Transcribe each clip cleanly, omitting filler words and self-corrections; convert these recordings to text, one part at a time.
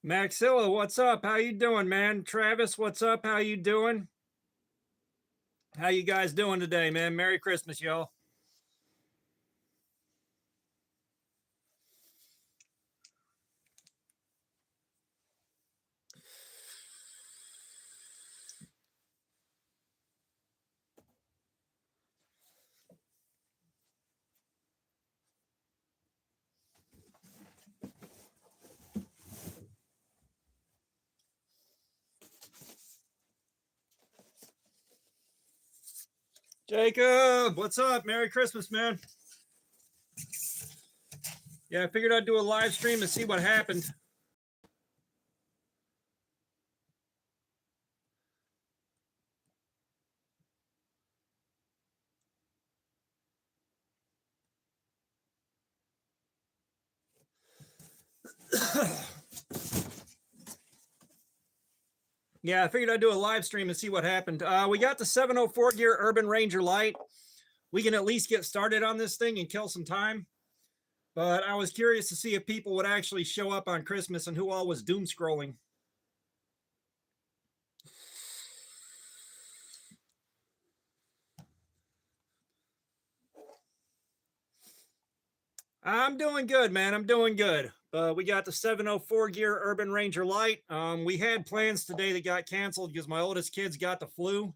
Maxilla, what's up? How you doing, man? Travis, what's up? How you doing? How you guys doing today, man? Merry Christmas, y'all. Jacob, what's up? Merry Christmas, man. Yeah, I figured I'd do a live stream and see what happened. Yeah, I figured I'd do a live stream and see what happened. We got the 704 gear Urban Ranger Light. We can at least get started on this thing and kill some time. But I was curious to see if people would actually show up on Christmas and who all was doom scrolling. I'm doing good, man. I'm doing good. We got the 704 gear Urban Ranger Light. We had plans today that got canceled because my oldest kids got the flu.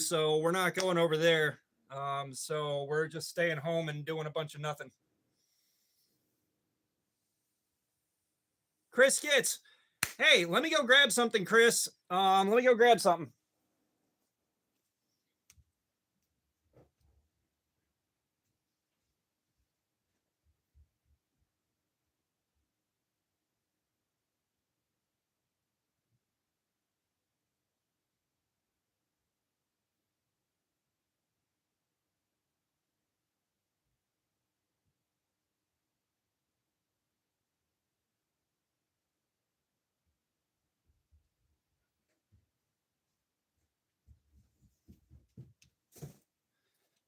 So we're not going over there. So we're just staying home and doing a bunch of nothing. Chris Skits, hey, let me go grab something, Chris. Let me go grab something.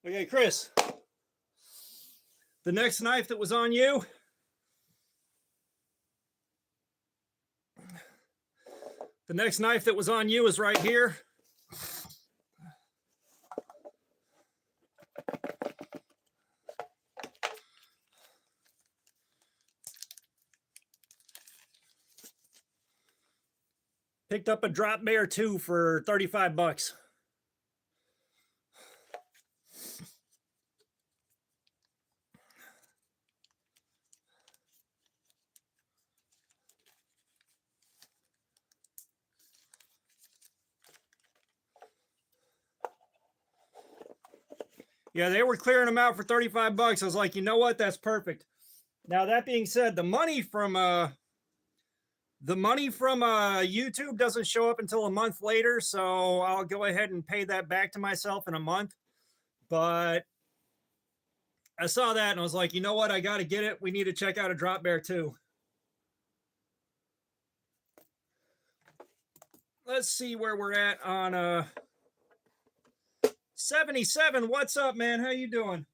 Okay, Chris, the next knife that was on you, is right here. Picked up a Drop Bear 2 for 35 bucks. Yeah, they were clearing them out for 35 bucks. I was like, you know what? That's perfect. Now, that being said, the money from YouTube doesn't show up until a month later, so I'll go ahead and pay that back to myself in a month. But I saw that and I was like, you know what? I got to get it. We need to check out a Drop Bear 2. Let's see where we're at on 77. What's up, man? How you doing?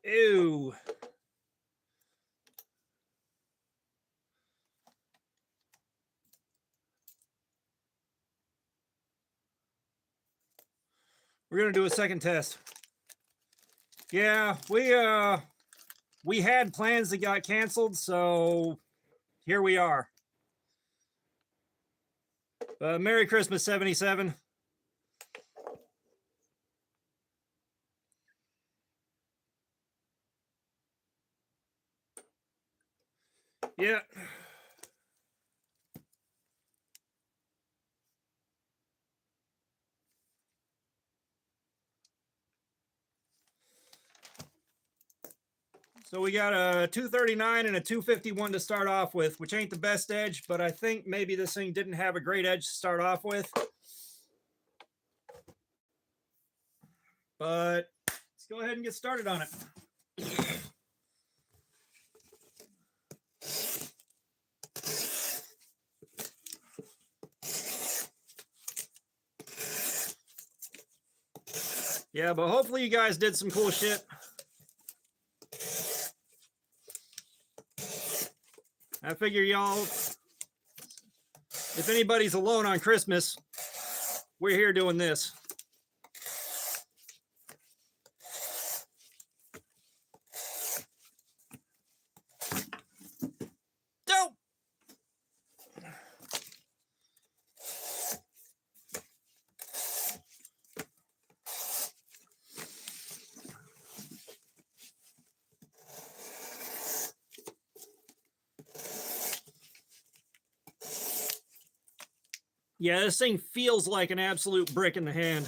Ew. We're going to do a second test. Yeah, we had plans that got canceled, so here we are. Merry Christmas, 77. Yeah. So we got a 239 and a 251 to start off with, which ain't the best edge, but I think maybe this thing didn't have a great edge to start off with. But let's go ahead and get started on it. Yeah, but hopefully you guys did some cool shit. I figure y'all, if anybody's alone on Christmas, we're here doing this. Dope. Yeah, this thing feels like an absolute brick in the hand.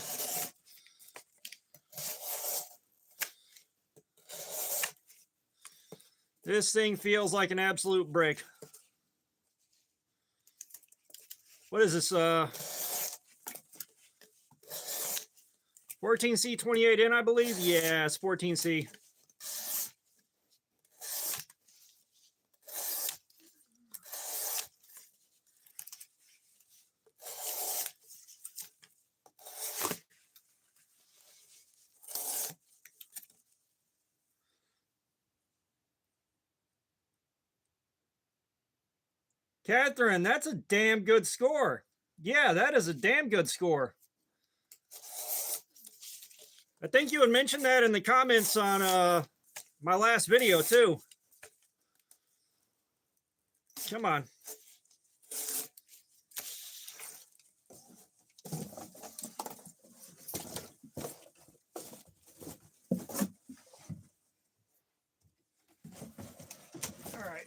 This thing feels like an absolute brick. What is this? 14C 28N, I believe. Yeah, it's 14C. Catherine, that's a damn good score. Yeah, that is a damn good score. I think you had mentioned that in the comments on my last video too. Come on. All right.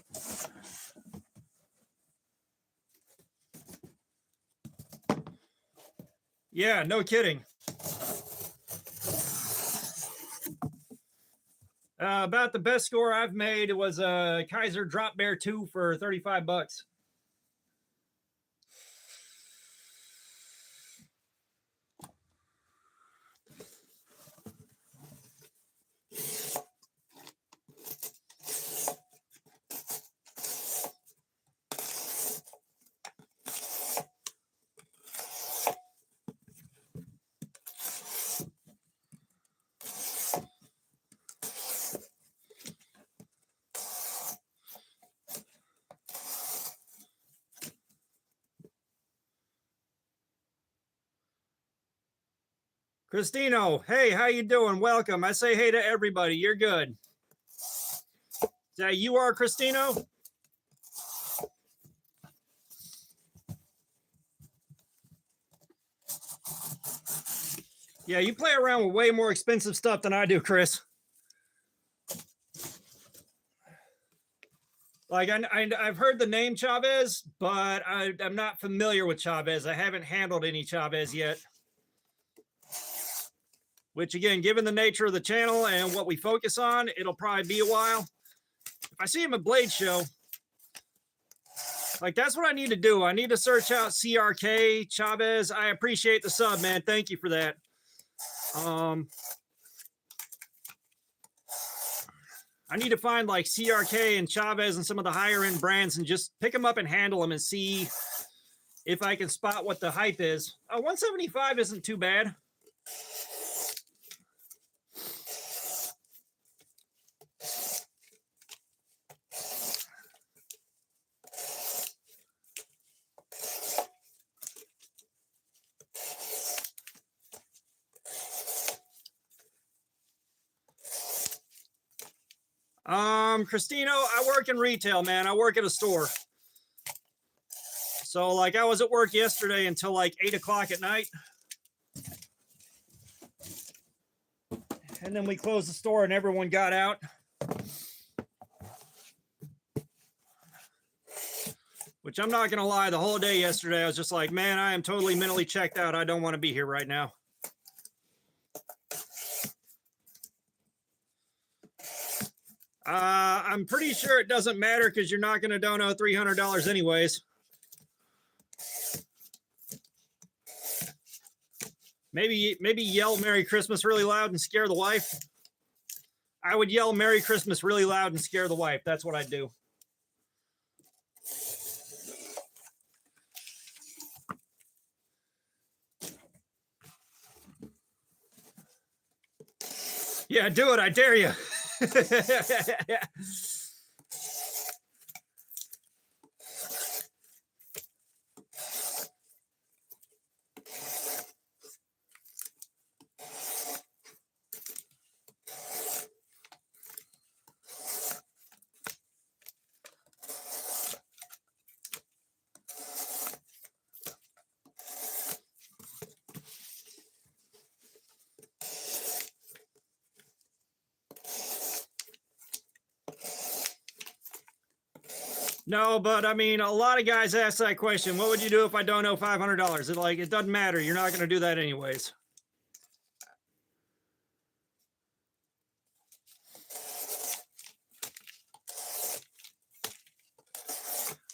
Yeah, no kidding. About the best score I've made was a Kaiser Drop Bear 2 for 35 bucks. Christino, hey, how you doing? Welcome. I say hey to everybody. You're good. Is that you are, Christino? Yeah, you play around with way more expensive stuff than I do, Chris. Like, I've heard the name Chavez, but I'm not familiar with Chavez. I haven't handled any Chavez yet. Which, again, given the nature of the channel and what we focus on, it'll probably be a while. If I see him at Blade Show, like, that's what I need to do. I need to search out CRK, Chavez. I appreciate the sub, man. Thank you for that. I need to find, like, CRK and Chavez and some of the higher-end brands and just pick them up and handle them and see if I can spot what the hype is. 175 isn't too bad. Christino, I work in retail, man. I work at a store. So, like, I was at work yesterday until like 8 o'clock at night. And then we closed the store and everyone got out. Which I'm not going to lie, the whole day yesterday, I was just like, man, I am totally mentally checked out. I don't want to be here right now. I'm pretty sure it doesn't matter because you're not going to dono $300 anyways. Maybe yell Merry Christmas really loud and scare the wife. I would yell Merry Christmas really loud and scare the wife. That's what I'd do. Yeah, do it. I dare you. No, but I mean, a lot of guys ask that question. What would you do if I don't know $500? It's like, it doesn't matter. You're not going to do that anyways.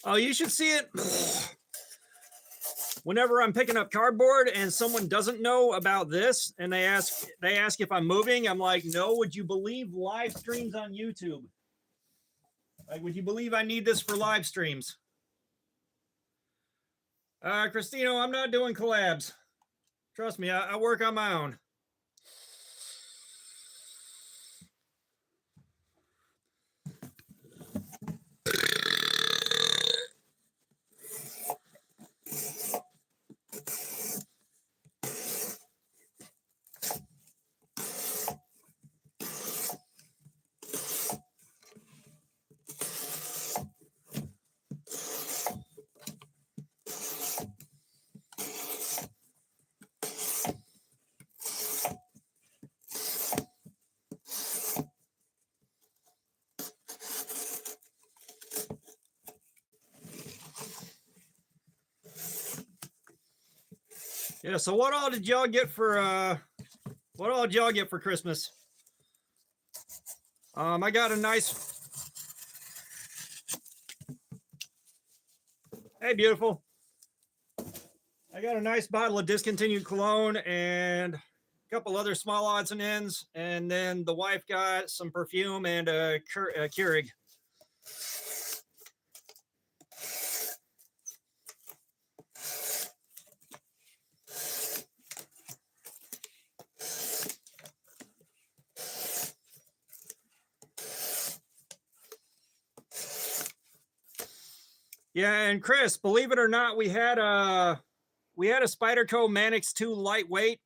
Oh, you should see it. Whenever I'm picking up cardboard and someone doesn't know about this and they ask if I'm moving, I'm like, no, would you believe live streams on YouTube? Like, would you believe I need this for live streams? Christino, I'm not doing collabs. Trust me, I work on my own. Yeah, so what all did y'all get for Christmas? I got a nice. Hey, beautiful. I got a nice bottle of discontinued cologne and a couple other small odds and ends, and then the wife got some perfume and a Keurig. Yeah, and Chris, believe it or not, we had a Spyderco Manix 2 lightweight.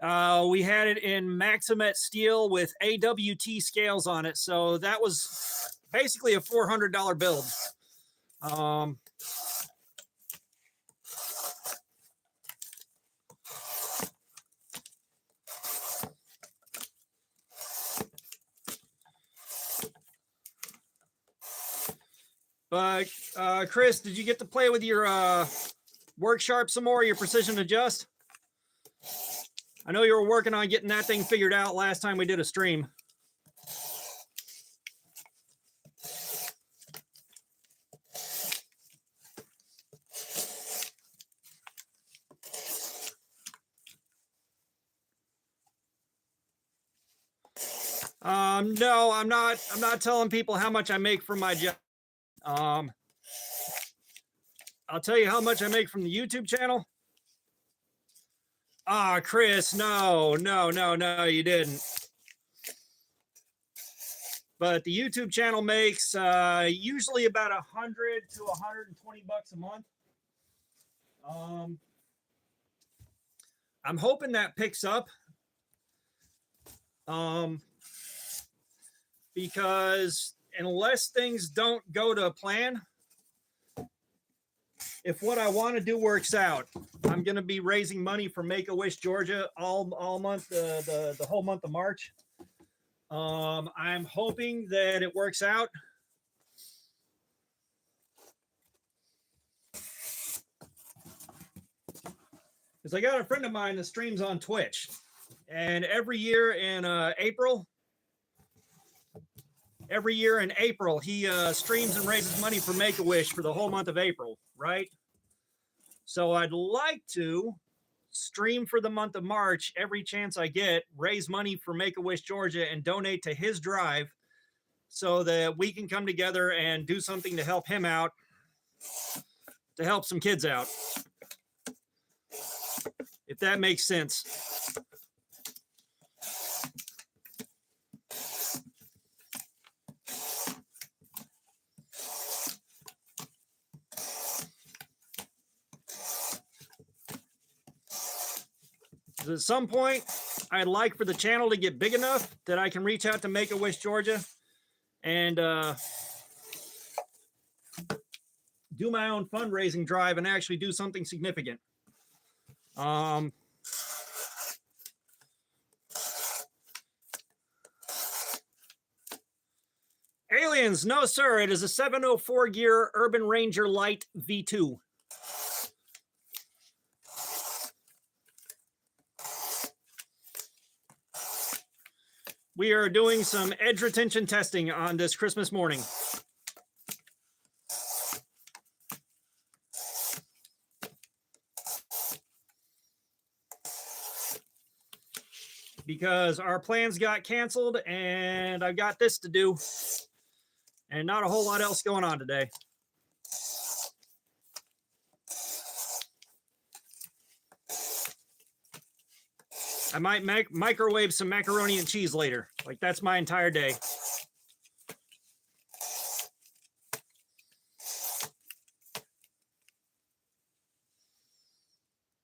We had it in Maximet steel with AWT scales on it, so that was basically a $400 build. But Chris, did you get to play with your work sharp some more, your precision adjust? I know you were working on getting that thing figured out last time we did a stream. No, I'm not telling people how much I make from my job. I'll tell you how much I make from the YouTube channel. Chris, no, you didn't. But the YouTube channel makes usually about 100 to 120 bucks a month. I'm hoping that picks up. Because unless things don't go to plan, if what I want to do works out, I'm going to be raising money for Make-A-Wish Georgia all month, the whole month of March. I'm hoping that it works out. Because I got a friend of mine that streams on Twitch, and every year in April, every year in April, he streams and raises money for Make-A-Wish for the whole month of April, right? So I'd like to stream for the month of March every chance I get, raise money for Make-A-Wish Georgia, and donate to his drive so that we can come together and do something to help him out, to help some kids out, if that makes sense. At some point, I'd like for the channel to get big enough that I can reach out to Make-A-Wish Georgia and do my own fundraising drive and actually do something significant. Aliens, no sir, it is a 704 gear Urban Ranger Light V2. We are doing some edge retention testing on this Christmas morning. Because our plans got canceled and I've got this to do and not a whole lot else going on today. I might microwave some macaroni and cheese later. Like, that's my entire day.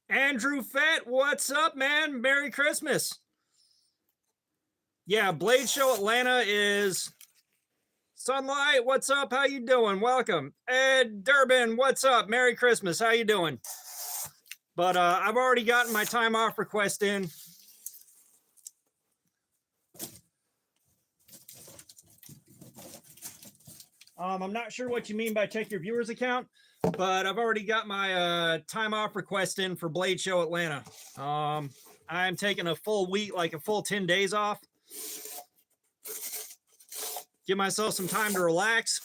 Andrew Fett, what's up, man? Merry Christmas. Yeah, Blade Show Atlanta is Sunlight. What's up? How you doing? Welcome. Ed Durbin, what's up? Merry Christmas. How you doing? But I've already gotten my time off request in. I'm not sure what you mean by check your viewers account, but I've already got my time off request in for Blade Show Atlanta. I'm taking a full week, like a full 10 days off. Give myself some time to relax.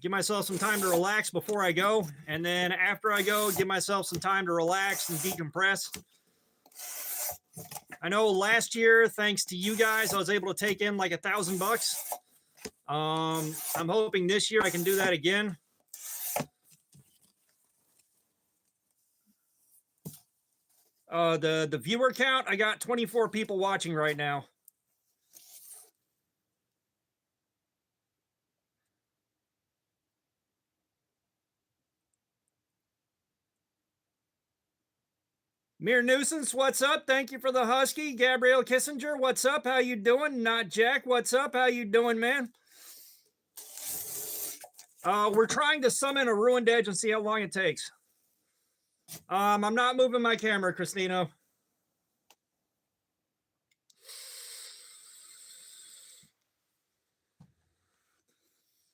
Give myself some time to relax before I go. And then after I go, give myself some time to relax and decompress. I know last year, thanks to you guys, I was able to take in like $1,000. I'm hoping this year I can do that again. The viewer count, I got 24 people watching right now. Mere Nuisance, what's up? Thank you for the Husky. Gabrielle Kissinger, what's up? How you doing? Not Jack, what's up? How you doing, man? We're trying to summon a ruined edge and see how long it takes. I'm not moving my camera, Christina.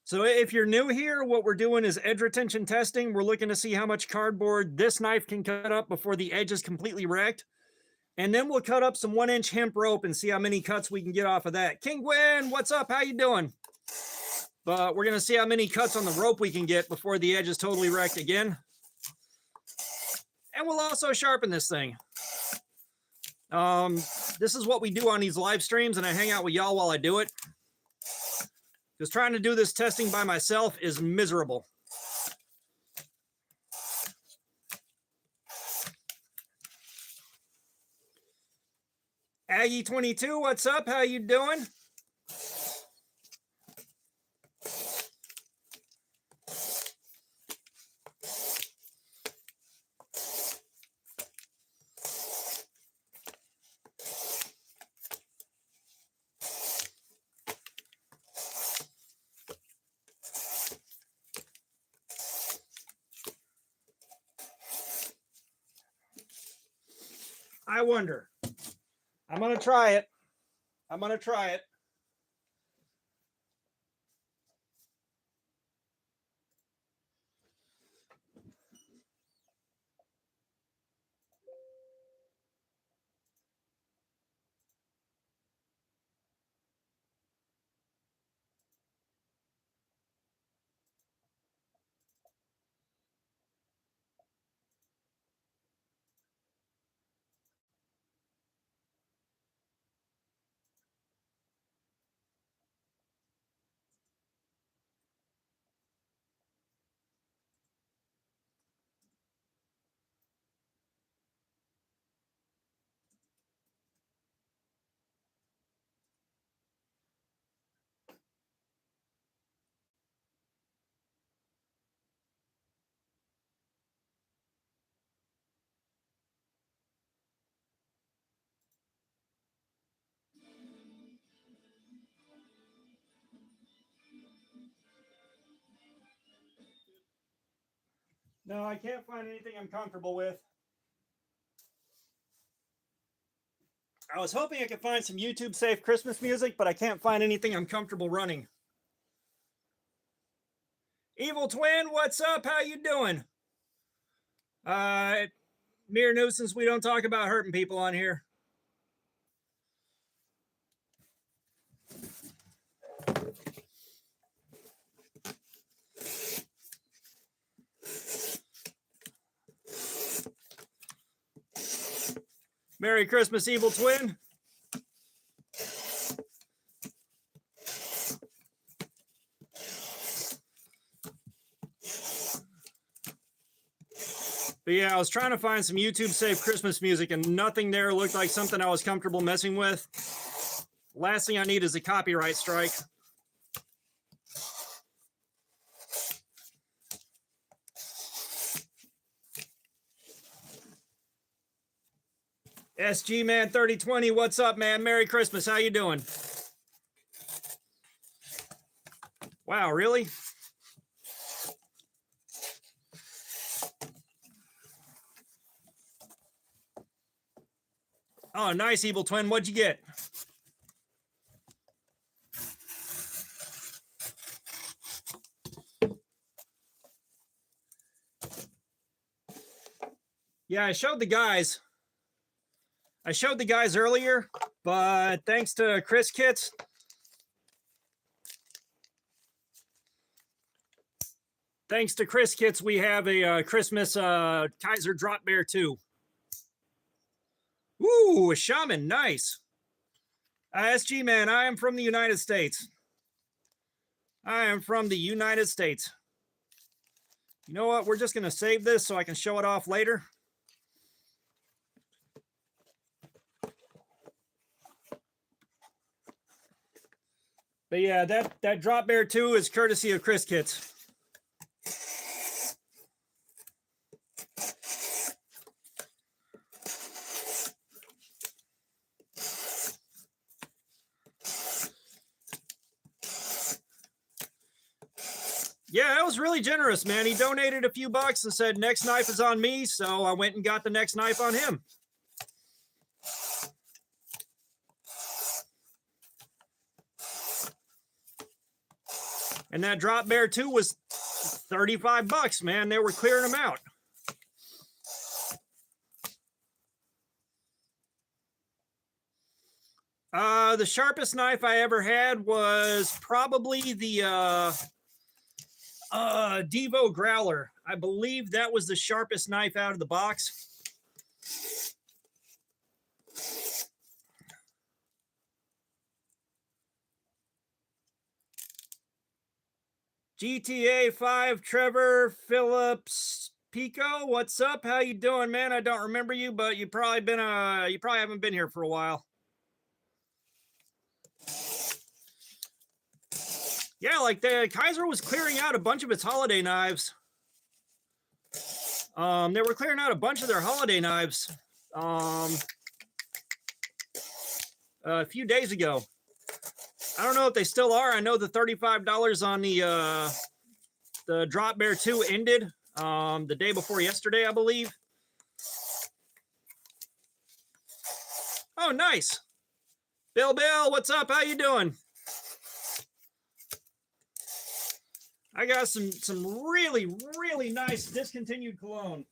So if you're new here, what we're doing is edge retention testing. We're looking to see how much cardboard this knife can cut up before the edge is completely wrecked. And then we'll cut up some 1-inch hemp rope and see how many cuts we can get off of that. King Gwen, what's up? How you doing? But we're going to see how many cuts on the rope we can get before the edge is totally wrecked again. And we'll also sharpen this thing. This is what we do on these live streams, and I hang out with y'all while I do it. Because trying to do this testing by myself is miserable. Aggie 22, what's up? How you doing? I wonder. I'm going to try it. I'm going to try it. No, I can't find anything I'm comfortable with. I was hoping I could find some YouTube safe Christmas music, but I can't find anything I'm comfortable running. Evil Twin, what's up? How you doing? Mere nuisance. We don't talk about hurting people on here. Merry Christmas, Evil Twin. But yeah, I was trying to find some YouTube safe Christmas music and nothing there looked like something I was comfortable messing with. Last thing I need is a copyright strike. SG Man 3020, what's up, man? Merry Christmas. How you doing? Wow, really? Oh, nice, Evil Twin. What'd you get? Yeah, I showed the guys earlier, but thanks to Chris Kits, we have a Christmas Kaiser Drop Bear 2. Ooh, a shaman, nice. SG Man, I am from the United States. You know what? We're just going to save this so I can show it off later. But yeah, that Drop Bear 2 is courtesy of Chris Kits. Yeah, it was really generous, man. He donated a few bucks and said, next knife is on me. So I went and got the next knife on him. And that Drop Bear 2 was 35 bucks, man. They were clearing them out. The sharpest knife I ever had was probably the Devo Growler. I believe that was the sharpest knife out of the box. GTA 5 Trevor Phillips Pico, what's up? How you doing, man? I don't remember you, but you probably haven't been here for a while. Yeah, like the Kaiser was clearing out a bunch of its holiday knives. They were clearing out a bunch of their holiday knives a few days ago. I don't know if they still are. I know the $35 on the Drop Bear 2 ended the day before yesterday, I believe. Oh, nice. Bill, what's up? How you doing? I got some really, really nice discontinued cologne.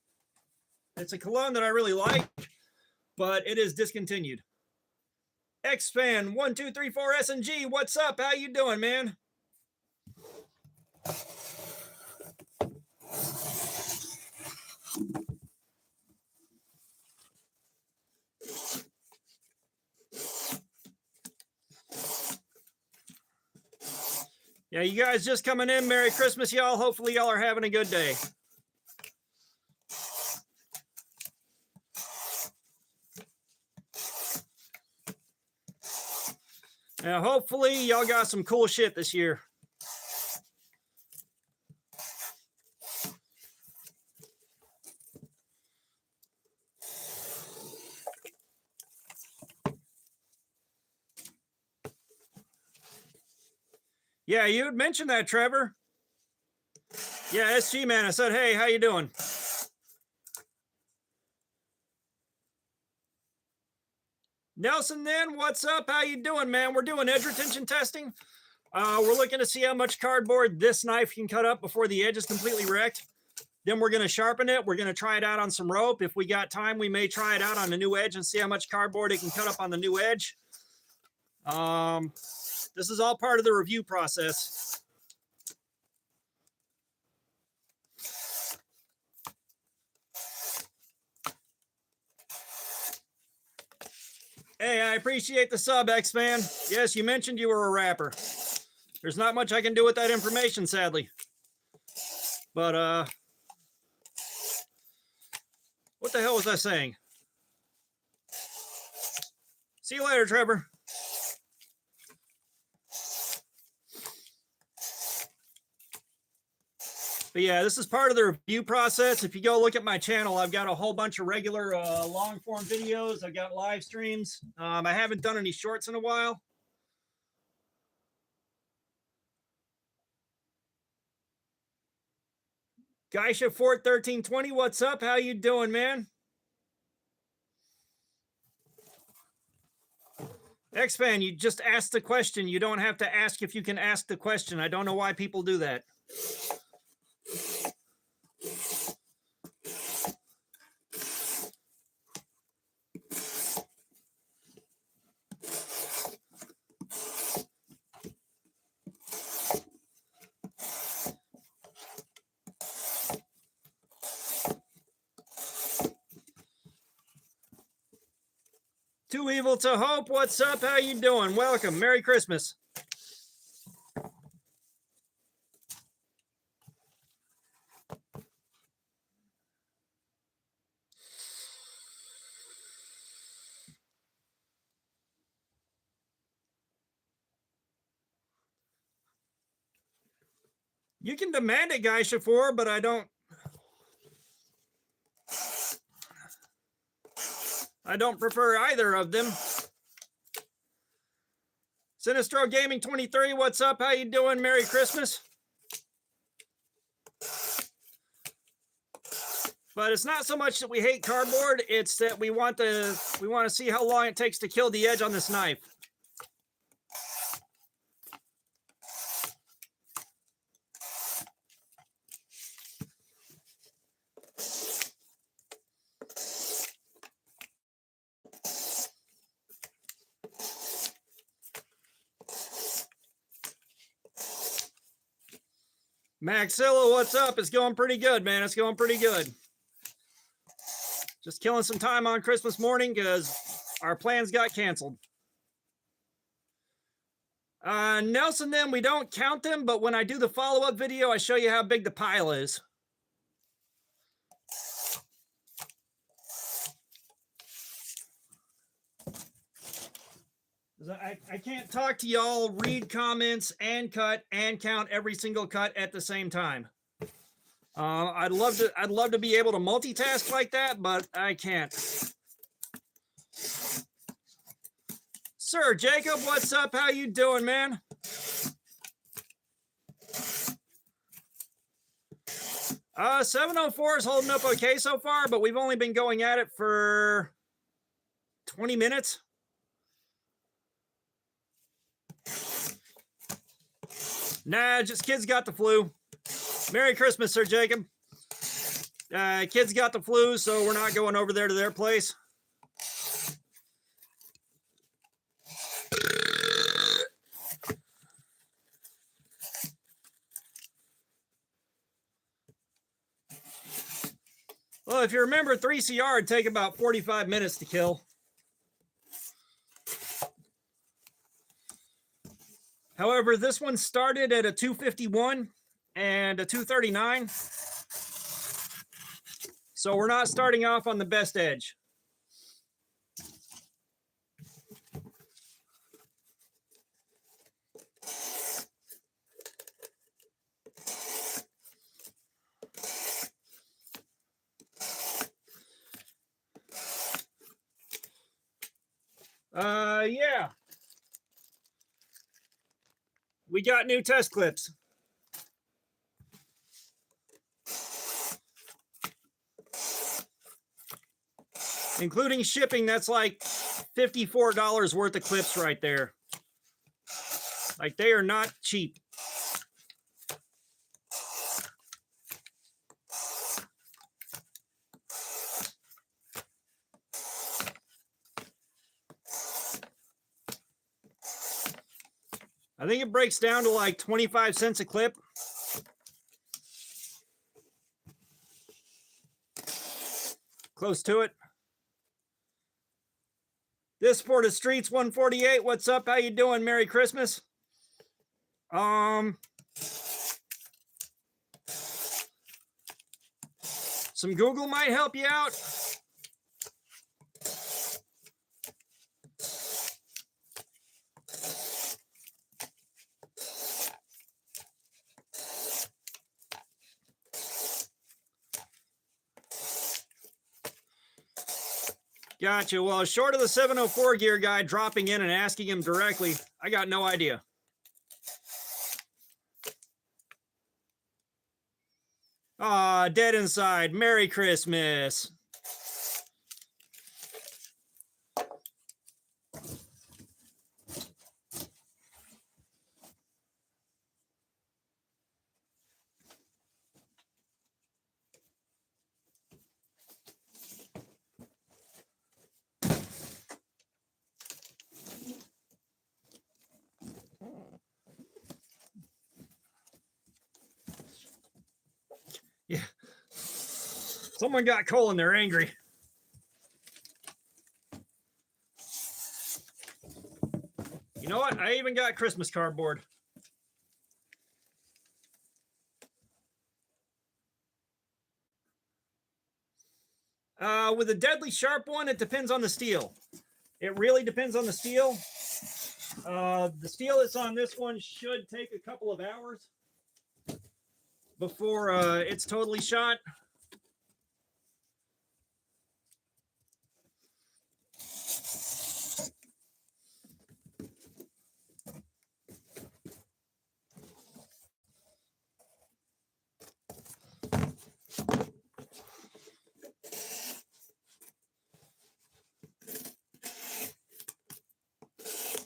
It's a cologne that I really like, but it is discontinued. X-Fan 1234 SNG, what's up? How you doing, man? Yeah, you guys just coming in. Merry Christmas, y'all. Hopefully y'all are having a good day. Now, hopefully y'all got some cool shit this year. Yeah, you had mentioned that, Trevor. Yeah, SG Man. I said, hey, how you doing? Nelson, then, what's up? How you doing, man? We're doing edge retention testing. We're looking to see how much cardboard this knife can cut up before the edge is completely wrecked. Then we're going to sharpen it. We're going to try it out on some rope. If we got time, we may try it out on a new edge and see how much cardboard it can cut up on the new edge. This is all part of the review process. Hey, I appreciate the sub, X-Man. Yes, you mentioned you were a rapper. There's not much I can do with that information, sadly. But, what the hell was I saying? See you later, Trevor. But yeah, this is part of the review process. If you go look at my channel, I've got a whole bunch of regular long form videos. I've got live streams. I haven't done any shorts in a while. Geisha Fort 1320, what's up? How you doing, man? X-Fan, you just asked the question. You don't have to ask if you can ask the question. I don't know why people do that. Too Evil to Hope, what's up? How you doing? Welcome. Merry Christmas. You can demand it, Geisha 4, but I don't prefer either of them. Sinistro Gaming 23, what's up? How you doing? Merry Christmas. But it's not so much that we hate cardboard, it's that we want to see how long it takes to kill the edge on this knife. Maxilla, what's up? It's going pretty good, man. It's going pretty good. Just killing some time on Christmas morning because our plans got canceled. Nelson, then we don't count them, but when I do the follow-up video, I show you how big the pile is. I can't talk to y'all, read comments, and cut and count every single cut at the same time. I'd love to be able to multitask like that, but I can't. Sir Jacob, what's up? How you doing, man? Uh, 704 is holding up okay so far, but we've only been going at it for 20 minutes. Nah, just kids got the flu. Merry Christmas, Sir Jacob. Kids got the flu, so we're not going over there to their place. Well, if you remember, 3CR would take about 45 minutes to kill. However, this one started at a 251 and a 239. So we're not starting off on the best edge. Yeah. We got new test clips. Including shipping, that's like $54 worth of clips right there. Like, they are not cheap. I think it breaks down to like 25 cents a clip. Close to it. This for the streets 148. What's up? How you doing? Merry Christmas. Some Google might help you out. Gotcha. Well, short of the 704 gear guy dropping in and asking him directly, I got no idea. Ah, dead inside. Merry Christmas. Yeah. Someone got coal and they're angry. You know what? I even got Christmas cardboard. With a deadly sharp one, it depends on the steel. It really depends on the steel. The steel that's on this one should take a couple of hours before it's totally shot.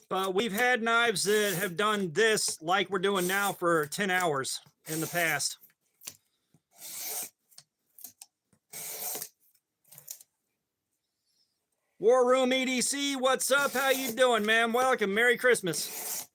But we've had knives that have done this like we're doing now for 10 hours in the past. War Room EDC, what's up? How you doing, man? Welcome. Merry Christmas.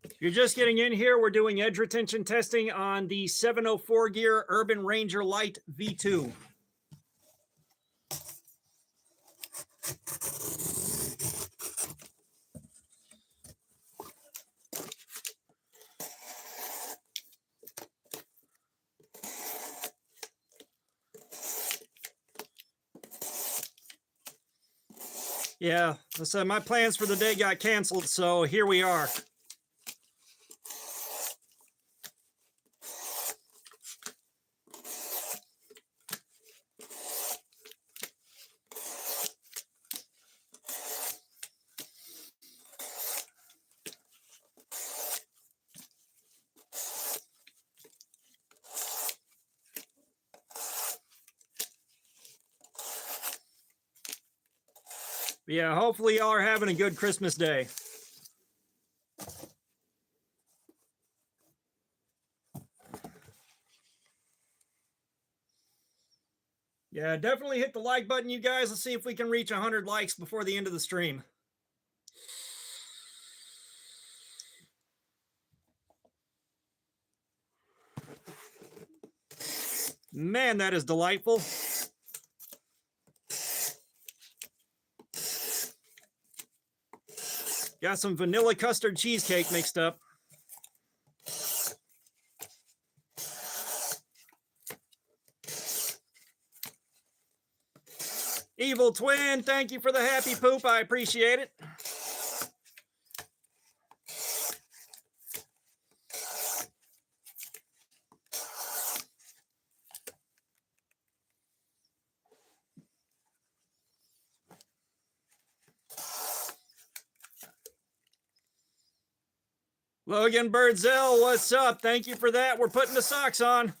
If you're just getting in here, we're doing edge retention testing on the 704 gear Urban Ranger Lite V2. Yeah, so my plans for the day got canceled, so here we are. Yeah, hopefully y'all are having a good Christmas day. Yeah, definitely hit the like button, you guys. Let's see if we can reach 100 likes before the end of the stream. Man, that is delightful. Got some vanilla custard cheesecake mixed up. Evil Twin, thank you for the happy poop. I appreciate it. Logan Birdsell, what's up? Thank you for that. We're putting the socks on.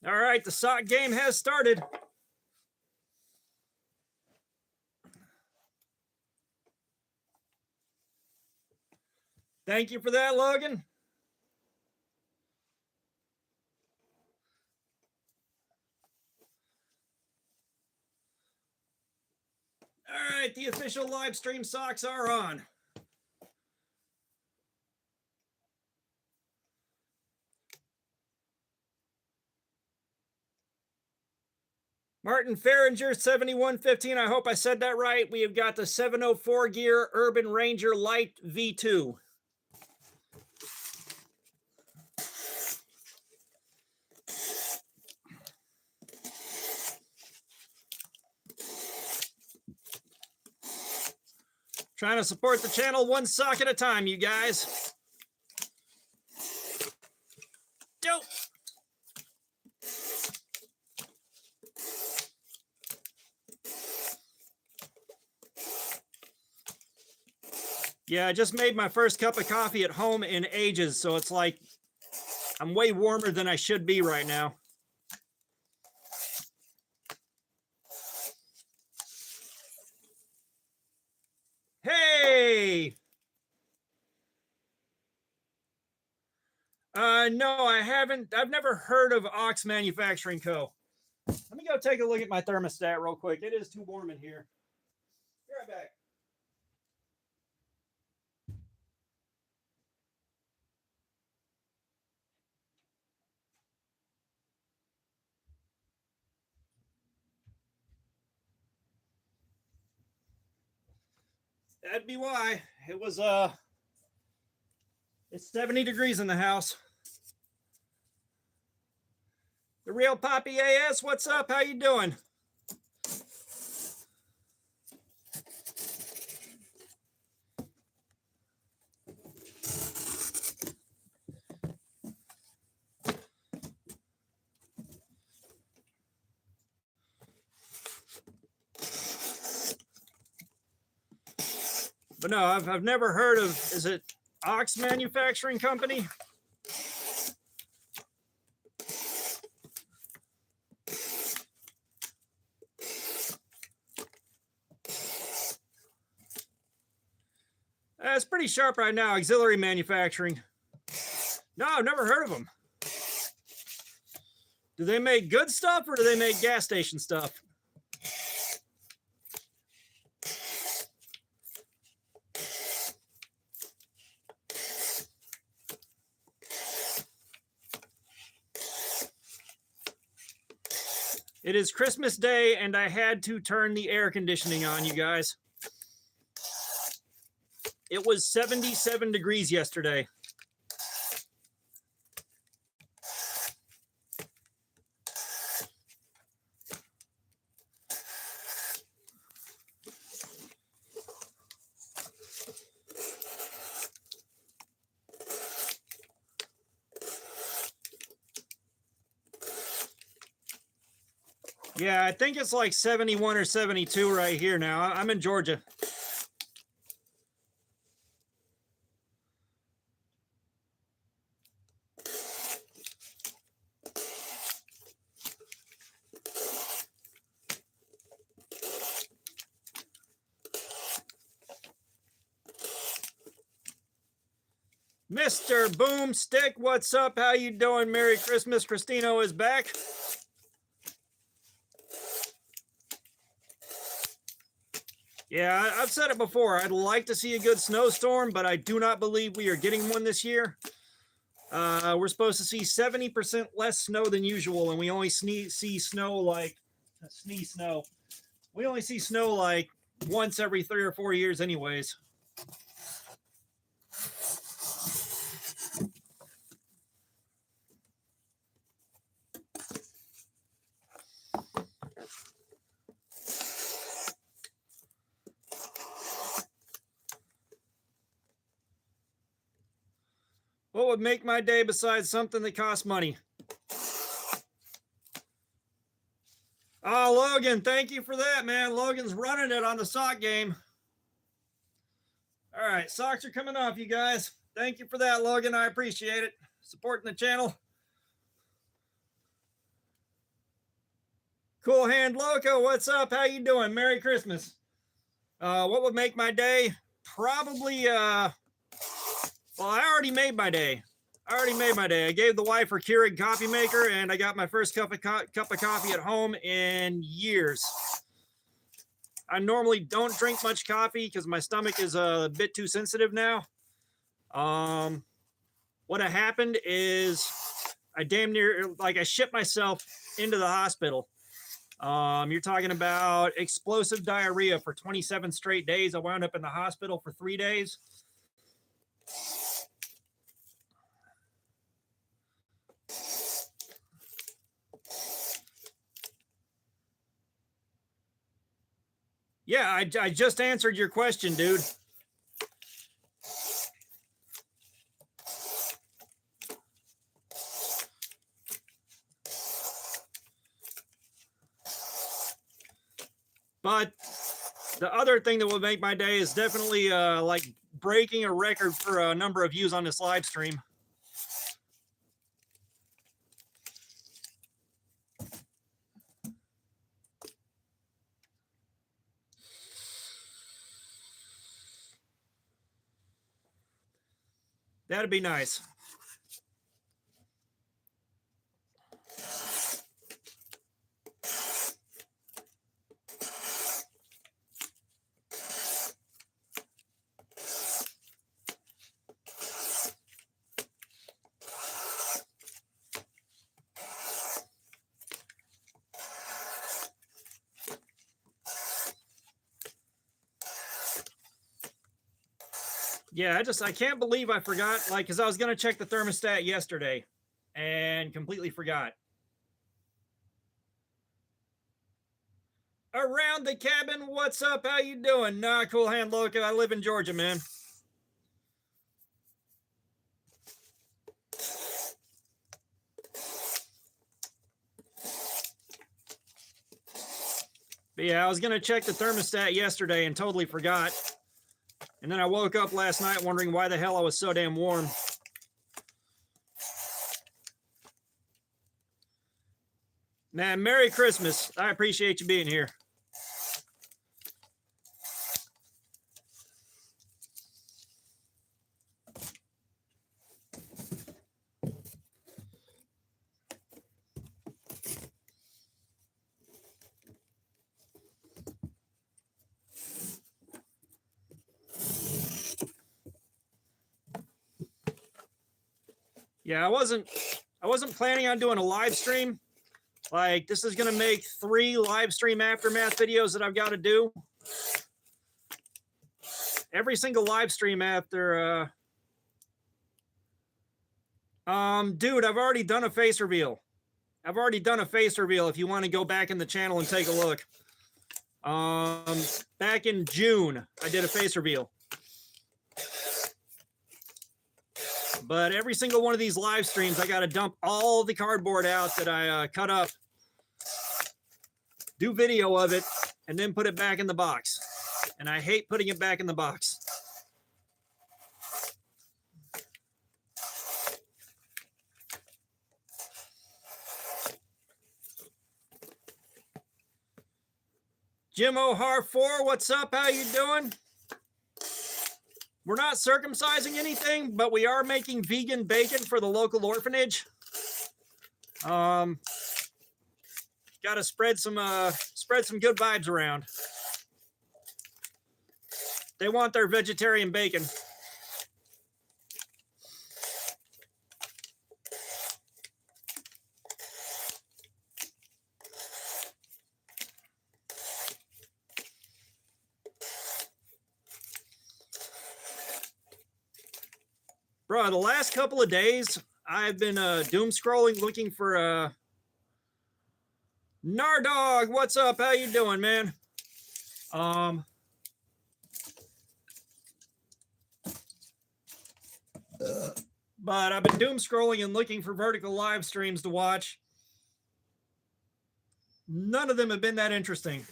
All right, the sock game has started. Thank you for that, Logan. All right, the official live stream socks are on. Martin Farringer, 7115. I hope I said that right. We have got the 704 gear Urban Ranger Light V2. Trying to support the channel one sock at a time, you guys. Dope. Yeah, I just made my first cup of coffee at home in ages, so it's like I'm way warmer than I should be right now. Hey! No, I haven't. I've never heard of Ox Manufacturing Co. Let me go take a look at my thermostat real quick. It is too warm in here. Be right back. That'd be why. It was it's 70 degrees in the house. The Real Poppy AS, what's up? How you doing? But no, I've never heard of, is it Ox Manufacturing Company? It's pretty sharp right now, Auxiliary Manufacturing. No, I've never heard of them. Do they make good stuff or do they make gas station stuff? It is Christmas Day and I had to turn the air conditioning on, you guys. It was 77 degrees yesterday. Yeah, I think it's like 71 or 72 right here now. I'm in Georgia. Mr. Boomstick, what's up? How you doing? Merry Christmas. Christino is back. Yeah, I've said it before. I'd like to see a good snowstorm, but I do not believe we are getting one this year. We're supposed to see 70% less snow than usual, and we only see snow like snow. We only see snow like once every 3 or 4 years anyways. What would make my day besides something that costs money? Oh, Logan, thank you for that, man. Logan's running it on the sock game. All right, socks are coming off, you guys. Thank you for that, Logan. I appreciate it. Supporting the channel. Cool Hand Loco, what's up? How you doing? Merry Christmas. What would make my day? Probably, well, I already made my day. I gave the wife her Keurig coffee maker, and I got my first cup of coffee at home in years. I normally don't drink much coffee because my stomach is a bit too sensitive now. What had happened is I damn near, like, I shipped myself into the hospital. You're talking about explosive diarrhea for 27 straight days. I wound up in the hospital for 3 days. Yeah, I just answered your question, dude. But the other thing that will make my day is definitely like breaking a record for a number of views on this live stream. That'd be nice. Yeah, I can't believe I forgot, like, because I was going to check the thermostat yesterday and completely forgot. Around the cabin, what's up? How you doing? Nah, Cool Hand Loco. I live in Georgia, man. But yeah, I was going to check the thermostat yesterday and totally forgot. And then I woke up last night wondering why the hell I was so damn warm. Man, Merry Christmas. I appreciate you being here. Yeah, I wasn't planning on doing a live stream. Like, this is going to make 3 live stream aftermath videos that I've got to do. Every single live stream after, dude, I've already done a face reveal. If you want to go back in the channel and take a look. Back in June, I did a face reveal. But every single one of these live streams, I got to dump all the cardboard out that I cut up, do video of it, and then put it back in the box. And I hate putting it back in the box. Jim O'Har 4, what's up? How you doing? We're not circumcising anything, but we are making vegan bacon for the local orphanage. Got to spread some good vibes around. They want their vegetarian bacon. Bro, the last couple of days, I've been doom scrolling looking for Nardog. What's up? How you doing, man? But I've been doom scrolling and looking for vertical live streams to watch. None of them have been that interesting.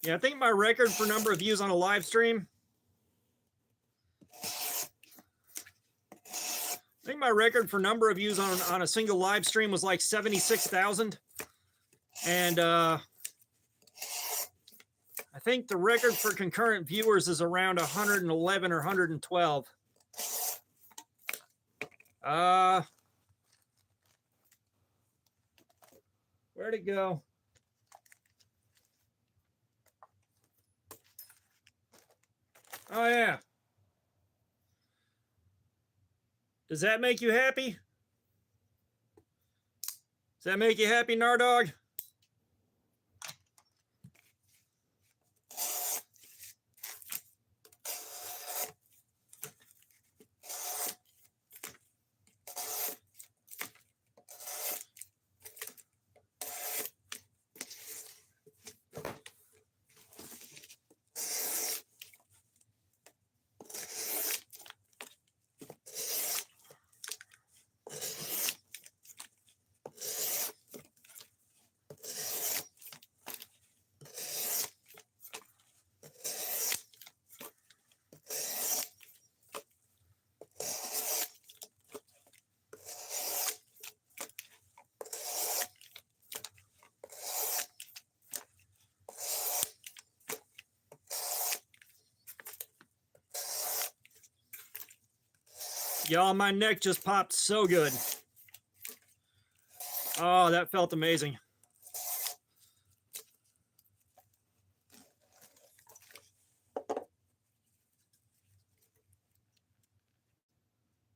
Yeah, I think my record for number of views on a live stream. I think my record for number of views on a single live stream was like 76,000. And I think the record for concurrent viewers is around 111 or 112. Where'd it go? Oh, yeah. Does that make you happy? Does that make you happy, Nardog? Y'all, my neck just popped so good. Oh, that felt amazing.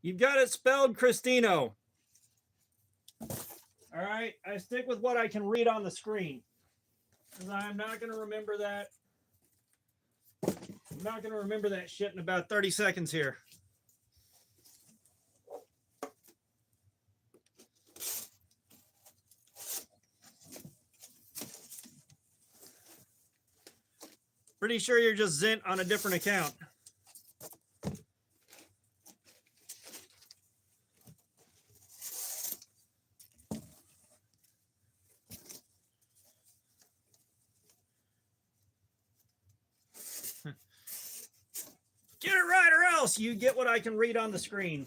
You've got it spelled, Cristino. All right, I stick with what I can read on the screen, because I'm not going to remember that. I'm not going to remember that shit in about 30 seconds here. Pretty sure you're just Zint on a different account. Get it right or else you get what I can read on the screen.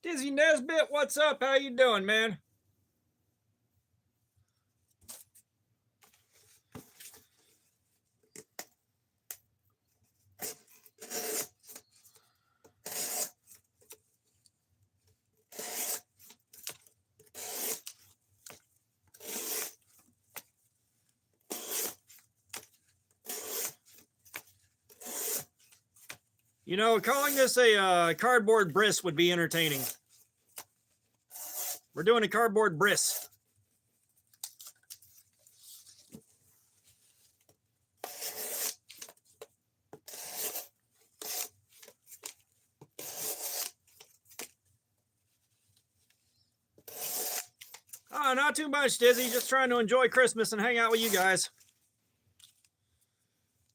Dizzy Nesbitt, what's up? How you doing, man? You know, calling this a cardboard bris would be entertaining. We're doing a cardboard bris. Oh, not too much, Dizzy. Just trying to enjoy Christmas and hang out with you guys.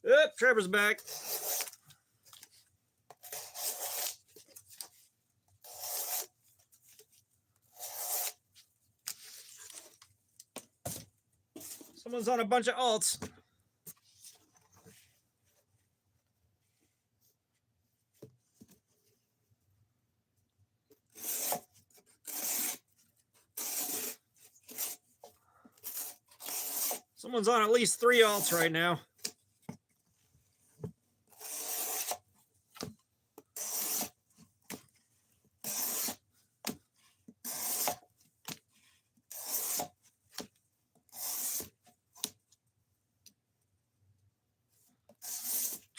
Oop, Trevor's back. Someone's on a bunch of alts. Someone's on at least 3 alts right now.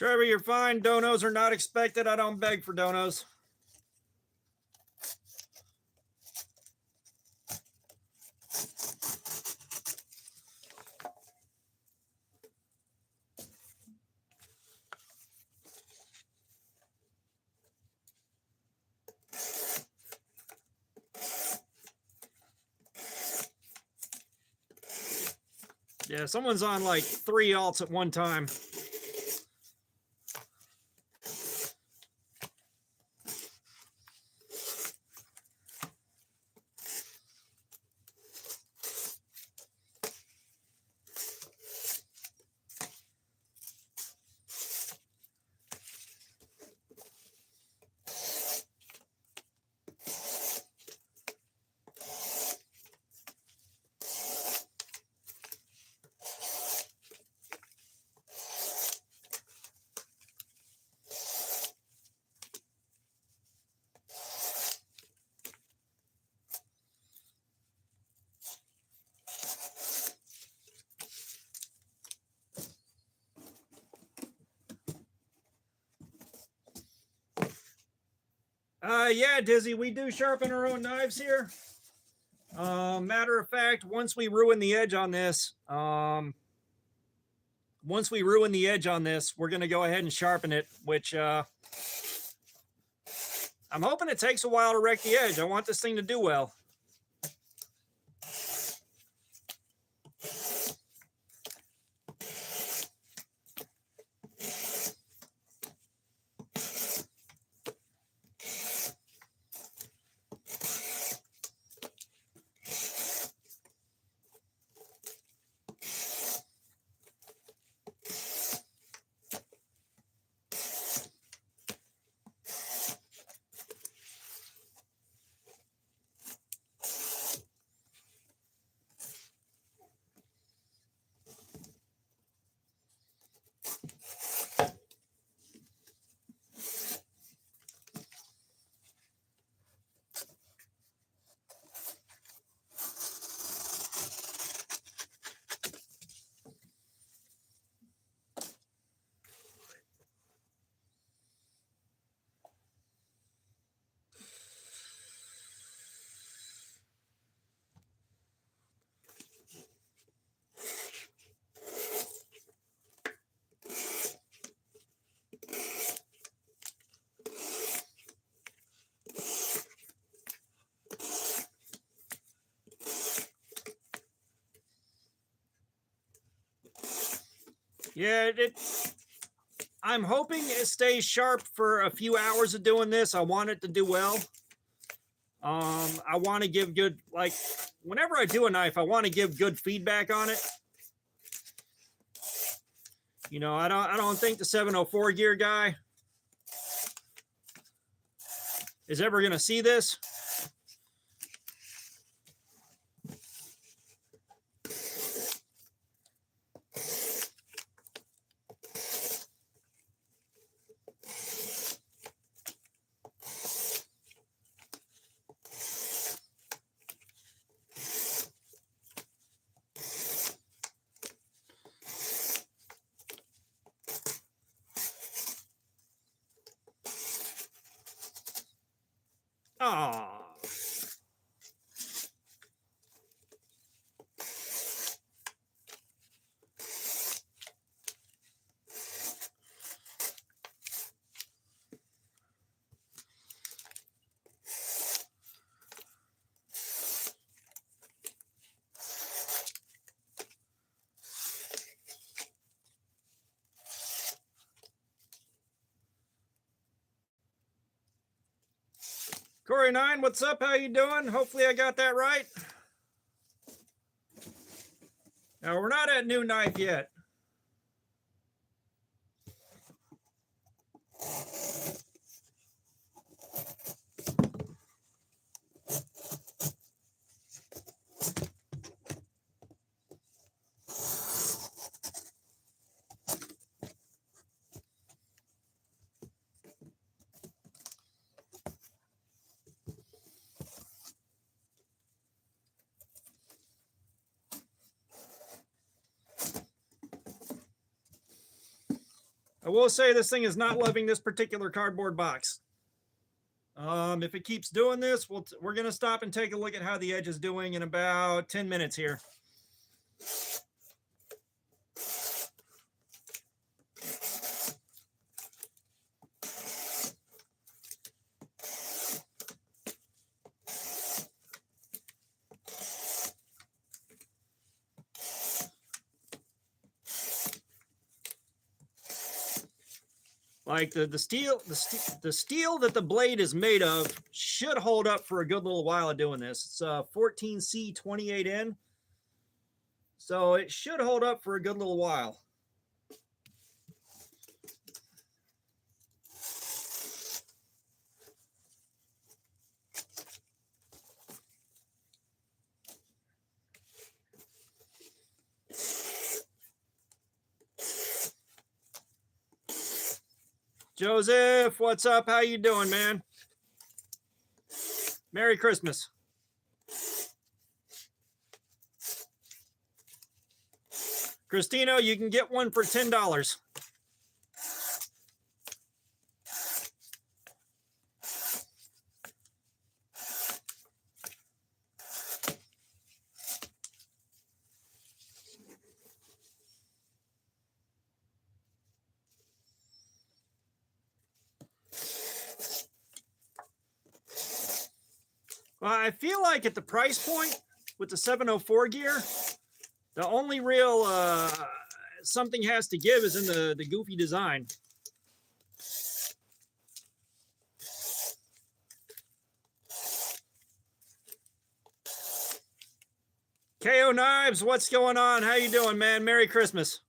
Trevor, you're fine. Donos are not expected. I don't beg for donos. Yeah, someone's on like 3 alts at one time. Yeah, Dizzy, we do sharpen our own knives here. Matter of fact, once we ruin the edge on this, we're going to go ahead and sharpen it, which I'm hoping it takes a while to wreck the edge. I want this thing to do well. Yeah, I'm hoping it stays sharp for a few hours of doing this. I want it to do well. I want to give good, like, whenever I do a knife, I want to give good feedback on it. You know, I don't think the 704 gear guy is ever going to see this. Oh. Corey9, what's up? How you doing? Hopefully I got that right. Now, we're not at new knife yet. will say this thing is not loving this particular cardboard box. If it keeps doing this, we're going to stop and take a look at how the edge is doing in about 10 minutes here. Like the steel that the blade is made of should hold up for a good little while of doing this. It's 14C28N, so it should hold up for a good little while. Joseph, what's up? How you doing, man? Merry Christmas. Christino, you can get one for $10. Well, I feel like at the price point with the 704 gear, the only real something has to give is in the goofy design. KO Knives, what's going on? How you doing, man? Merry Christmas.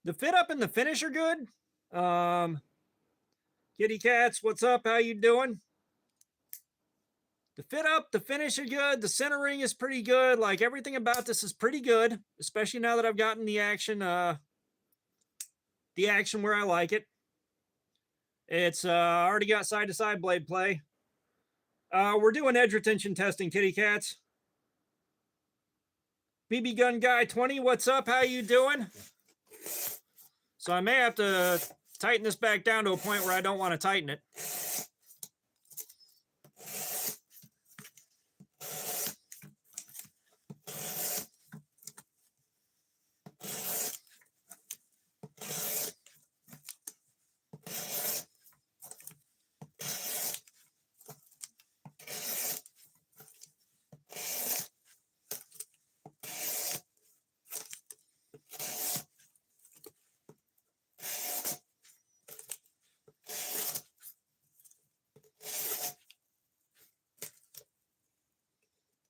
The fit up and the finish are good. Kitty Cats, what's up? How you doing? The fit up, the finish are good. The centering is pretty good. Like everything about this is pretty good, especially now that I've gotten the action where I like it. It's already got side-to-side blade play. We're doing edge retention testing, Kitty Cats. BB Gun Guy 20, what's up? How you doing? So I may have to tighten this back down to a point where I don't want to tighten it.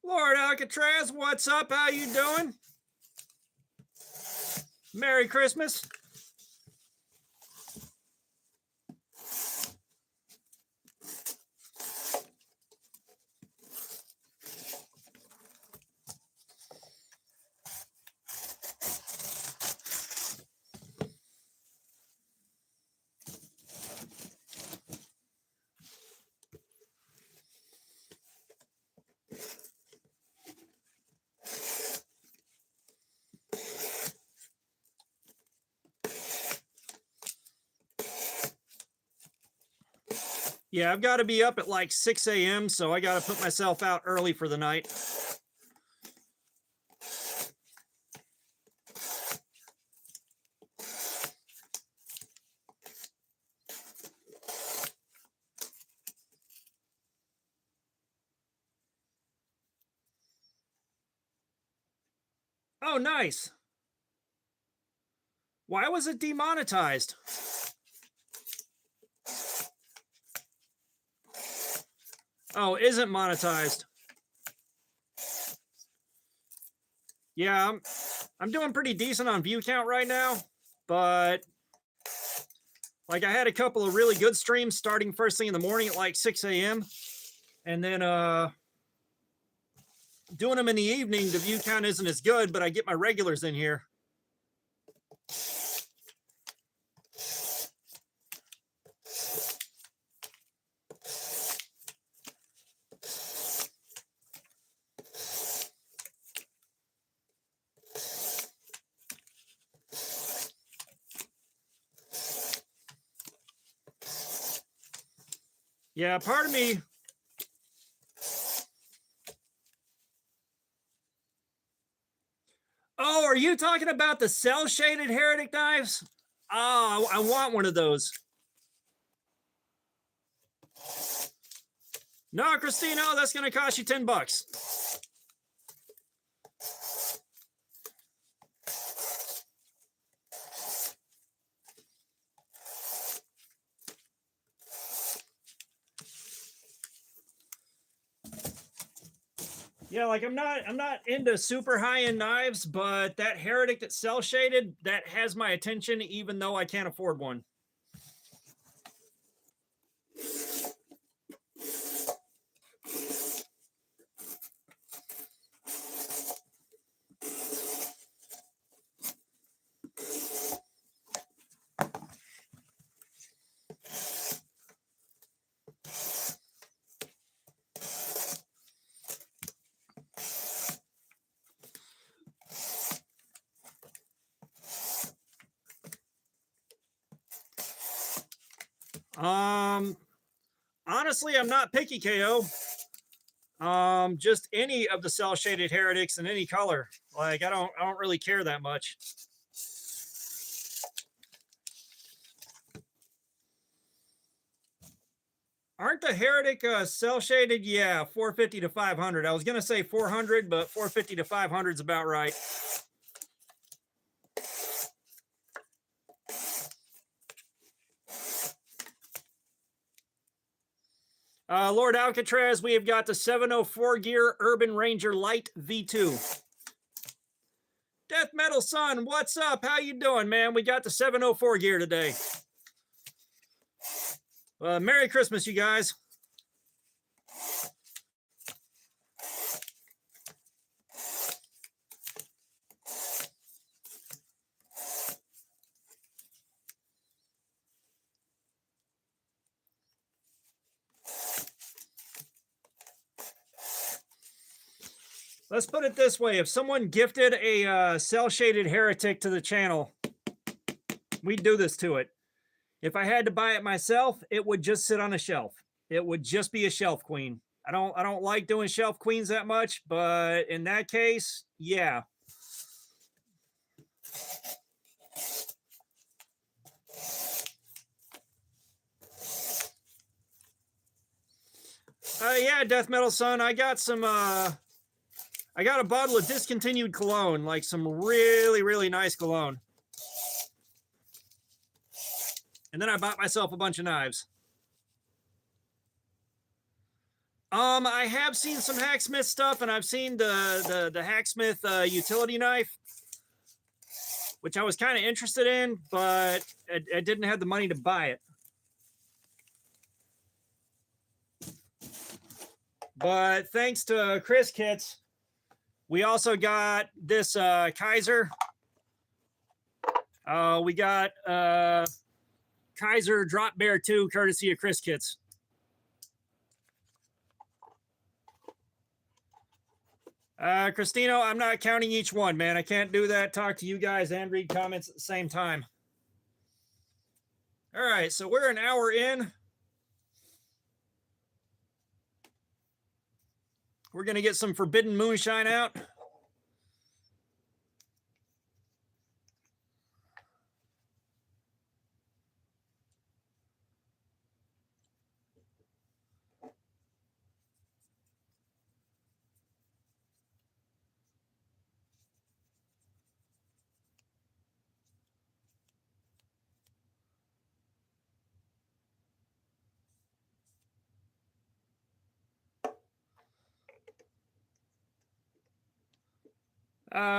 Lord Alcatraz, what's up? How you doing? Merry Christmas. Yeah, I've got to be up at like 6 a.m., so I got to put myself out early for the night. Oh, nice. Why was it demonetized? Oh, isn't monetized. Yeah, I'm doing pretty decent on view count right now, but like I had a couple of really good streams starting first thing in the morning at like 6 a.m. and then doing them in the evening, the view count isn't as good, but I get my regulars in here. Yeah, part of me. Oh, are you talking about the cell shaded Heretic knives? Oh, I want one of those. No, Christino, that's going to cost you $10. Yeah, like I'm not into super high-end knives, but that Heretic that's cell shaded, that has my attention even though I can't afford one. Honestly, I'm not picky, KO. Just any of the cell shaded Heretics in any color. Like I don't really care that much. Aren't the Heretic cell shaded? Yeah, 450 to 500. I was gonna say 400, but 450 to 500 is about right. Lord Alcatraz, we have got the 704 gear Urban Ranger Light V2. Death Metal Son, what's up? How you doing, man? We got the 704 gear today. Merry Christmas, you guys. Let's put it this way. If someone gifted a cell-shaded Heretic to the channel, we'd do this to it. If I had to buy it myself, it would just sit on a shelf. It would just be a shelf queen. I don't like doing shelf queens that much, but in that case, yeah. Yeah, Death Metal Son, I got some I got a bottle of discontinued cologne, like some really, really nice cologne. And then I bought myself a bunch of knives. I have seen some Hacksmith stuff, and I've seen the Hacksmith utility knife, which I was kind of interested in, but I didn't have the money to buy it. But thanks to Chris Kits, we also got this Kaiser. We got Kaiser Drop Bear 2, courtesy of Chris Kits. Christino, I'm not counting each one, man. I can't do that. Talk to you guys and read comments at the same time. All right, so we're an hour in. We're going to get some Forbidden Moonshine out.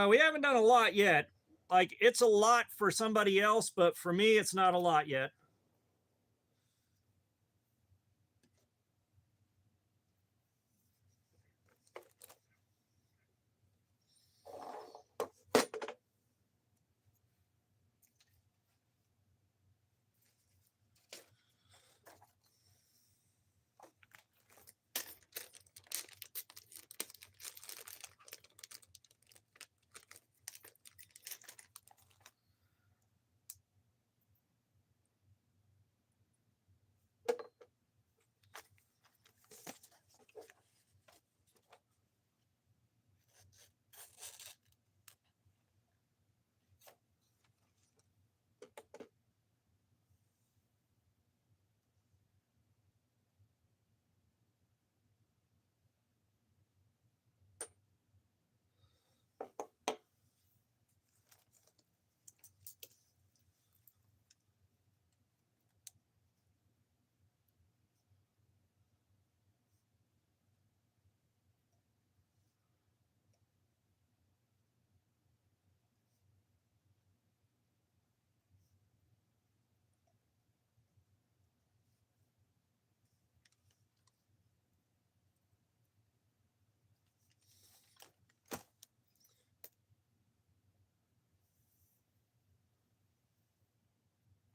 We haven't done a lot yet. Like, it's a lot for somebody else, but for me, it's not a lot yet.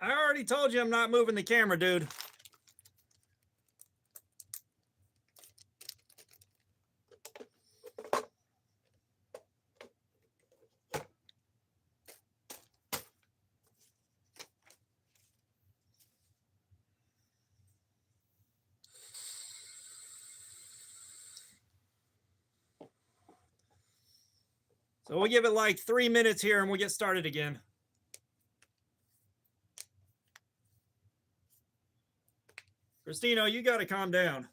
I already told you I'm not moving the camera, dude. So we'll give it like 3 minutes here and we'll get started again. Christino, you got to calm down.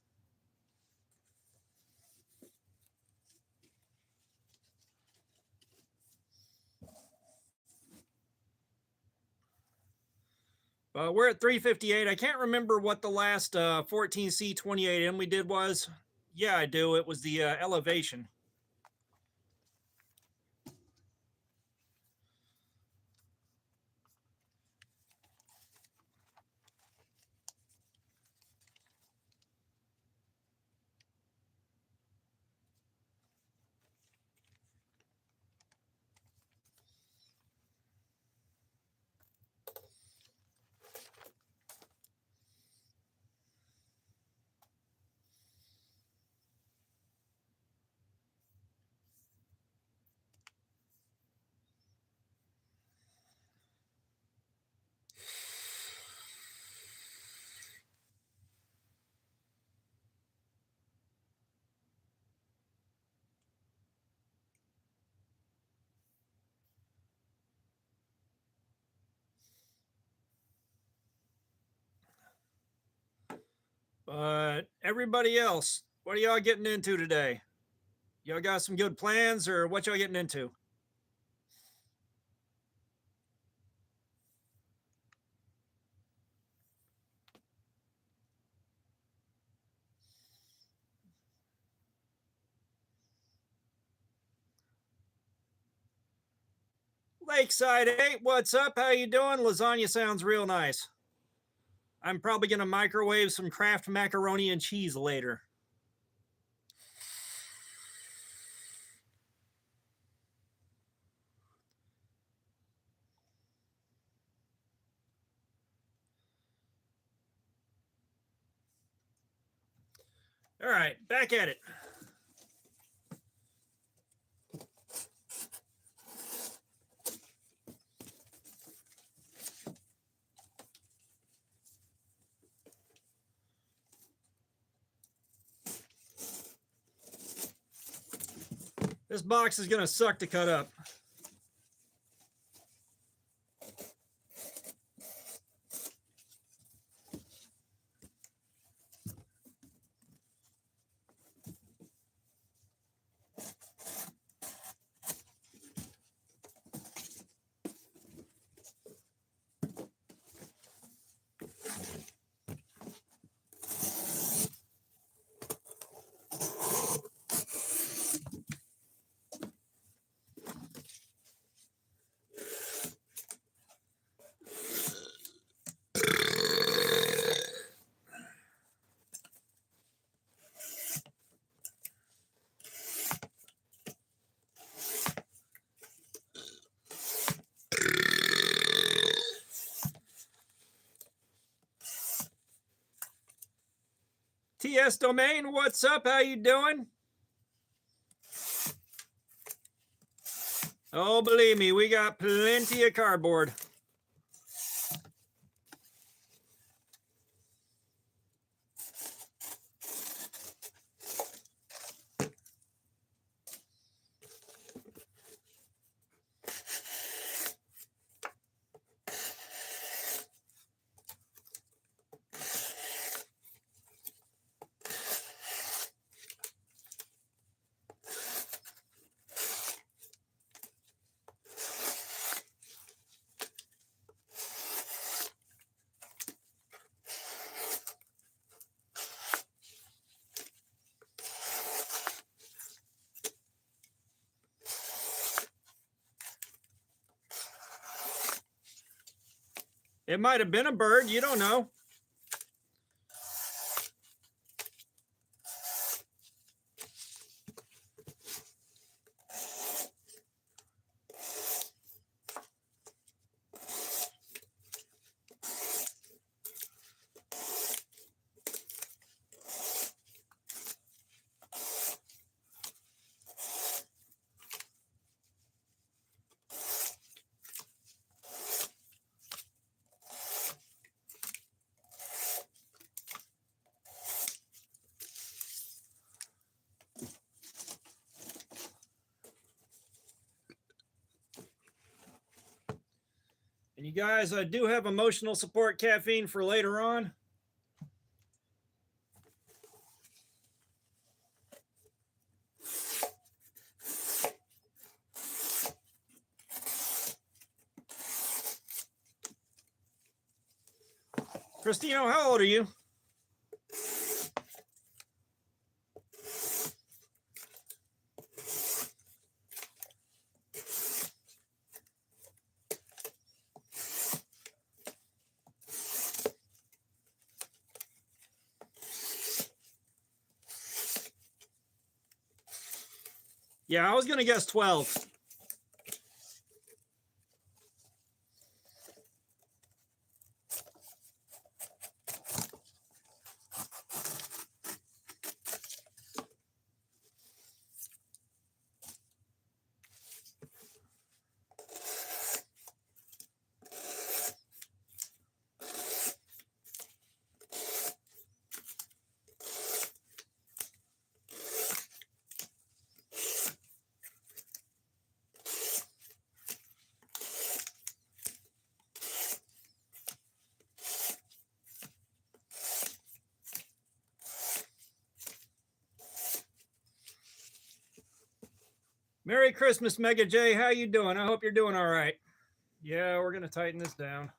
We're at 358. I can't remember what the last 14C28M we did was. Yeah, I do. It was the elevation. But everybody else, what are y'all getting into today? Y'all got some good plans, or what y'all getting into? Lakeside 8, what's up? How you doing? Lasagna sounds real nice. I'm probably going to microwave some Kraft macaroni and cheese later. All right, back at it. This box is going to suck to cut up. TS Domain, what's up? How you doing? Oh, believe me, we got plenty of cardboard. It might have been a bird. You don't know. And you guys, I do have emotional support caffeine for later on. Christino, how old are you? Yeah, I was going to guess 12. Merry Christmas, Mega J. How you doing? I hope you're doing all right. Yeah, we're going to tighten this down.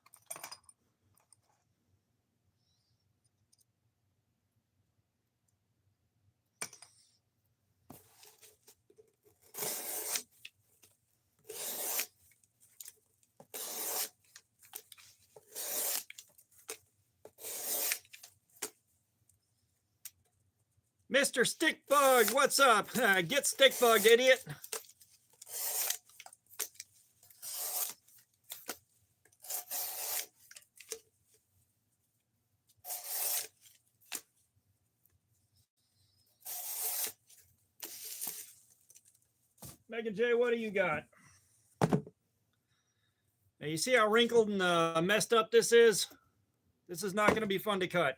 Mr. Stickbug, what's up? Get Stickbug, idiot. Mega J, what do you got? Now, you see how wrinkled and messed up this is? This is not going to be fun to cut.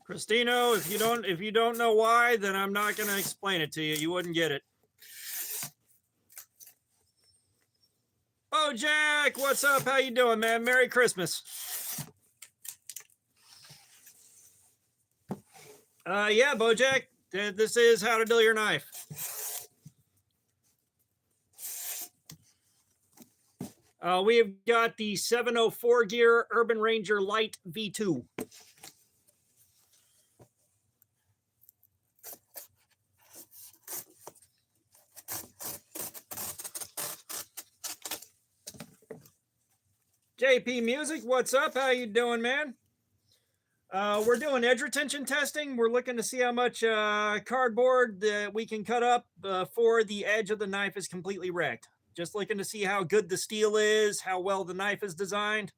Christino, if you don't know why, then I'm not going to explain it to you. You wouldn't get it. Oh, Jack, what's up? How you doing, man? Merry Christmas. Yeah, Bojack, this is how to dull your knife. We have got the 704 gear Urban Ranger Light V2. JP Music, what's up? How you doing, man? We're doing edge retention testing. We're looking to see how much cardboard that we can cut up before the edge of the knife is completely wrecked. Just looking to see how good the steel is, how well the knife is designed.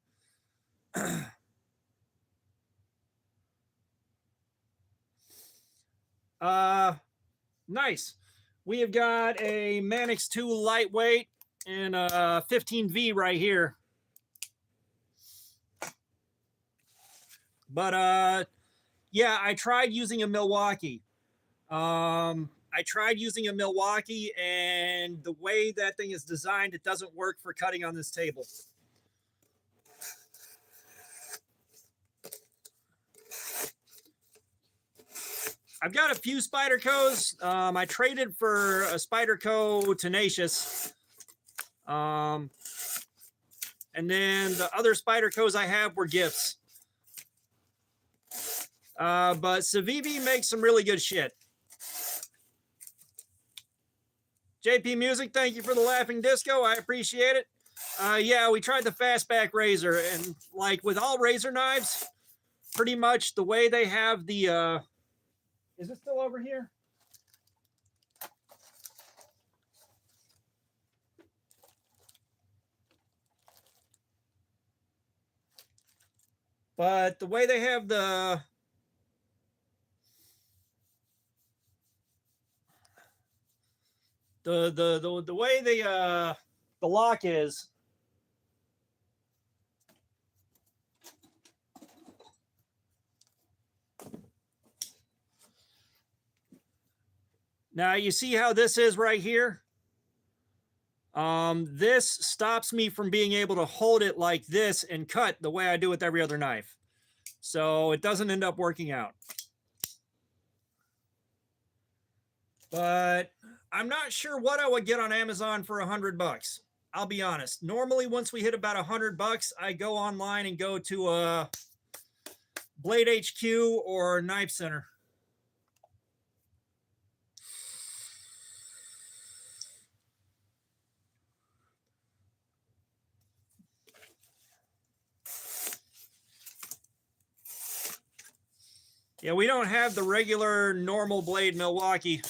Nice. We have got a Manix 2 lightweight and a 15V right here. But yeah, I tried using a Milwaukee. I tried using a Milwaukee, and the way that thing is designed, it doesn't work for cutting on this table. I've got a few Spydercos. I traded for a Spyderco Tenacious. And then the other Spydercos I have were gifts. But Civivi makes some really good shit. JP Music, thank you for the laughing disco. I appreciate it. Yeah, we tried the fastback razor, and like with all razor knives, pretty much the way they have the is it still over here? But the way they have the way the lock is, now you see how this is right here. This stops me from being able to hold it like this and cut the way I do with every other knife. So it doesn't end up working out. But I'm not sure what I would get on Amazon for $100. I'll be honest. Normally, once we hit about $100, I go online and go to Blade HQ or Knife Center. Yeah, we don't have the regular normal blade Milwaukee.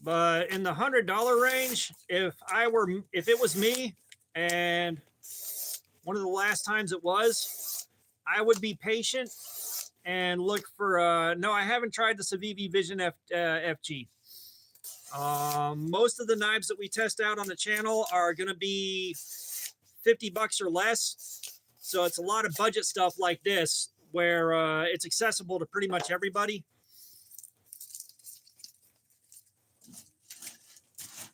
But in the $100 range, if it was me, and one of the last times it was, I would be patient and look for, no, I haven't tried the Civivi Vision FG. Most of the knives that we test out on the channel are going to be $50 or less. So it's a lot of budget stuff like this where it's accessible to pretty much everybody.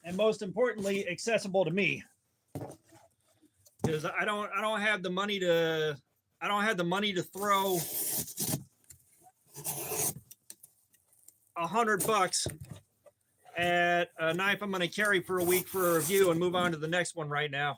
And most importantly, accessible to me, because I don't have the money to throw $100 at a knife I'm going to carry for a week for a review and move on to the next one right now.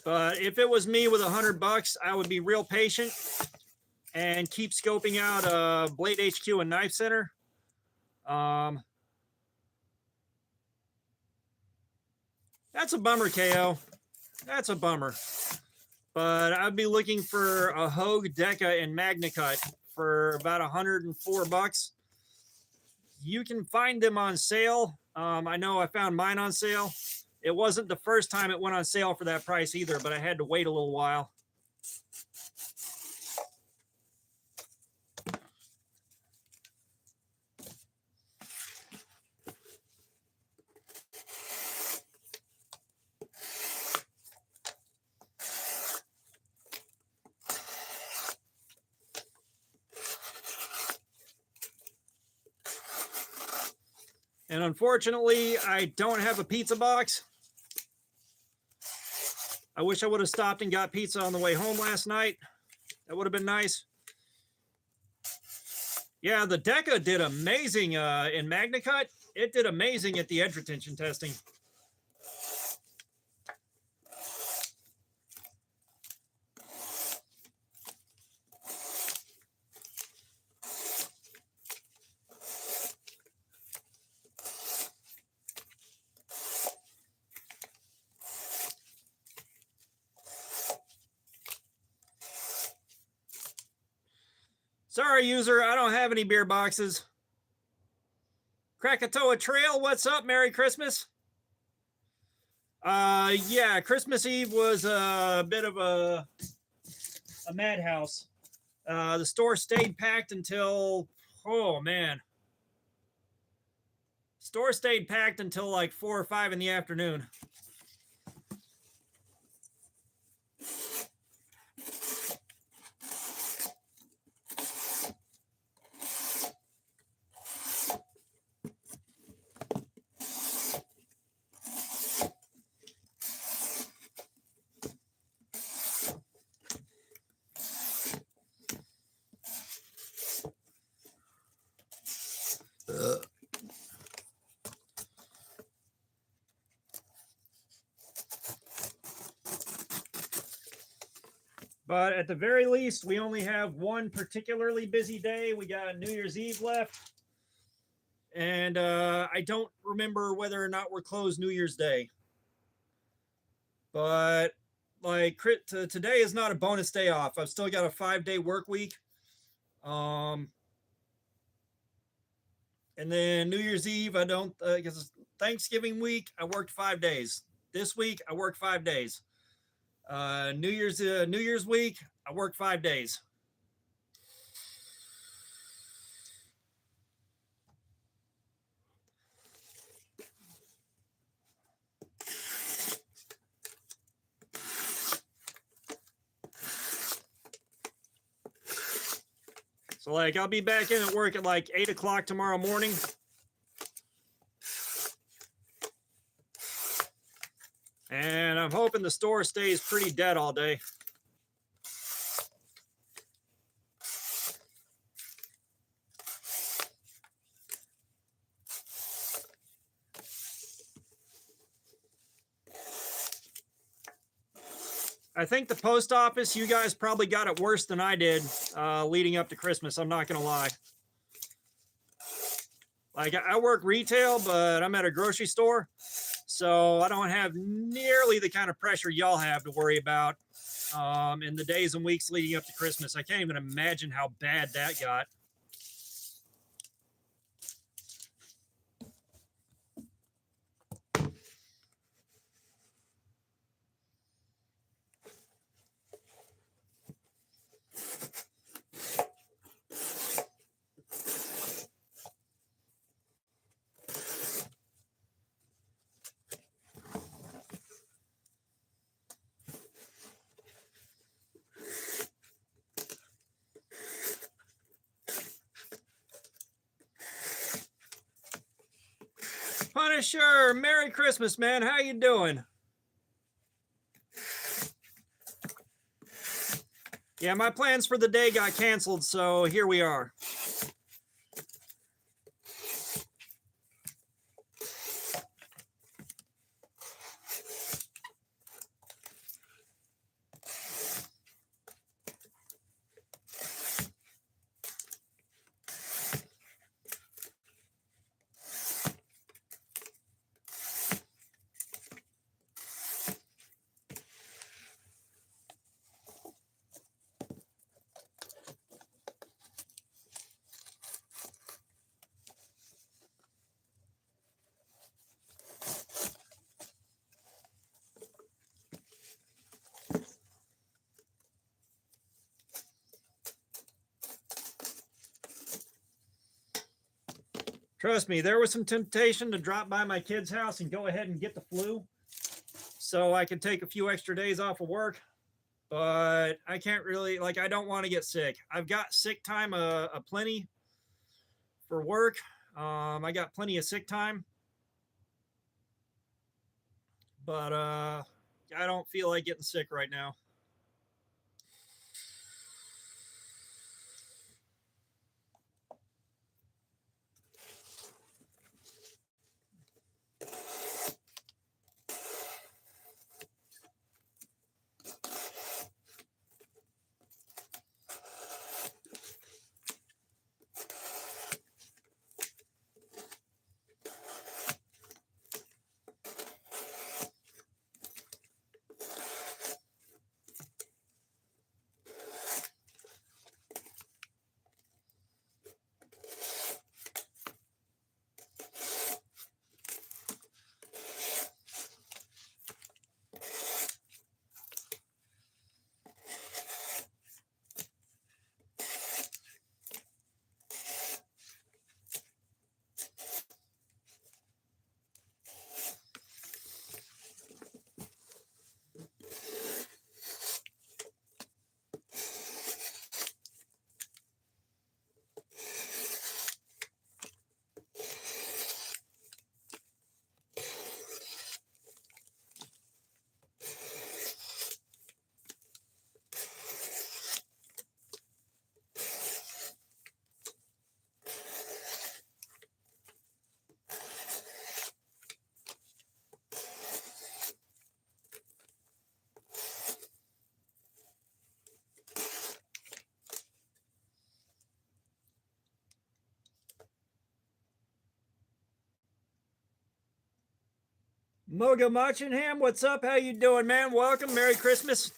But if it was me with $100, I would be real patient and keep scoping out Blade HQ and Knife Center. That's a bummer, KO. That's a bummer. But I'd be looking for a Hogue Deca and MagnaCut for about $104. You can find them on sale. I know I found mine on sale. It wasn't the first time it went on sale for that price either, but I had to wait a little while. And unfortunately, I don't have a pizza box. I wish I would have stopped and got pizza on the way home last night. That would have been nice. Yeah, the Deca did amazing in MagnaCut. It did amazing at the edge retention testing. Sorry, user, I don't have any beer boxes. Krakatoa Trail, what's up? Merry Christmas. Yeah, Christmas Eve was a bit of a madhouse. The store stayed packed until, oh man. Store stayed packed until like 4 or 5 in the afternoon. But at the very least, we only have one particularly busy day. We got New Year's Eve left. And I don't remember whether or not we're closed New Year's Day. But like today is not a bonus day off. I've still got a 5-day work week. And then New Year's Eve, I don't, because Thanksgiving week, I worked 5 days. This week, I worked 5 days. New Year's week, I worked 5 days. So like I'll be back in at work at like 8 o'clock tomorrow morning. And I'm hoping the store stays pretty dead all day. I think the post office, you guys probably got it worse than I did leading up to Christmas. I'm not going to lie. Like I work retail, but I'm at a grocery store. So I don't have nearly the kind of pressure y'all have to worry about in the days and weeks leading up to Christmas. I can't even imagine how bad that got. Punisher, Merry Christmas, man. How you doing? Yeah, my plans for the day got canceled, so here we are. Trust me, there was some temptation to drop by my kid's house and go ahead and get the flu so I could take a few extra days off of work. But I can't really, like, I don't want to get sick. I've got sick time aplenty for work. I got plenty of sick time. But I don't feel like getting sick right now. Moga Muchenham, what's up? How you doing, man? Welcome. Merry Christmas.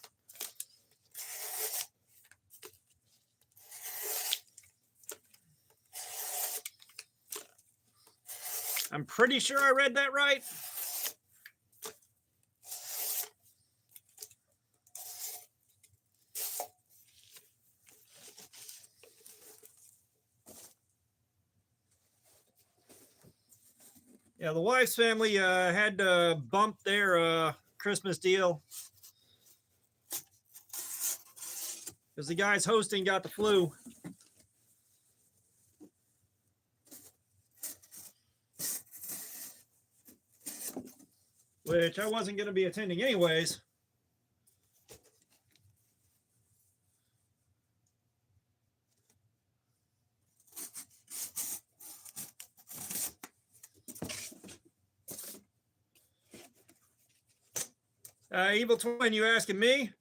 I'm pretty sure I read that right. Yeah, the wife's family had to bump their Christmas deal because the guys hosting got the flu. Which I wasn't going to be attending anyways. Evil Twin, you asking me?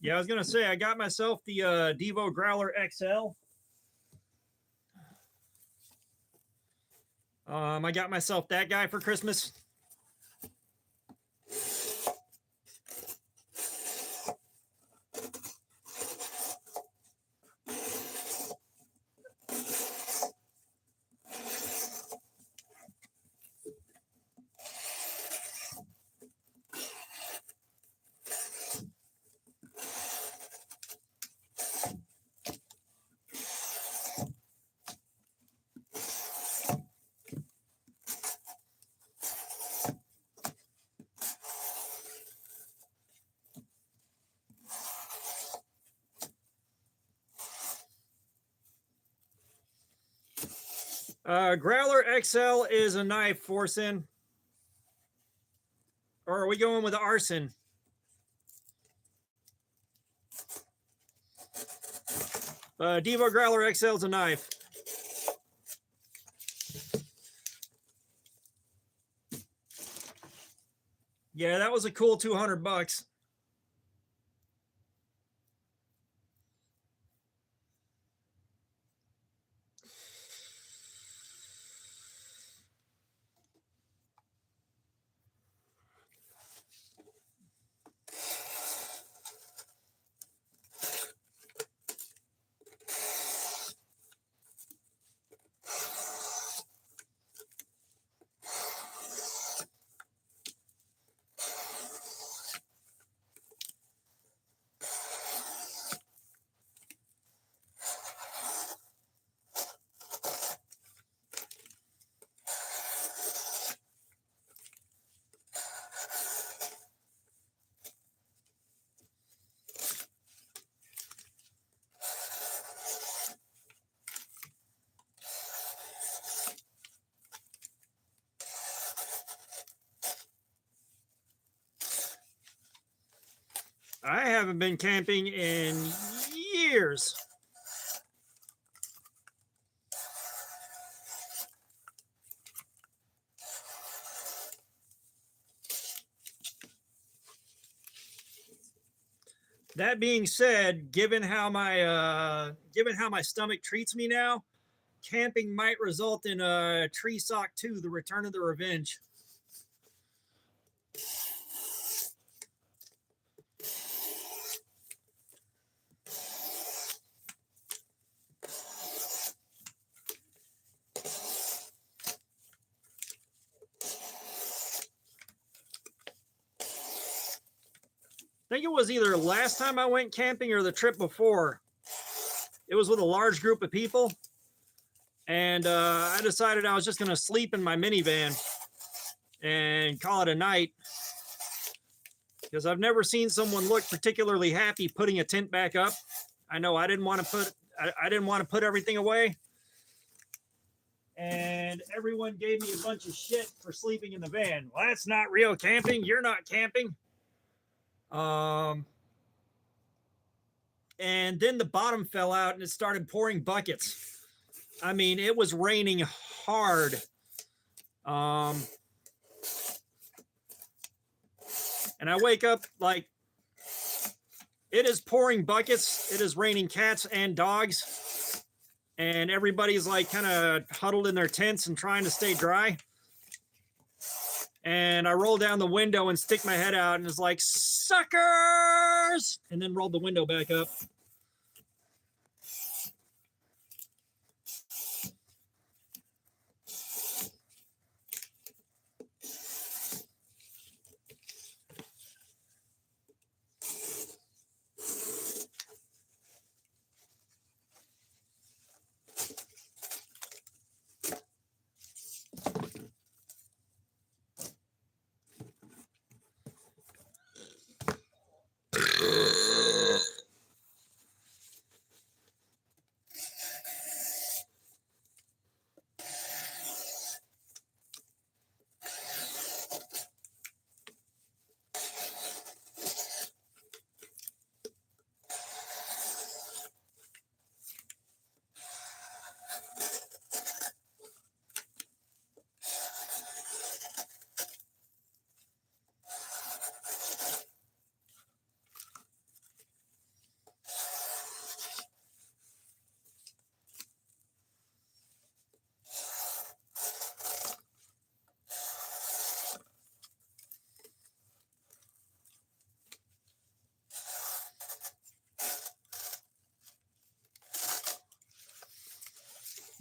Yeah, I was going to say, I got myself the Devo Growler XL. I got myself that guy for Christmas. Growler XL is a knife, Forsen. Or are we going with the arson? Devo Growler XL is a knife. Yeah, that was a cool $200. I haven't been camping in years. That being said, given how my stomach treats me now, camping might result in a Tree Sock 2, The Return of the Revenge. I think it was either last time I went camping or the trip before. It was with a large group of people. And I decided I was just going to sleep in my minivan and call it a night. Because I've never seen someone look particularly happy putting a tent back up. I know I didn't want to put everything away. and everyone gave me a bunch of shit for sleeping in the van. Well, that's not real camping. You're not camping. And then the bottom fell out and it started pouring buckets. I mean, it was raining hard. And I wake up like, it is pouring buckets. It is raining cats and dogs. And everybody's like kind of huddled in their tents and trying to stay dry. And I roll down the window and stick my head out and it's like, suckers! And then rolled the window back up.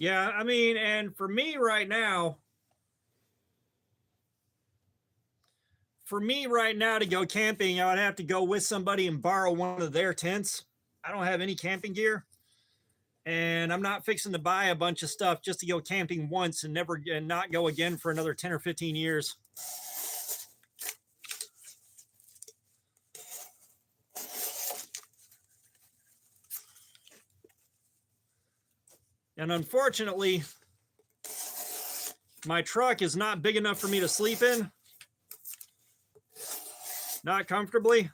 Yeah, I mean, and for me right now to go camping, I would have to go with somebody and borrow one of their tents. I don't have any camping gear. And I'm not fixing to buy a bunch of stuff just to go camping once and not go again for another 10 or 15 years. And unfortunately, my truck is not big enough for me to sleep in. Not comfortably.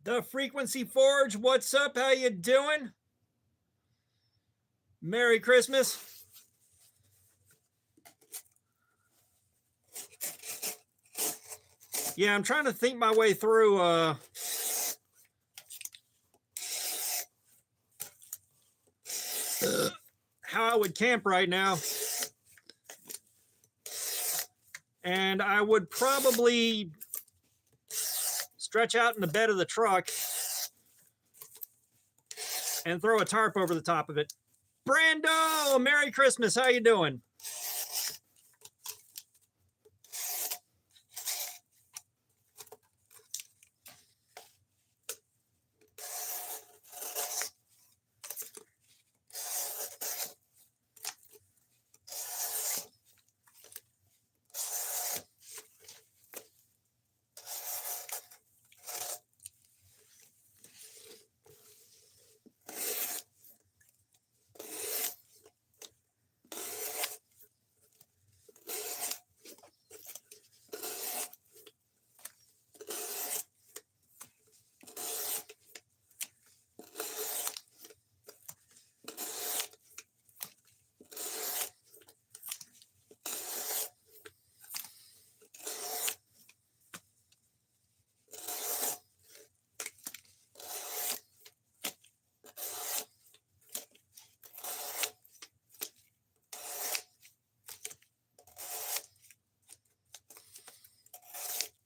The Frequency Forge, what's up? How you doing? Merry Christmas. Yeah, I'm trying to think my way through how I would camp right now. And I would probably stretch out in the bed of the truck and throw a tarp over the top of it. Brando, Merry Christmas. How you doing?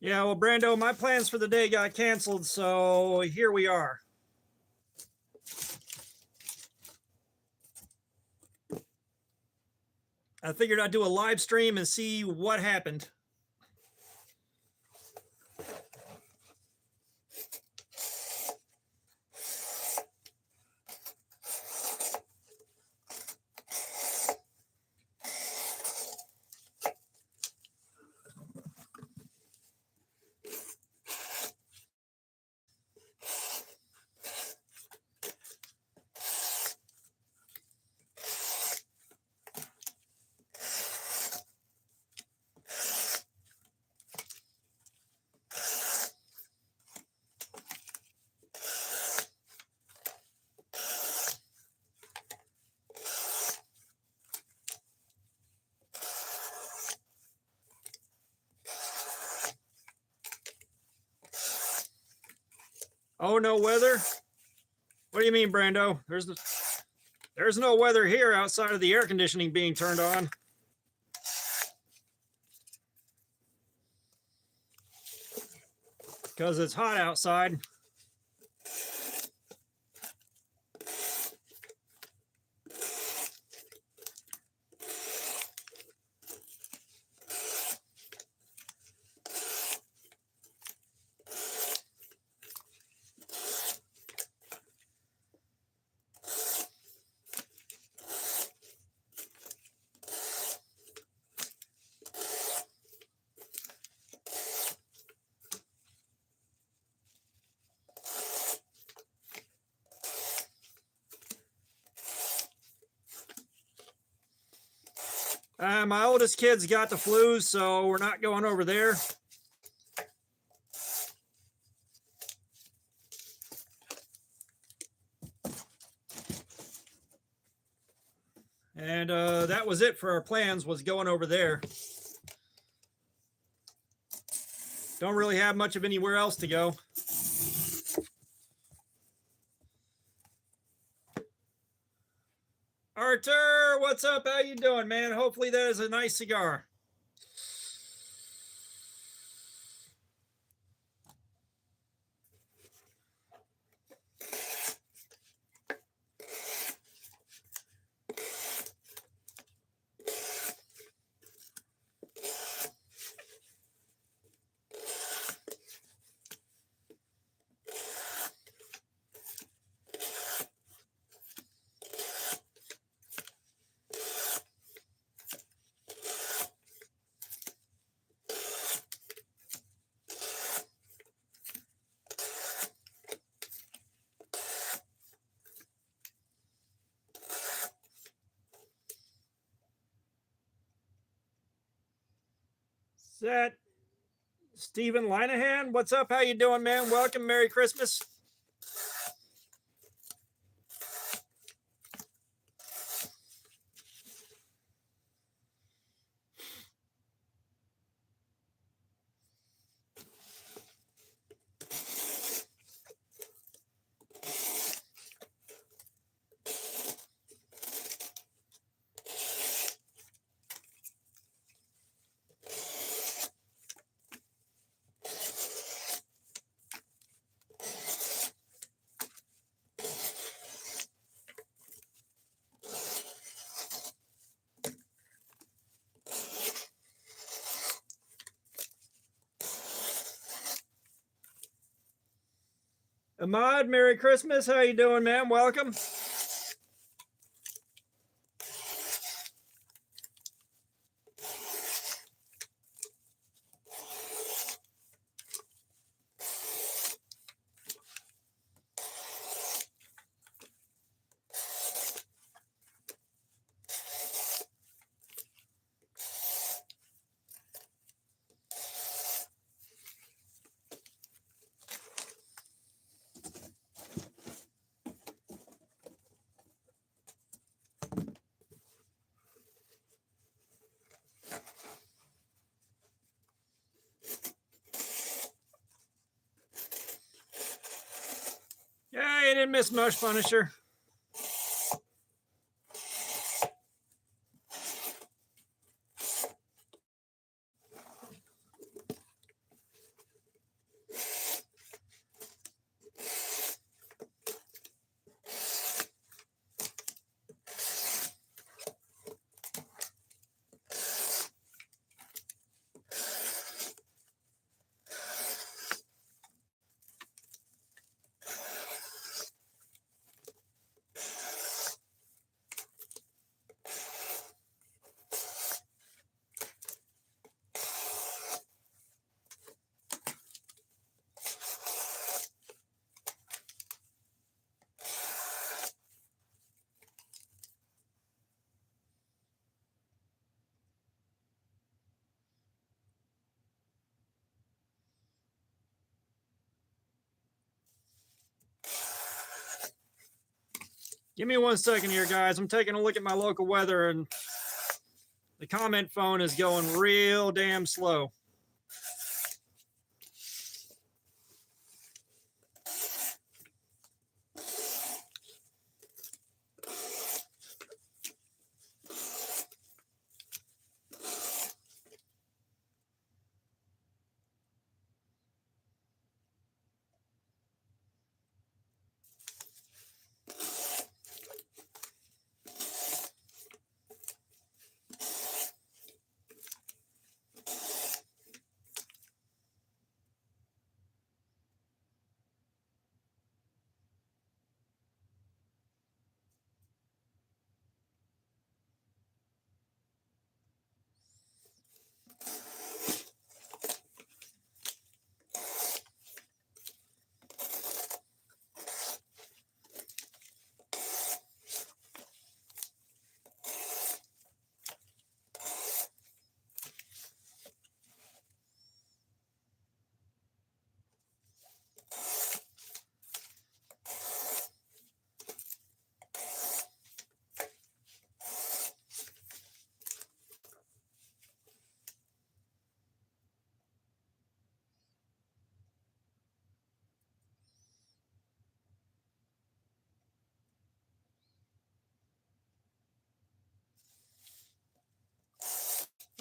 Yeah, well, Brando, my plans for the day got canceled, so here we are. I figured I'd do a live stream and see what happened. Oh, no weather? What do you mean, Brando? There's no weather here outside of the air conditioning being turned on. Because it's hot outside. My oldest kid's got the flu, so we're not going over there. And that was it for our plans, was going over there. Don't really have much of anywhere else to go. Arthur, what's up? How you doing, man? Hopefully that is a nice cigar. Is that Stephen Linehan? What's up? How you doing, man? Welcome. Merry Christmas. Ahmad, Merry Christmas. How you doing, man? Welcome. Yeah, you didn't miss much, Punisher. Give me 1 second here, guys. I'm taking a look at my local weather, and the comment phone is going real damn slow.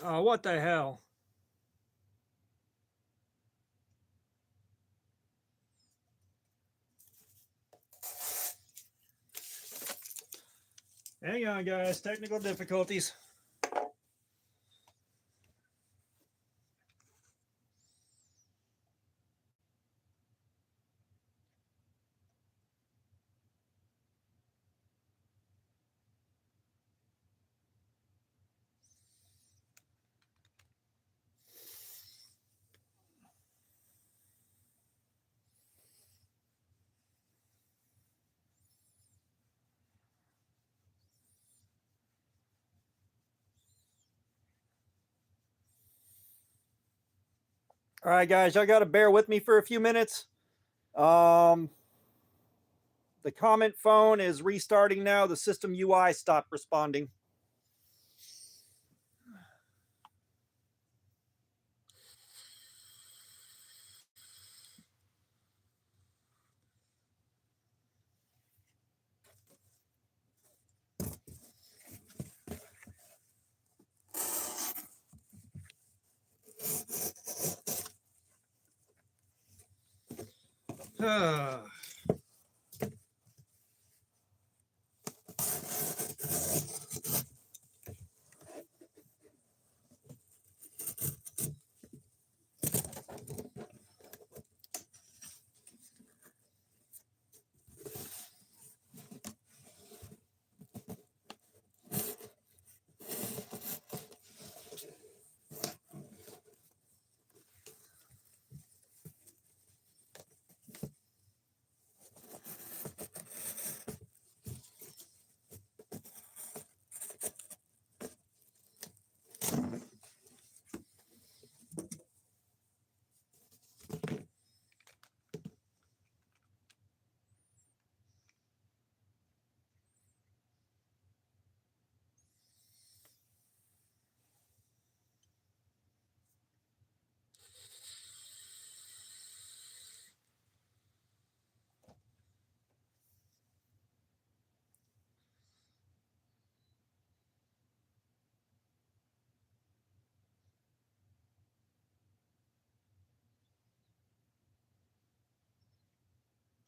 Oh, what the hell? Hang on, guys. Technical difficulties. All right, guys, y'all got to bear with me for a few minutes. The comment phone is restarting now. The system UI stopped responding.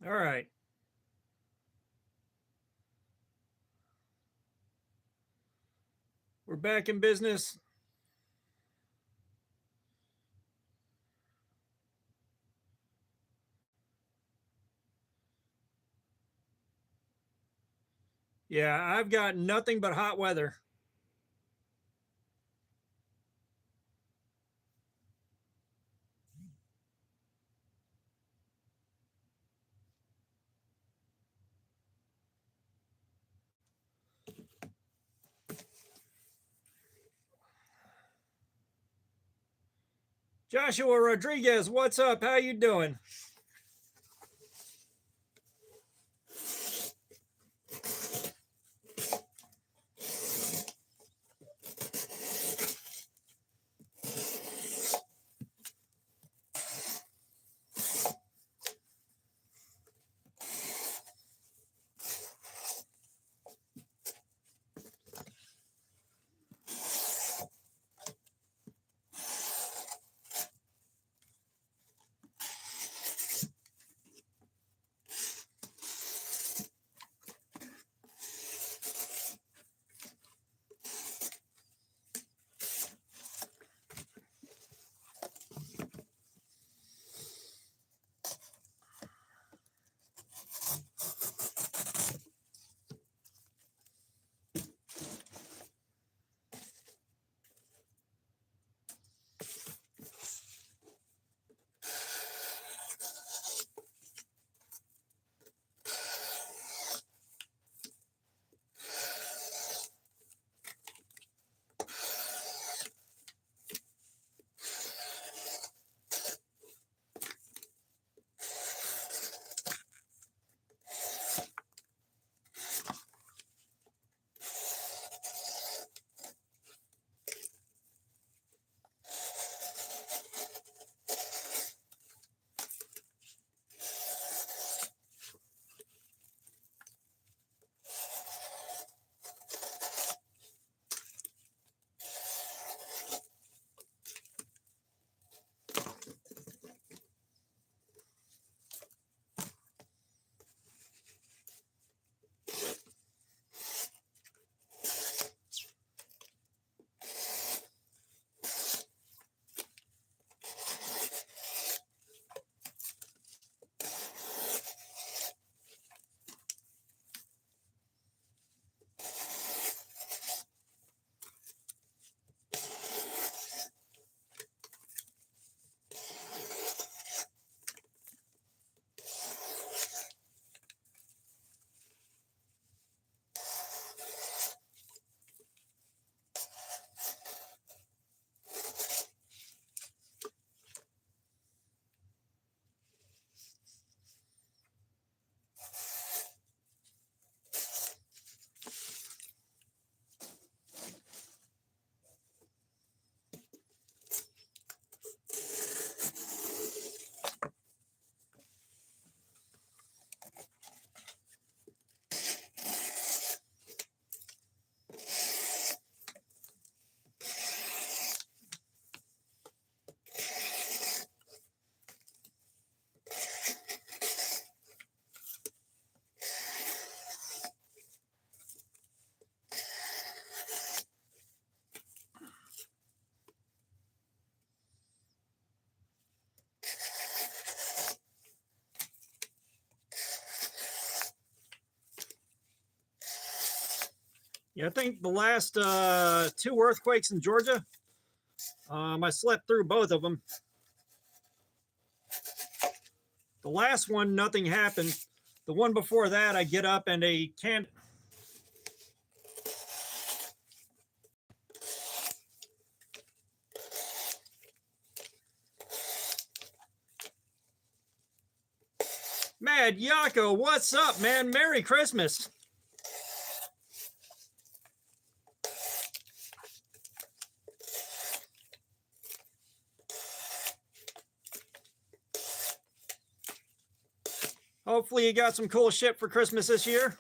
All right. We're back in business. Yeah, I've got nothing but hot weather. Joshua Rodriguez, what's up? How you doing? Yeah, I think the last 2 earthquakes in Georgia, I slept through both of them. The last one, nothing happened. The one before that, I get up and a can. Mad Yako, what's up, man? Merry Christmas. Hopefully you got some cool shit for Christmas this year.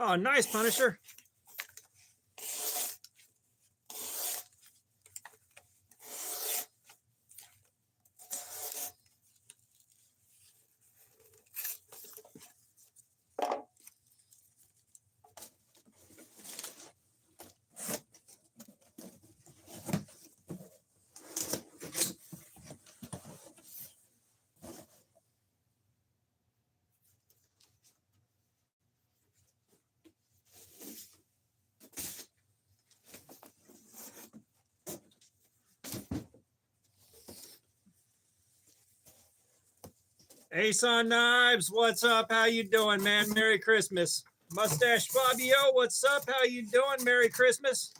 Oh, nice, Punisher. Ace on Knives, what's up? How you doing, man? Merry Christmas. Mustache Fabio, what's up? How you doing? Merry Christmas.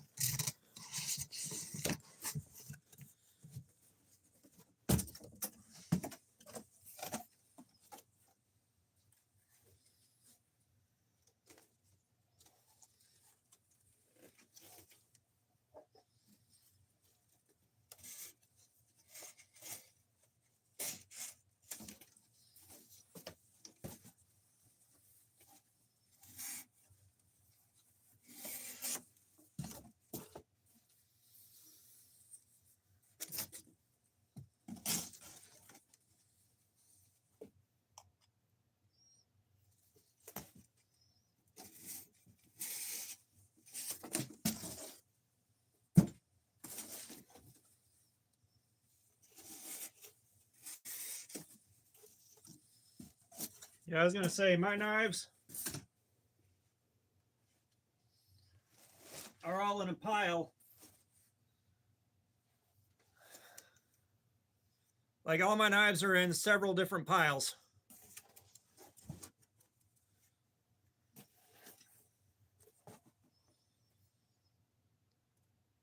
Yeah, I was going to say, my knives are all in a pile. Like, all my knives are in several different piles.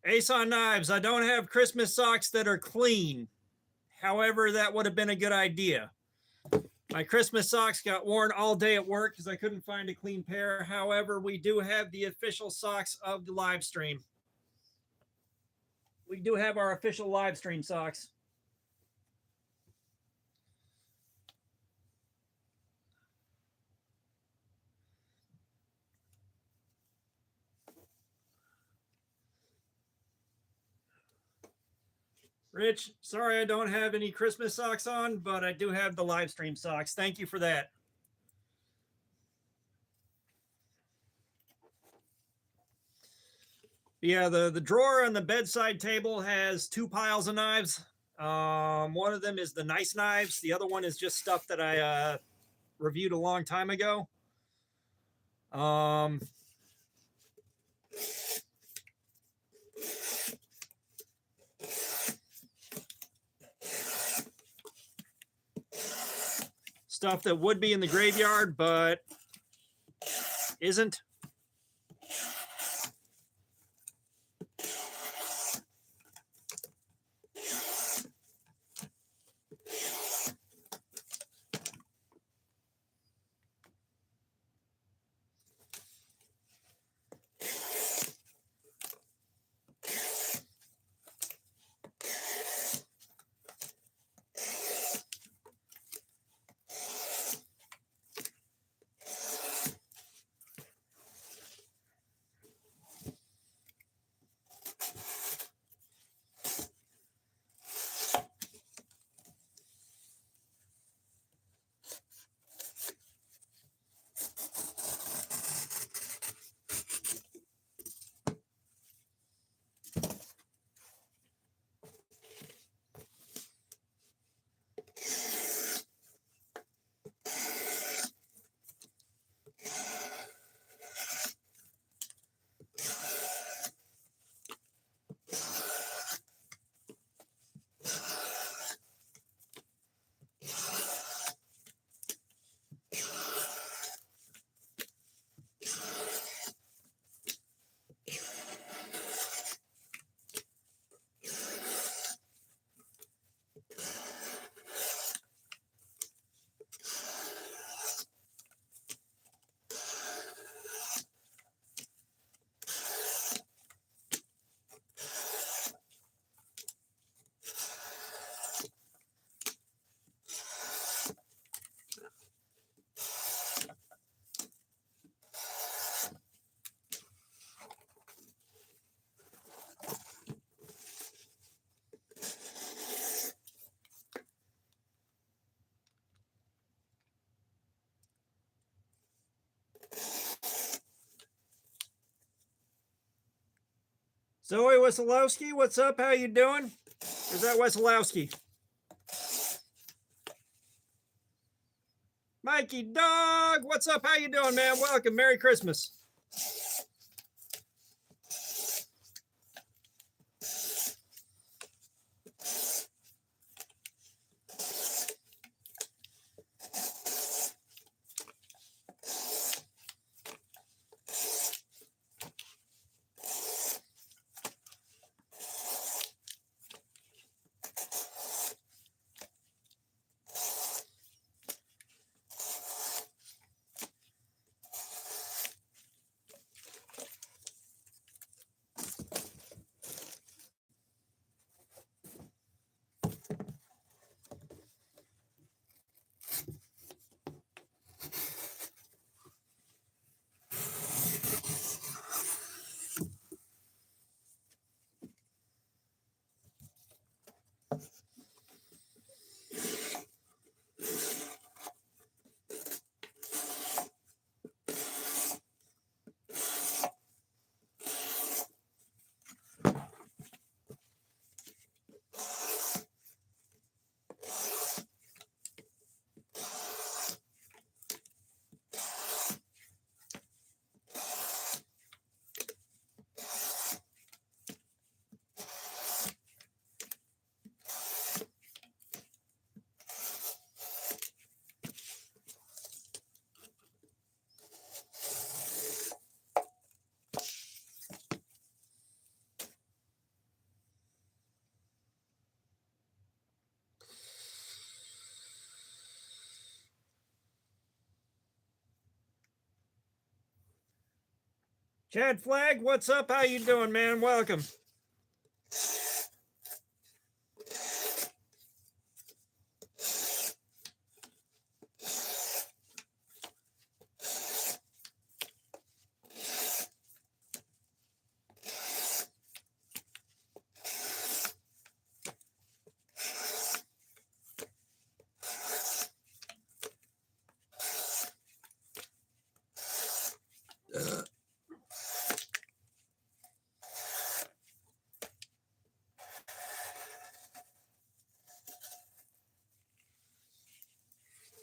Ace on Knives, I don't have Christmas socks that are clean. However, that would have been a good idea. My Christmas socks got worn all day at work because I couldn't find a clean pair. However, we do have the official socks of the live stream. We do have our official live stream socks. Rich, sorry I don't have any Christmas socks on, but I do have the live stream socks. Thank you for that. Yeah, the drawer on the bedside table has 2 piles of knives. One of them is the nice knives. The other one is just stuff that I reviewed a long time ago. stuff that would be in the graveyard, but isn't. Zoe Wesolowski, what's up? How you doing? Or is that Wesolowski? Mikey Dog, what's up? How you doing, man? Welcome. Merry Christmas. Chad Flag, what's up? How you doing, man? Welcome.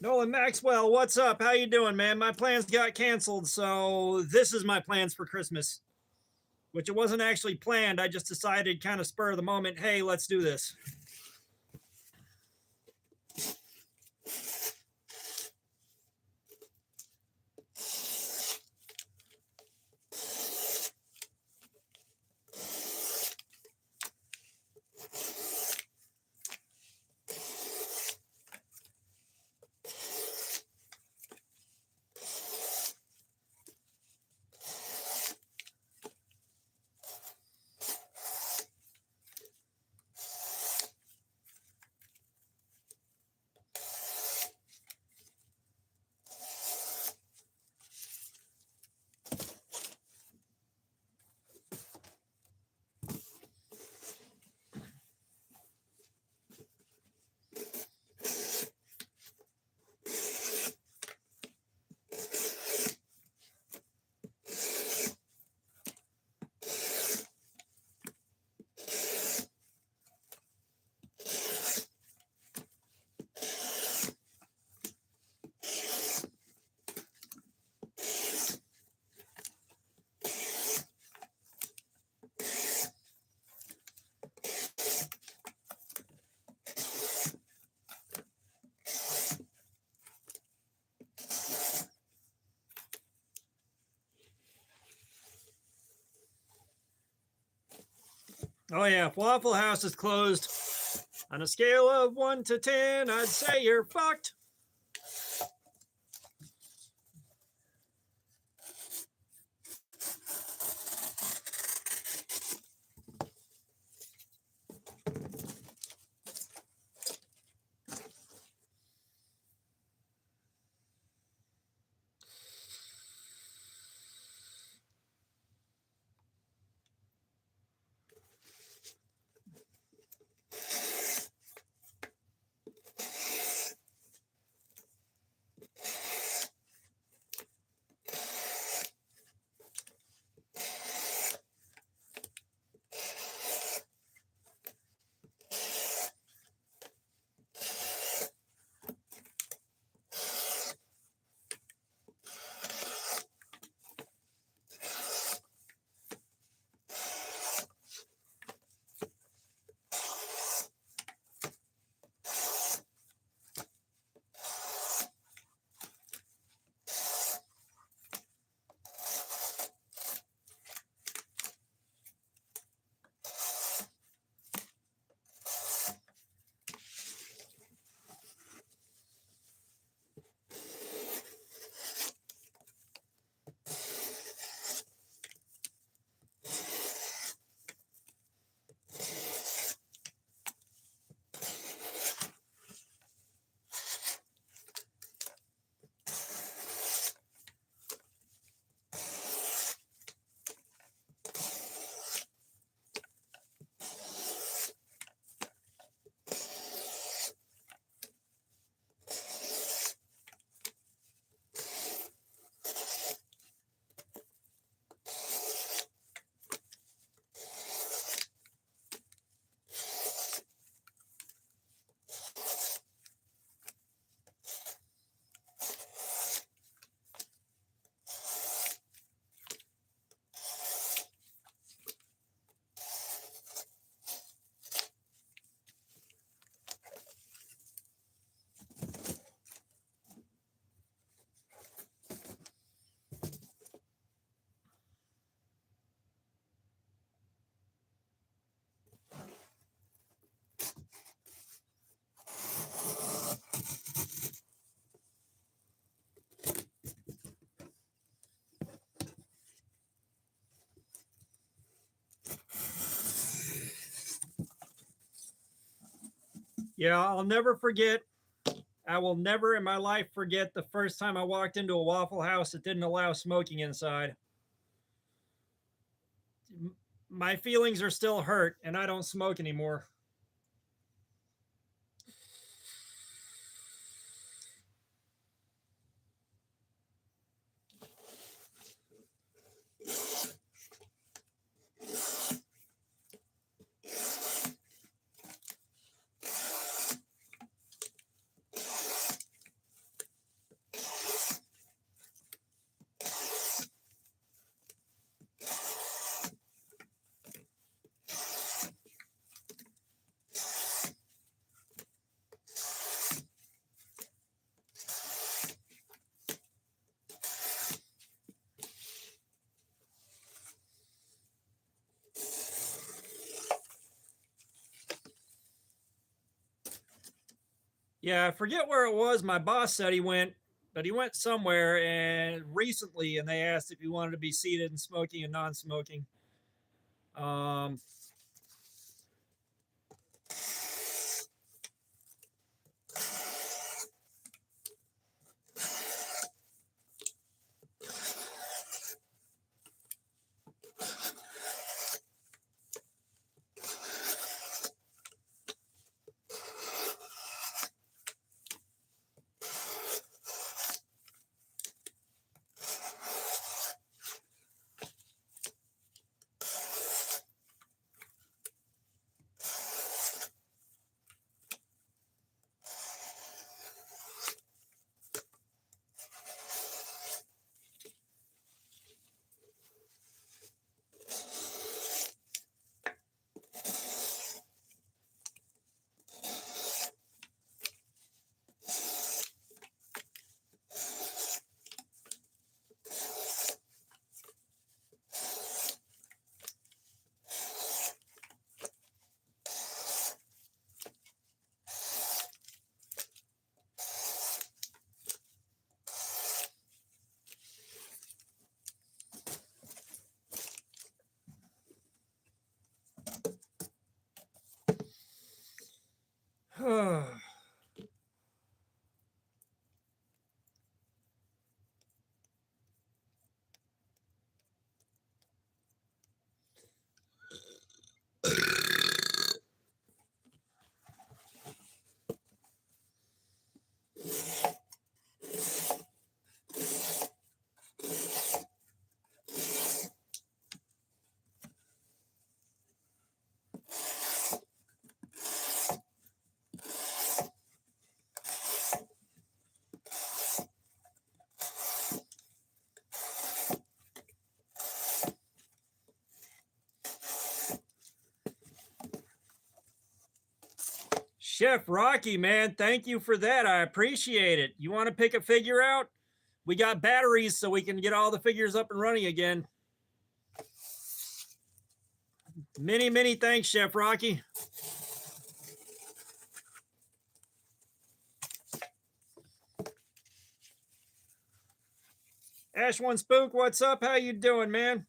Nolan Maxwell, what's up? How you doing, man? My plans got canceled, so this is my plans for Christmas, which it wasn't actually planned. I just decided kind of spur of the moment, hey, let's do this. Oh yeah, if Waffle House is closed, on a scale of 1 to 10, I'd say you're fucked. Yeah, I'll never forget. I will never in my life forget the first time I walked into a Waffle House that didn't allow smoking inside. My feelings are still hurt, and I don't smoke anymore. Yeah, I forget where it was. My boss said he went, but he went somewhere and recently, and they asked if he wanted to be seated and smoking and non-smoking. Um, Chef Rocky, man, thank you for that. I appreciate it. You want to pick a figure out? We got batteries so we can get all the figures up and running again. Many, many thanks, Chef Rocky. Ash One Spook, what's up? How you doing, man?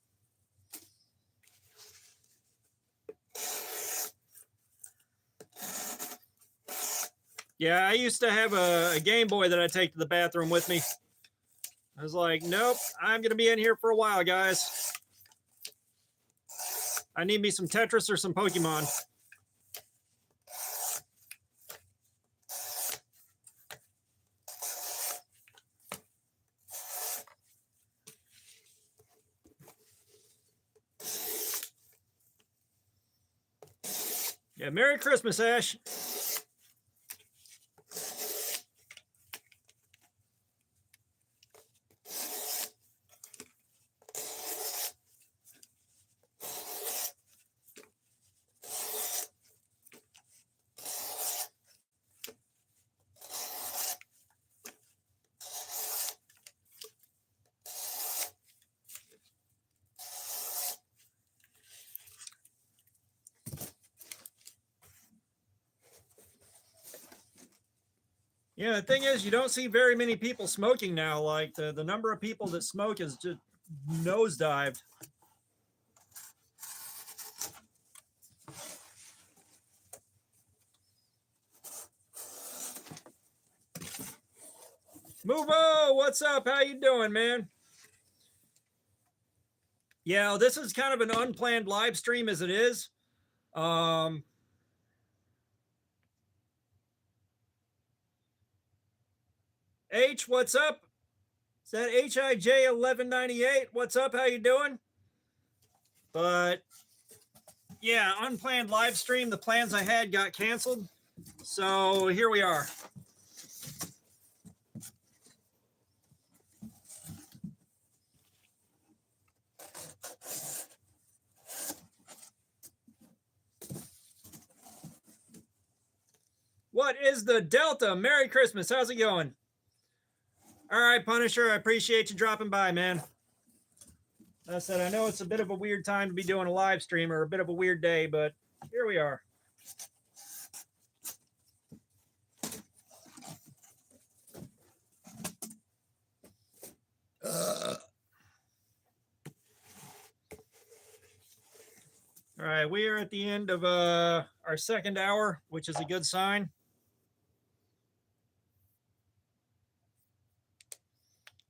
Yeah, I used to have a Game Boy that I take to the bathroom with me. I was like, nope, I'm going to be in here for a while, guys. I need me some Tetris or some Pokemon. Yeah, Merry Christmas, Ash. Yeah, the thing is, you don't see very many people smoking now. Like the number of people that smoke is just nosedived. Movo, what's up? How you doing, man? Yeah, this is kind of an unplanned live stream as it is. H, what's up? Is that HIJ 1198? What's up? How you doing? But yeah, unplanned live stream. The plans I had got canceled. So here we are. What is the Delta? Merry Christmas. How's it going? All right, Punisher. I appreciate you dropping by, man. Like I said, I know it's a bit of a weird time to be doing a live stream or a bit of a weird day, but here we are. All right, we are at the end of our second hour, which is a good sign.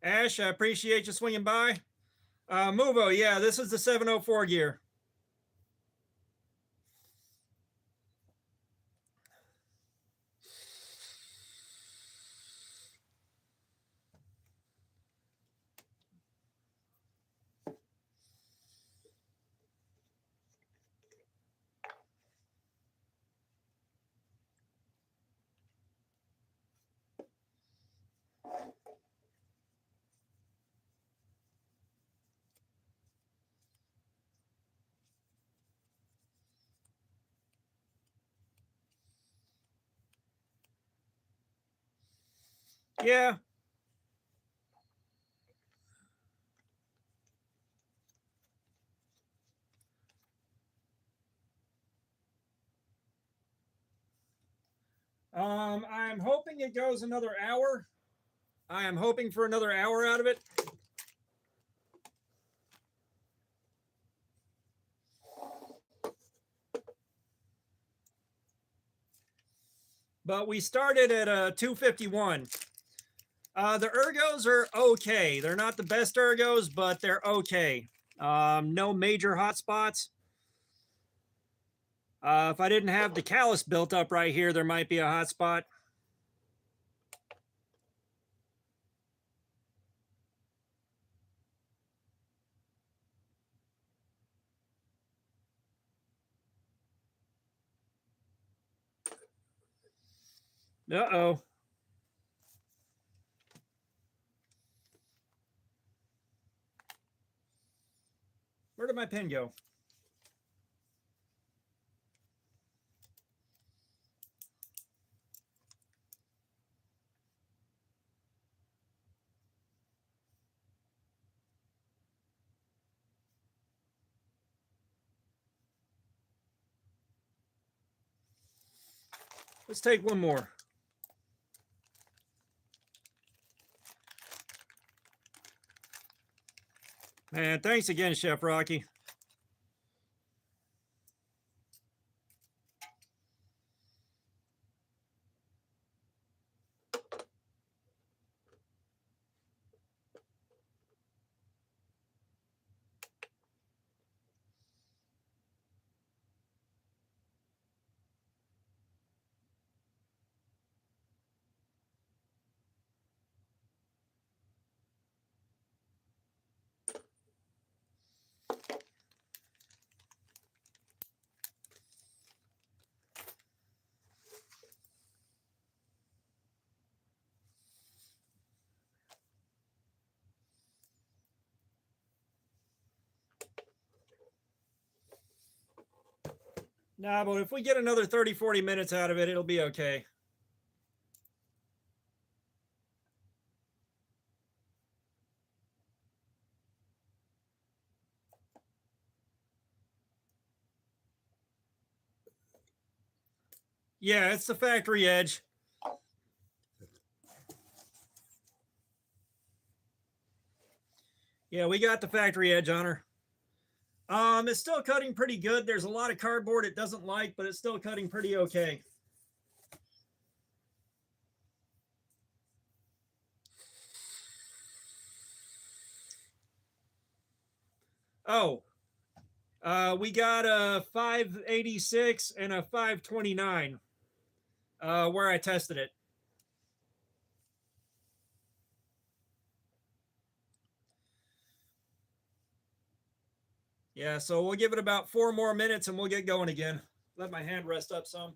Ash, I appreciate you swinging by. Movo, yeah, this is the 704 gear. Yeah. I'm hoping it goes another hour. I am hoping for another hour out of it. But we started at 251. The ergos are okay. They're not the best ergos, but they're okay. No major hot spots. If I didn't have the callus built up right here, there might be a hot spot. Uh-oh. Where did my pen go? Let's take one more. Man, thanks again, Chef Rocky. Nah, but if we get another 30, 40 minutes out of it, it'll be okay. Yeah, it's the factory edge. Yeah, we got the factory edge on her. It's still cutting pretty good. There's a lot of cardboard it doesn't like, but it's still cutting pretty okay. Oh, we got a 586 and a 529 where I tested it. Yeah, so we'll give it about 4 more minutes and we'll get going again. Let my hand rest up some.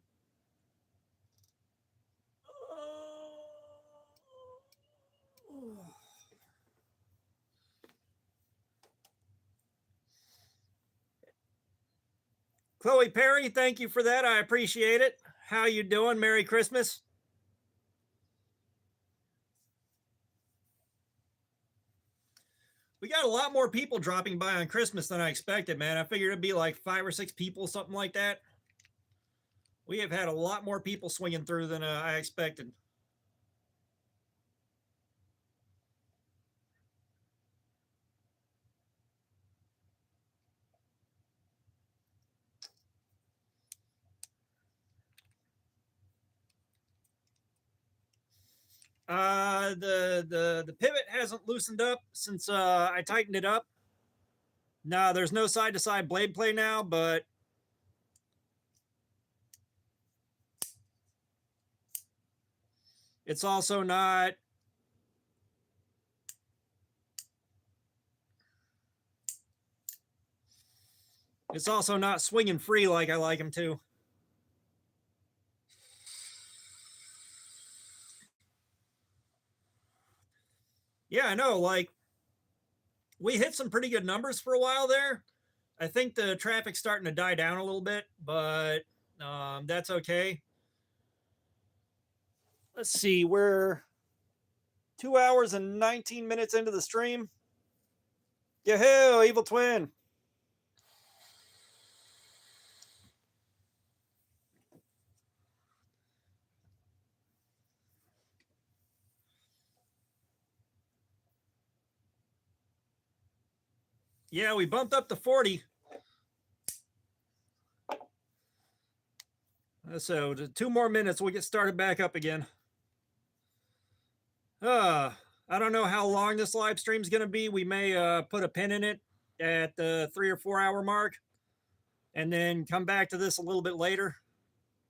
Chloe Perry, thank you for that. I appreciate it. How you doing? Merry Christmas. We got a lot more people dropping by on Christmas than I expected, man. I figured it'd be like 5 or 6 people, something like that. We have had a lot more people swinging through than I expected. The pivot hasn't loosened up since I tightened it up. No, there's no side to side blade play now, but it's also not. It's also not swinging free like I like him to. Yeah, I know. Like, we hit some pretty good numbers for a while there. I think the traffic's starting to die down a little bit, but that's okay. Let's see. We're 2 hours and 19 minutes into the stream. Yahoo, Evil Twin. Yeah, we bumped up to 40. So 2 more minutes, we'll get started back up again. I don't know how long this live stream is going to be. We may put a pin in it at the 3 or 4 hour mark and then come back to this a little bit later.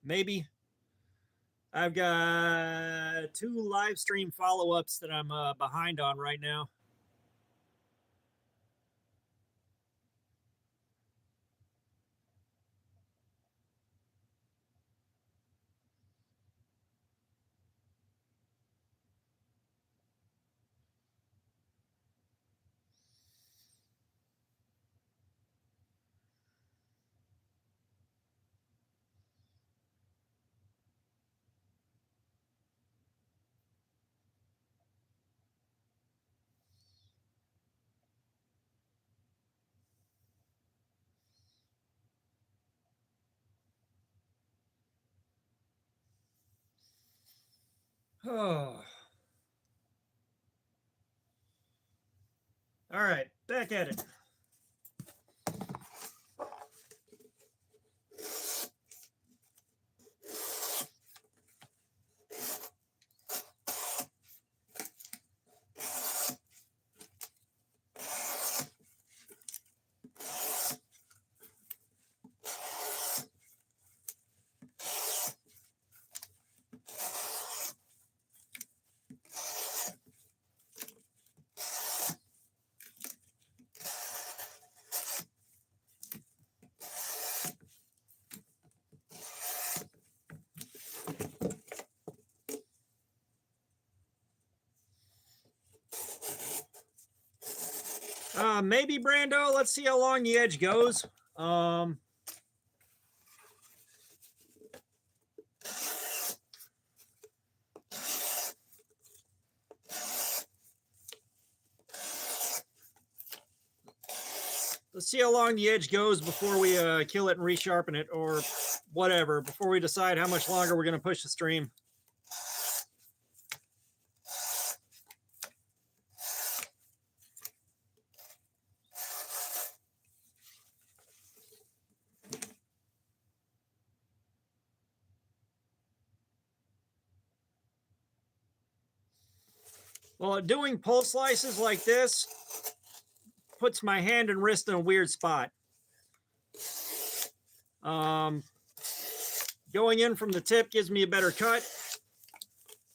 Maybe. I've got 2 live stream follow ups that I'm behind on right now. Oh. All right, back at it. Maybe Brando. Let's see how long the edge goes. Let's see how long the edge goes before we kill it and resharpen it, or whatever, before we decide how much longer we're going to push the stream. Well, doing pull slices like this puts my hand and wrist in a weird spot. Going in from the tip gives me a better cut,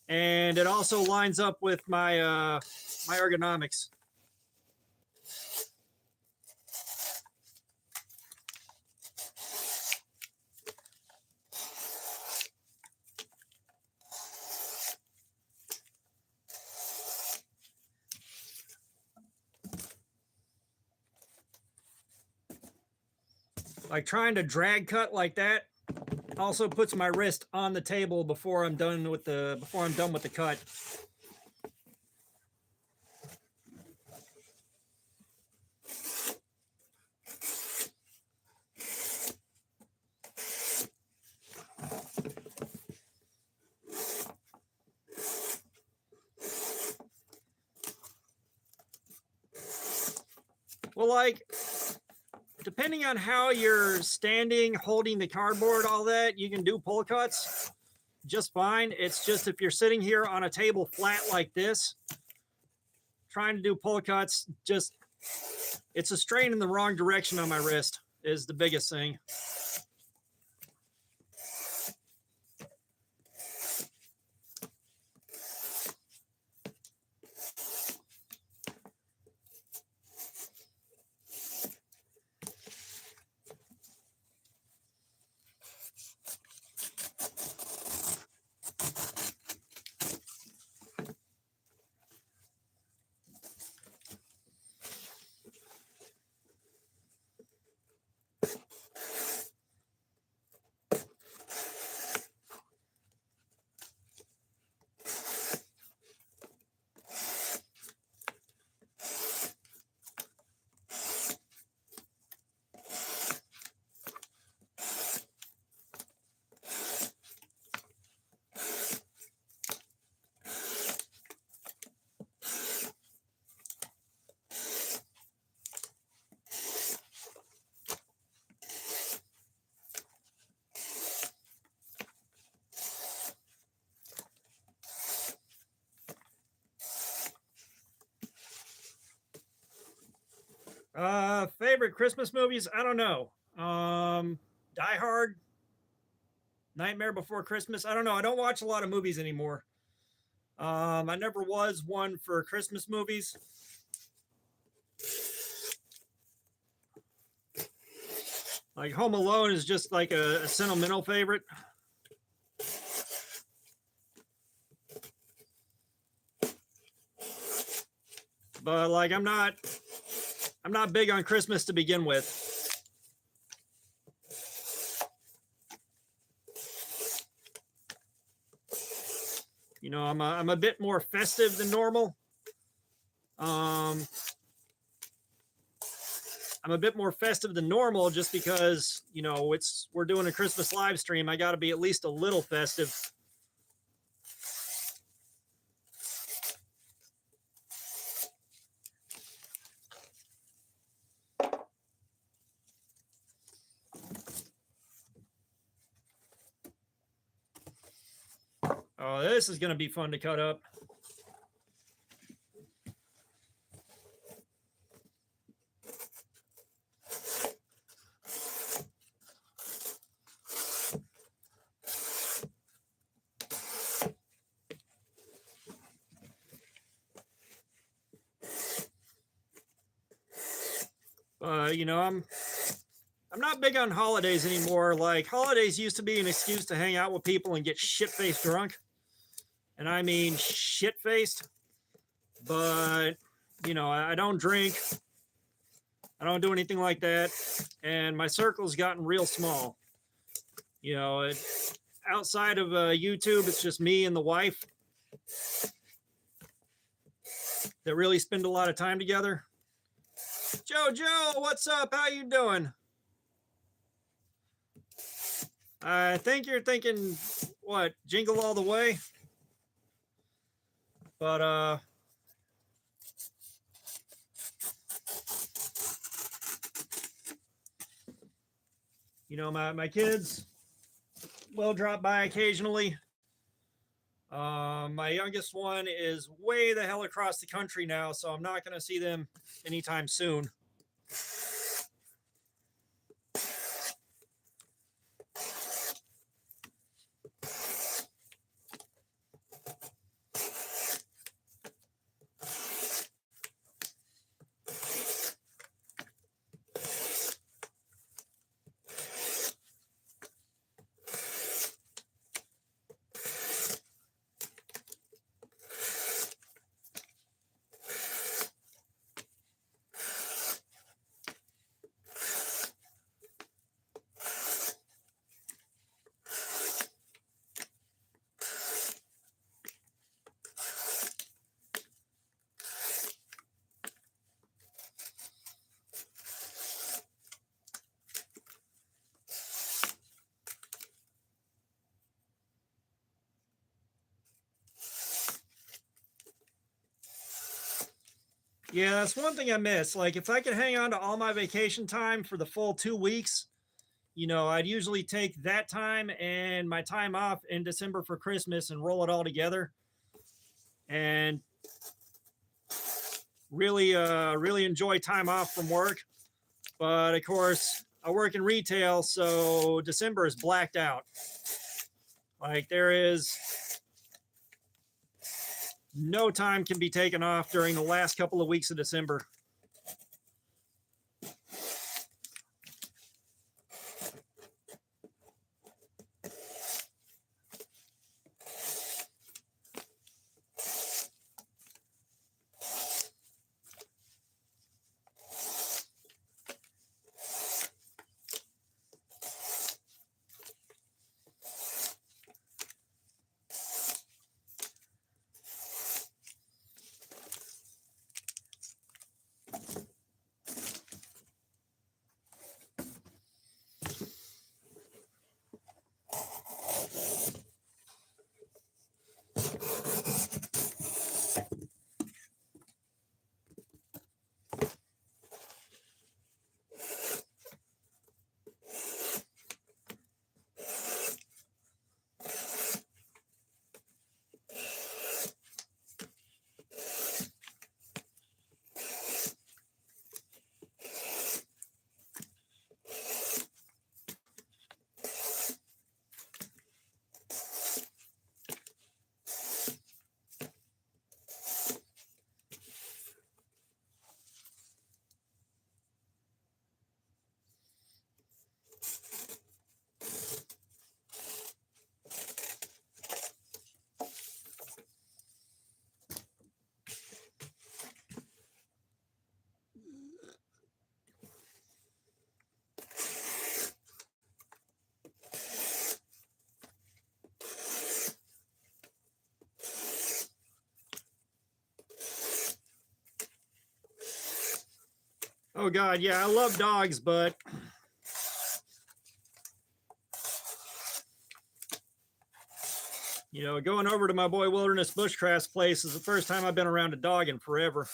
and it also lines up with my my ergonomics. Like trying to drag cut like that also puts my wrist on the table before I'm done with the cut. Well, like, depending on how you're standing, holding the cardboard, all that, you can do pull cuts just fine. It's just if you're sitting here on a table flat like this, trying to do pull cuts, just, it's a strain in the wrong direction on my wrist is the biggest thing. Favorite Christmas movies? I don't know. Die Hard, Nightmare Before Christmas. I don't know. I don't watch a lot of movies anymore. I never was one for Christmas movies. Like Home Alone is just like a sentimental favorite. But like I'm not big on Christmas to begin with. You know, I'm a bit more festive than normal. I'm a bit more festive than normal just because, you know, we're doing a Christmas live stream. I got to be at least a little festive. this is going to be fun to cut up. You know, I'm not big on holidays anymore. Like, holidays used to be an excuse to hang out with people and get shit-faced drunk. And I mean shit-faced. But, you know, I don't drink. I don't do anything like that. And my circle's gotten real small. You know, outside of YouTube, it's just me and the wife that really spend a lot of time together. Joe, what's up? How you doing? I think you're thinking, what, Jingle All the Way? But, you know, my kids will drop by occasionally. My youngest one is way the hell across the country now, so I'm not going to see them anytime soon. Yeah, that's one thing I miss. Like, if I could hang on to all my vacation time for the full 2 weeks, you know, I'd usually take that time and my time off in December for Christmas and roll it all together and really enjoy time off from work. But of course, I work in retail, so December is blacked out. Like, there is no time can be taken off during the last couple of weeks of December. Oh God, yeah, I love dogs, but you know, going over to my boy Wilderness Bushcraft's place is the first time I've been around a dog in forever.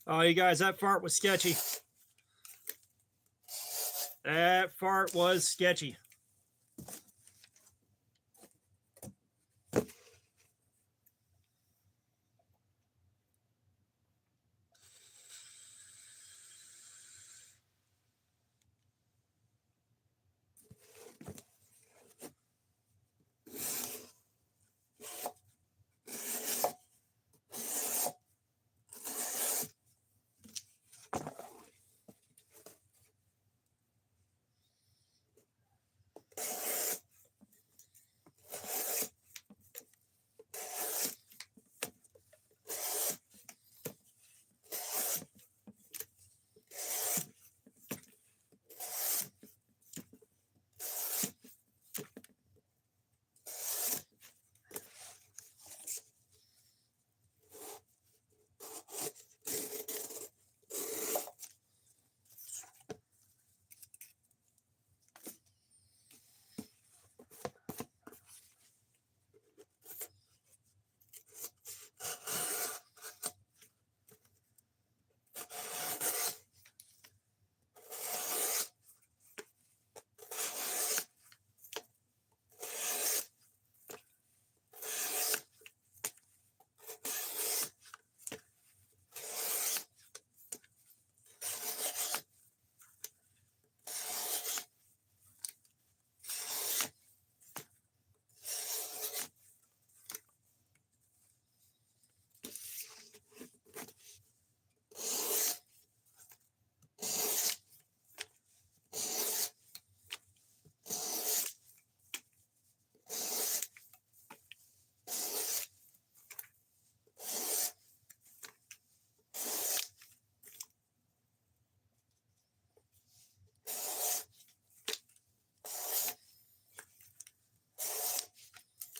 Oh, you guys, that fart was sketchy. That fart was sketchy.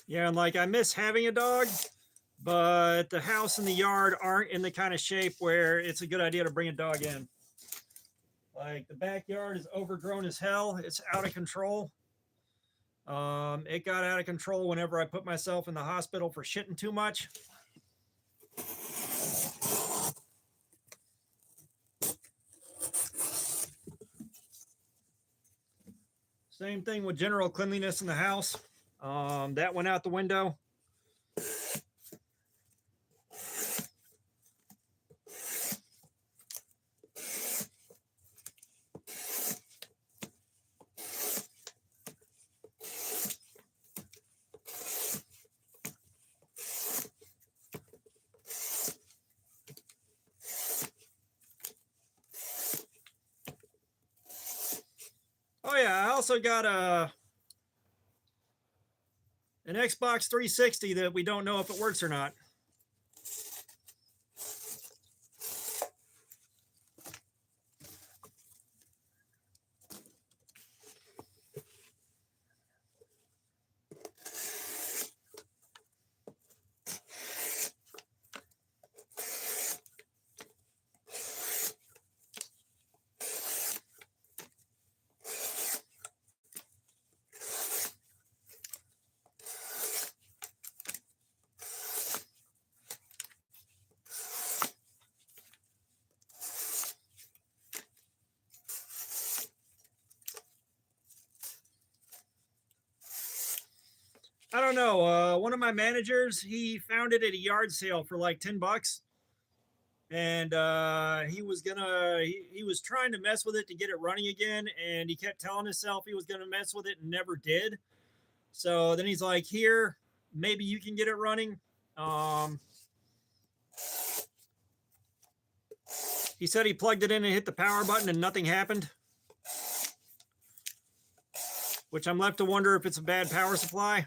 Yeah, and like I miss having a dog, but the house and the yard aren't in the kind of shape where it's a good idea to bring a dog in. Like the backyard is overgrown as hell. It's out of control. It got out of control whenever I put myself in the hospital for shitting too much. Same thing with general cleanliness in the house. That went out the window. Oh yeah, I also got an Xbox 360 that we don't know if it works or not. I don't know. One of my managers, he found it at a yard sale for like $10. And he was trying to mess with it to get it running again, and he kept telling himself he was gonna mess with it and never did. So then he's like, here, maybe you can get it running. He said he plugged it in and hit the power button and nothing happened, which I'm left to wonder if it's a bad power supply.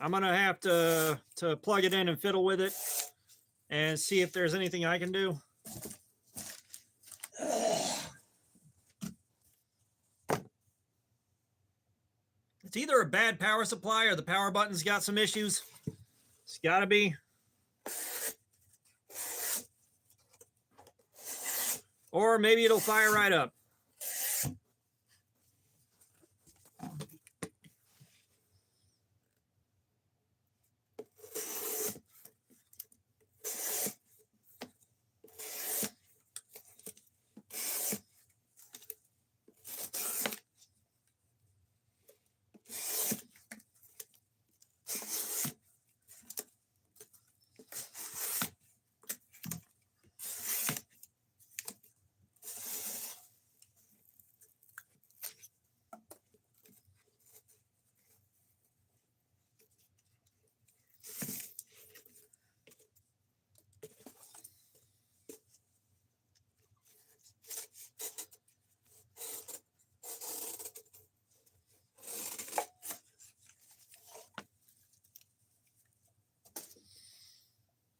I'm gonna have to plug it in and fiddle with it and see if there's anything I can do. It's either a bad power supply or the power button's got some issues. It's gotta be. Or maybe it'll fire right up.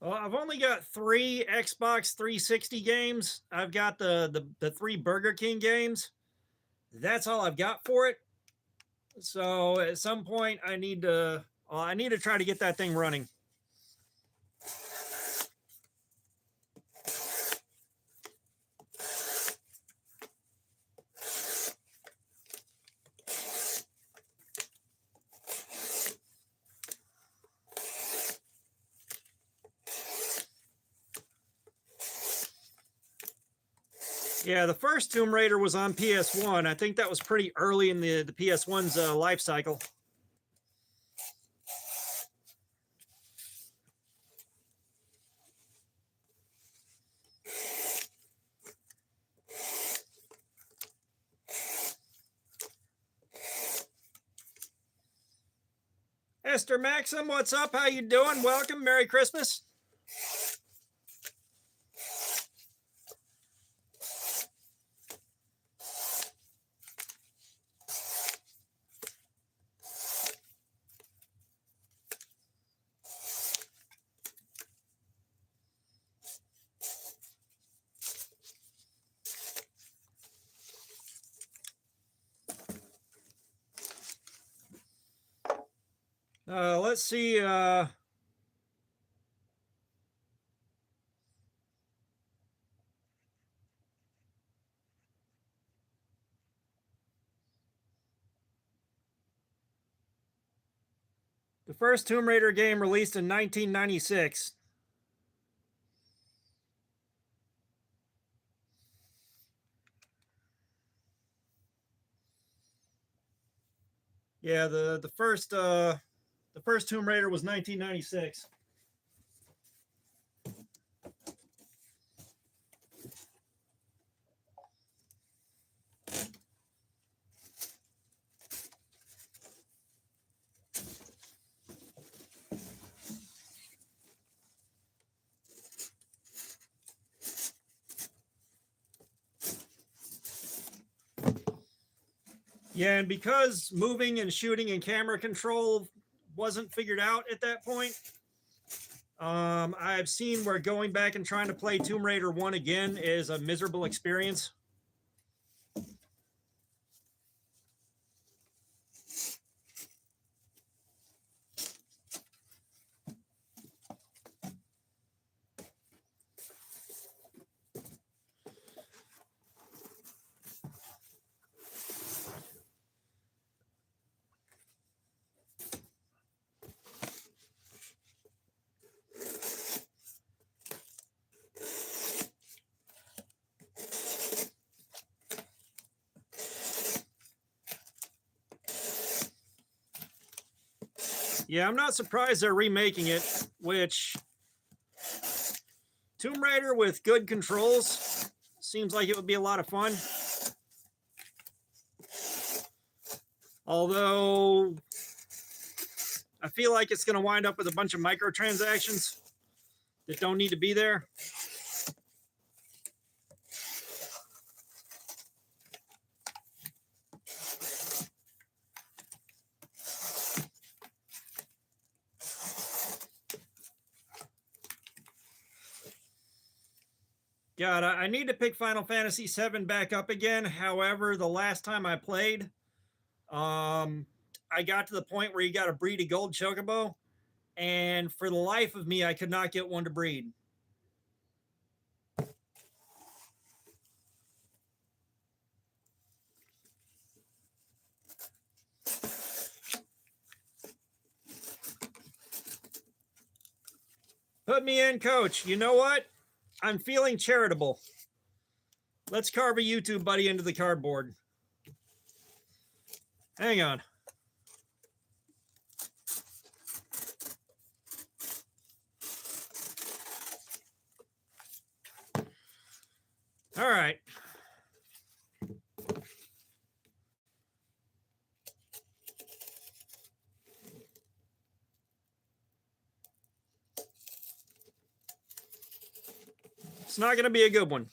Well, I've only got 3 Xbox 360 games. I've got the 3 Burger King games. That's all I've got for it. So at some point I need to try to get that thing running. Yeah, the first Tomb Raider was on PS1. I think that was pretty early in the PS1's life cycle. Esther Maxim, what's up? How you doing? Welcome. Merry Christmas. Let's see. The first Tomb Raider game released in 1996. Yeah, the first Tomb Raider was 1996. Yeah, and because moving and shooting and camera control wasn't figured out at that point, I've seen where going back and trying to play Tomb Raider 1 again is a miserable experience. Yeah, I'm not surprised they're remaking it, which Tomb Raider with good controls seems like it would be a lot of fun. Although I feel like it's going to wind up with a bunch of microtransactions that don't need to be there. God, I need to pick Final Fantasy VII back up again. However, the last time I played, I got to the point where you got to breed a gold chocobo, and for the life of me, I could not get one to breed. Put me in, coach. You know what? I'm feeling charitable. Let's carve a YouTube buddy into the cardboard. Hang on. All right. It's not going to be a good one.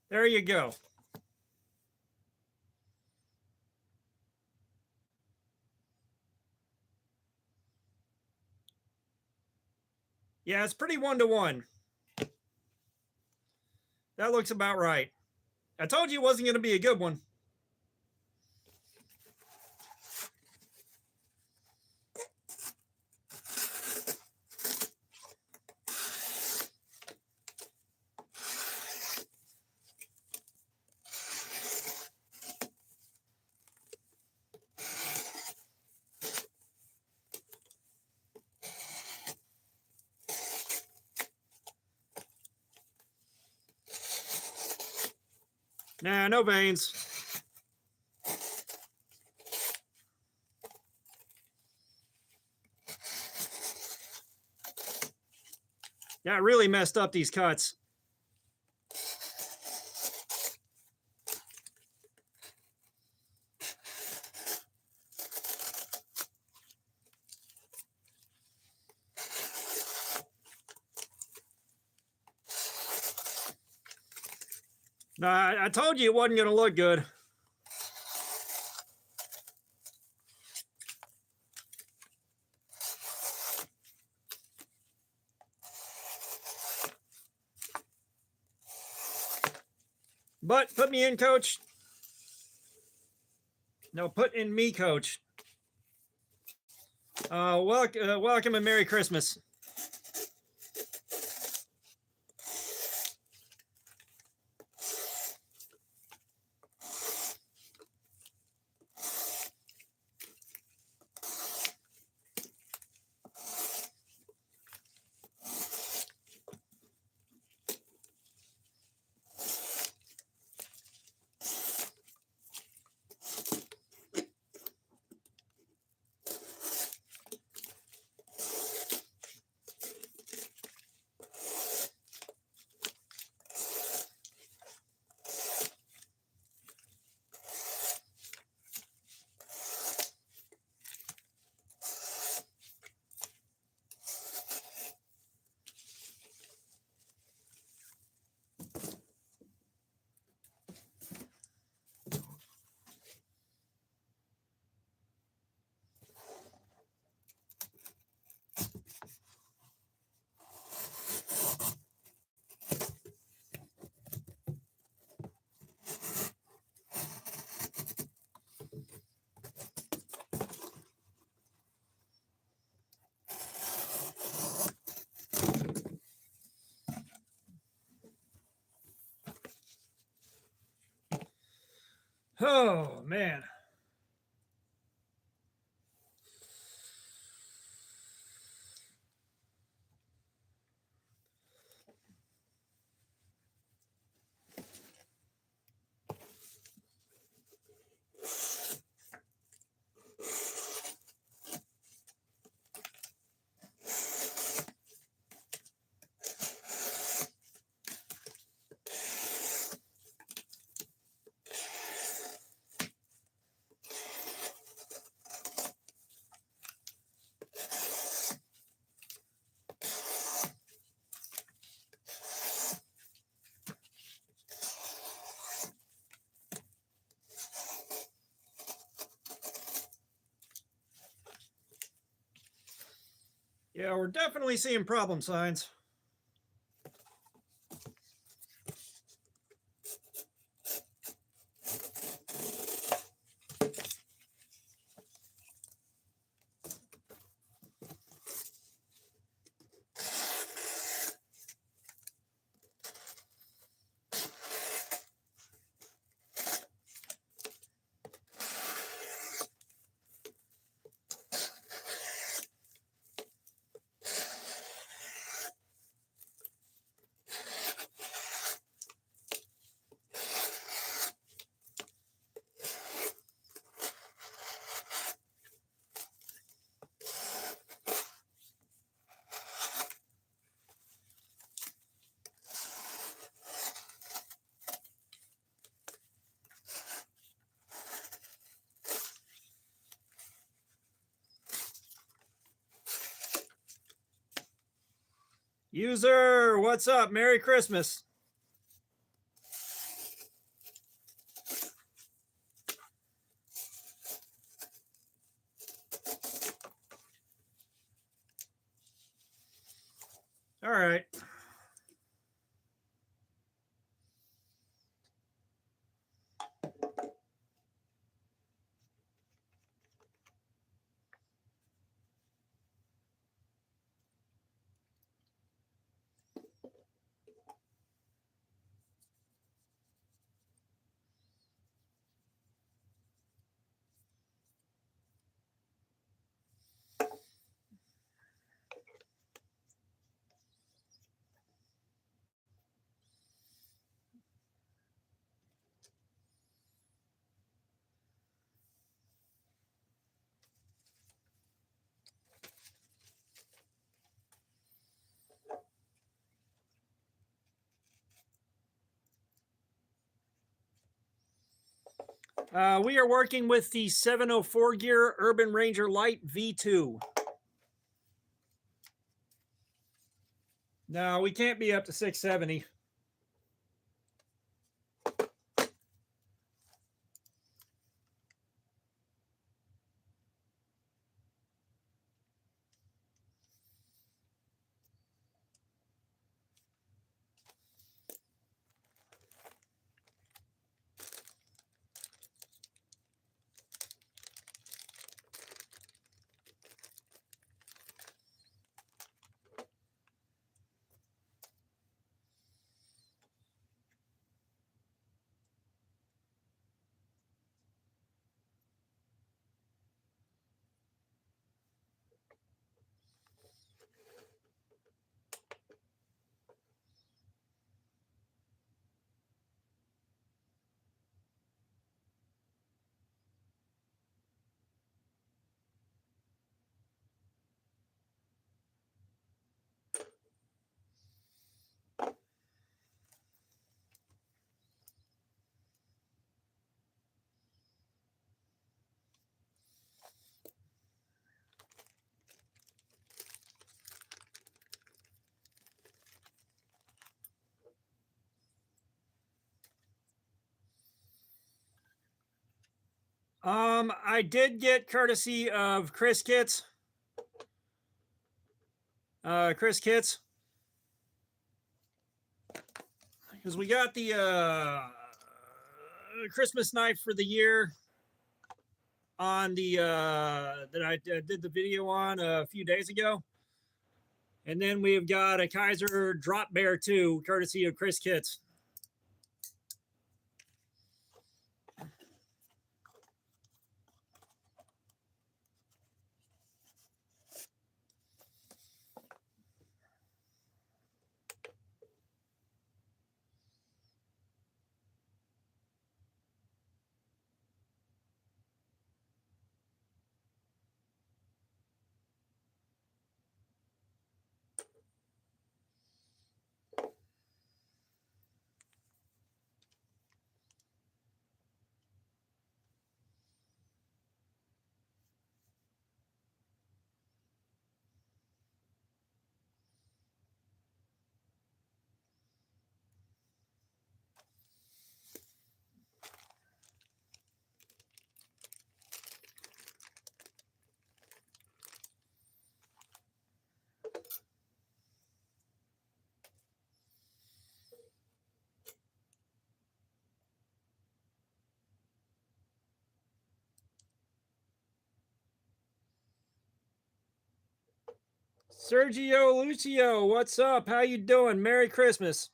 There you go. Yeah, it's pretty 1-to-1. That looks about right. I told you it wasn't going to be a good one. Nah, no veins. That really messed up these cuts. Nah, I told you it wasn't going to look good. But put me in, coach. No, put in me, coach. Welcome and Merry Christmas. Oh, man. Yeah, we're definitely seeing problem signs. User, what's up? Merry Christmas. All right. We are working with the 704 gear Urban Ranger Lite V2. No, we can't be up to 670. I did get courtesy of Chris Kitts. Chris Kitts. Because we got the Christmas knife for the year on the that I did the video on a few days ago. And then we've got a Kaiser Drop Bear too, courtesy of Chris Kitts. Sergio Lucio, what's up? How you doing? Merry Christmas.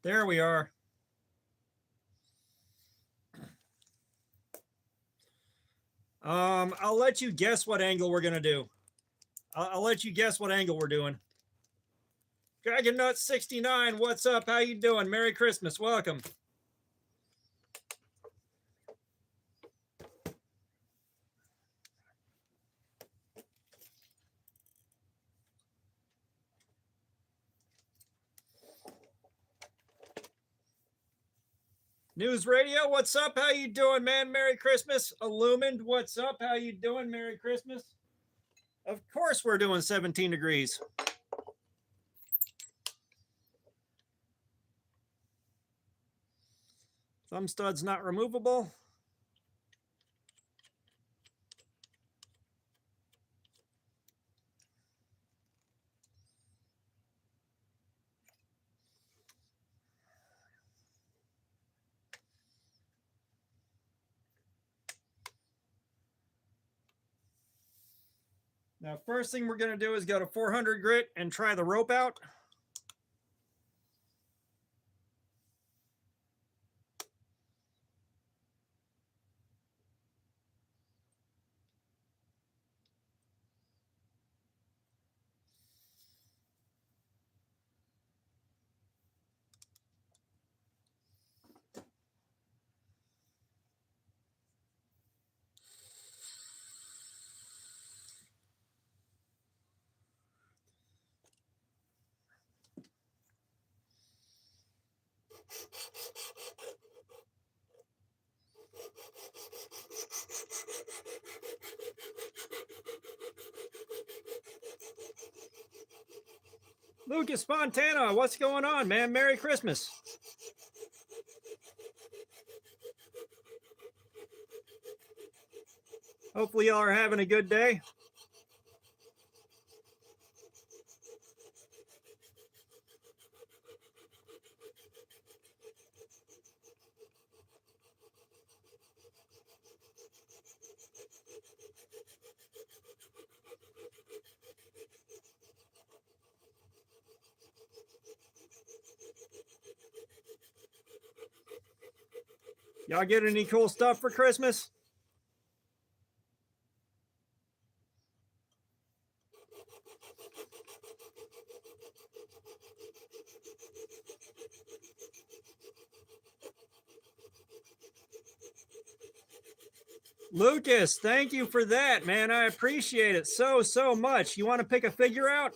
There we are. I'll let you guess what angle we're gonna do. I'll let you guess what angle we're doing. Dragon Nut 69, what's up? How you doing? Merry Christmas. Welcome. News Radio, what's up? How you doing, man? Merry Christmas. Illumined, what's up? How you doing? Merry Christmas. Of course we're doing 17 degrees. Thumb stud's not removable. Now, first thing we're going to do is go to 400 grit and try the rope out. Lucas Fontana, what's going on, man? Merry Christmas. Hopefully y'all are having a good day. Y'all get any cool stuff for Christmas? Lucas, thank you for that, man. I appreciate it so much. You want to pick a figure out?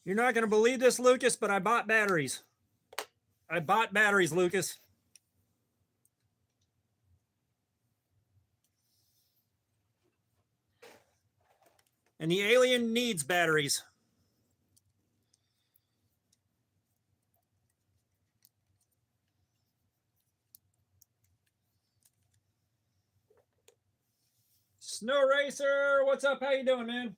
You're not going to believe this, Lucas, but I bought batteries. I bought batteries, Lucas. And the alien needs batteries. Snow Racer, what's up? How you doing, man?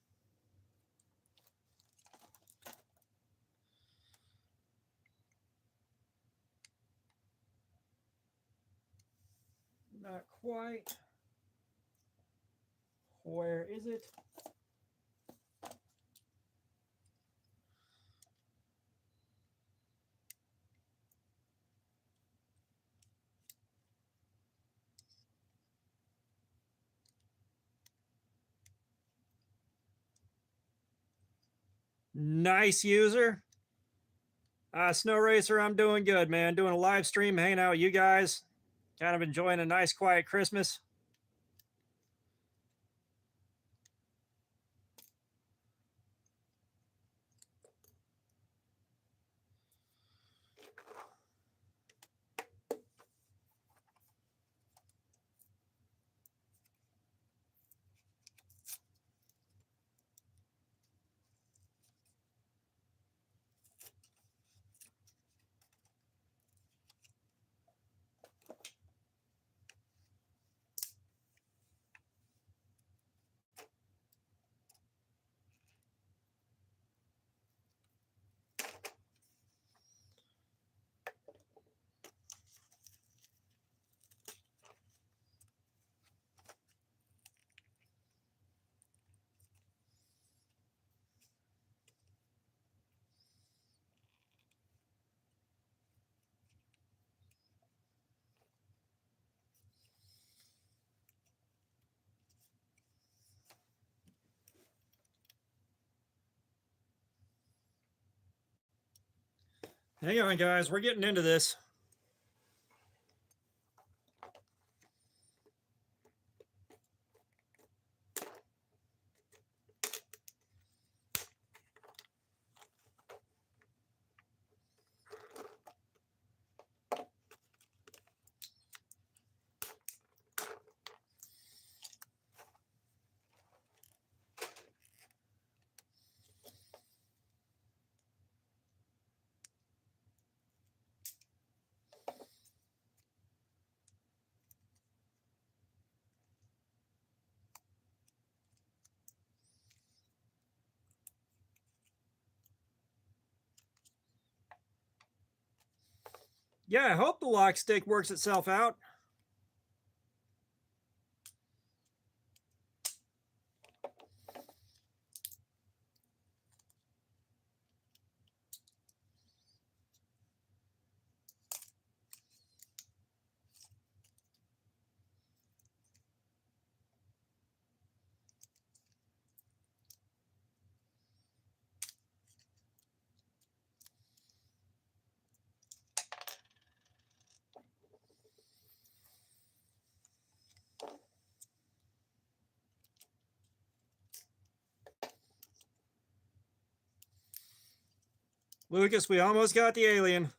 Not quite. Where is it? Nice user. Snow Racer, I'm doing good, man. Doing a live stream, hanging out with you guys. Kind of enjoying a nice, quiet Christmas. Hang on, guys. We're getting into this. Yeah, I hope the lock stick works itself out. Lucas, we almost got the alien.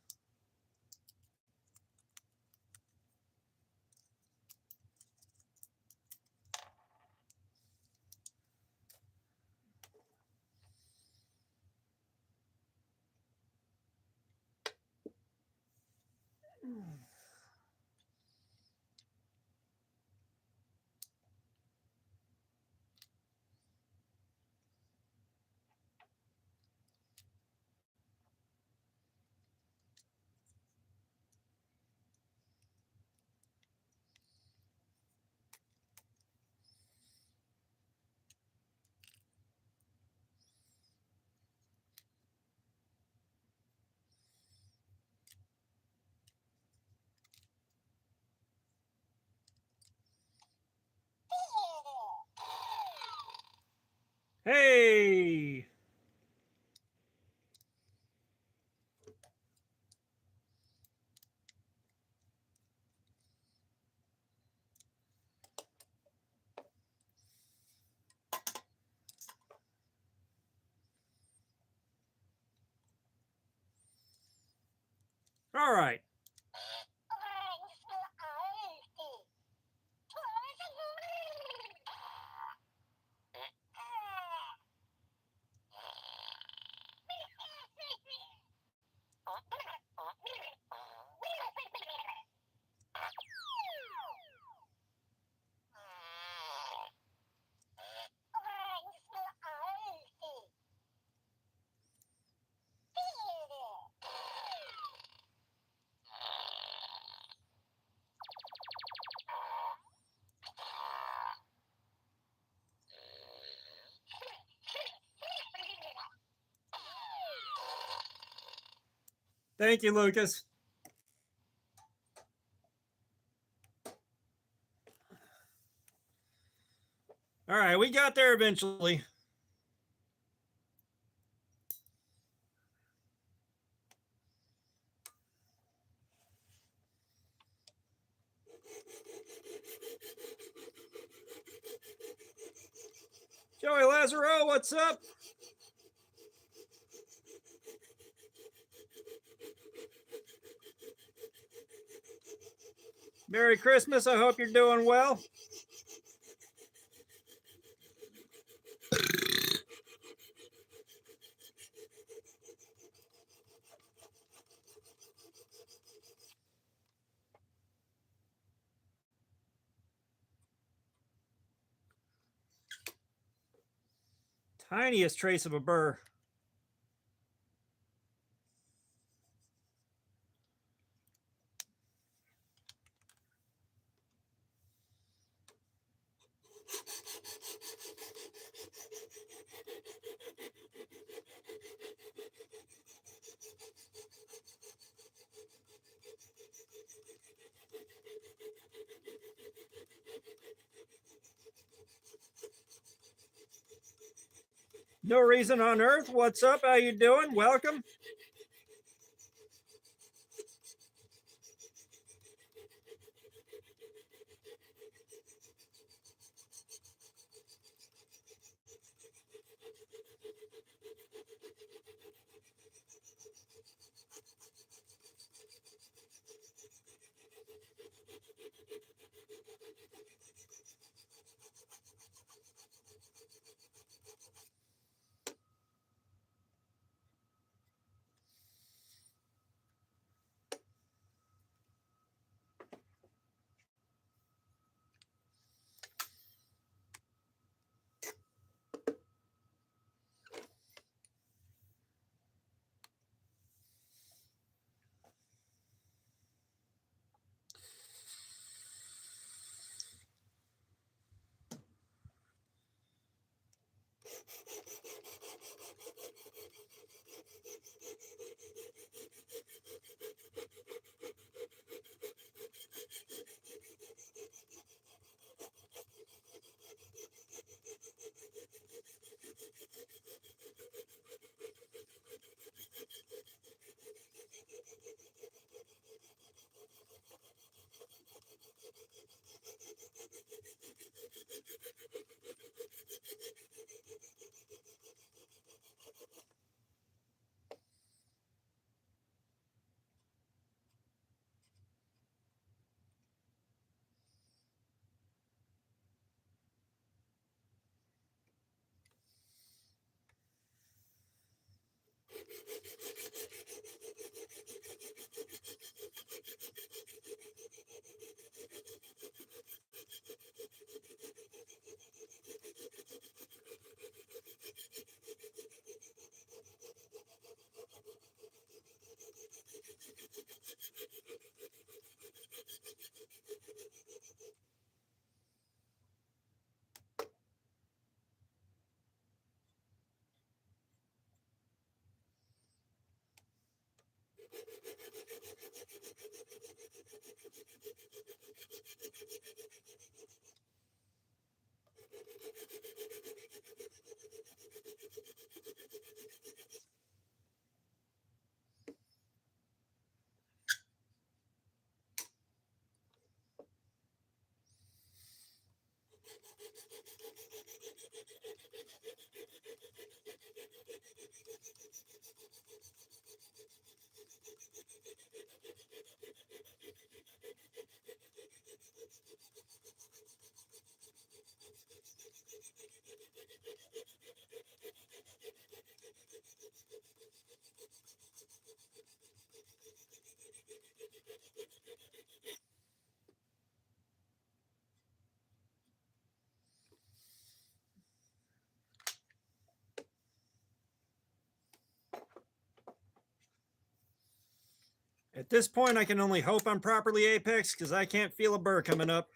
Hey! All right. Thank you, Lucas. All right, we got there eventually. Joey Lazaro, what's up? Merry Christmas. I hope you're doing well. Tiniest trace of a burr. No reason on earth. What's up? How you doing? Welcome. At this point, I can only hope I'm properly apex because I can't feel a burr coming up.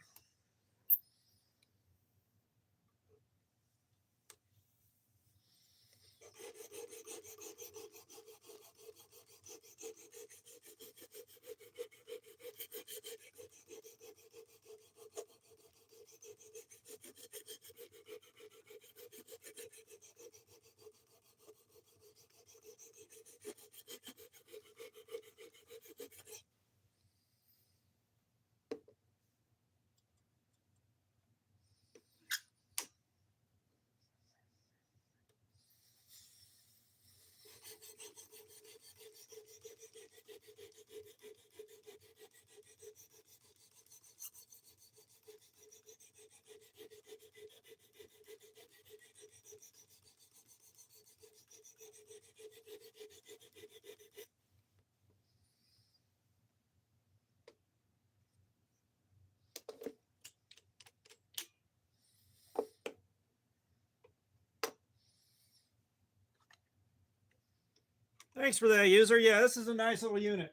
Thanks for that, user. Yeah, this is a nice little unit.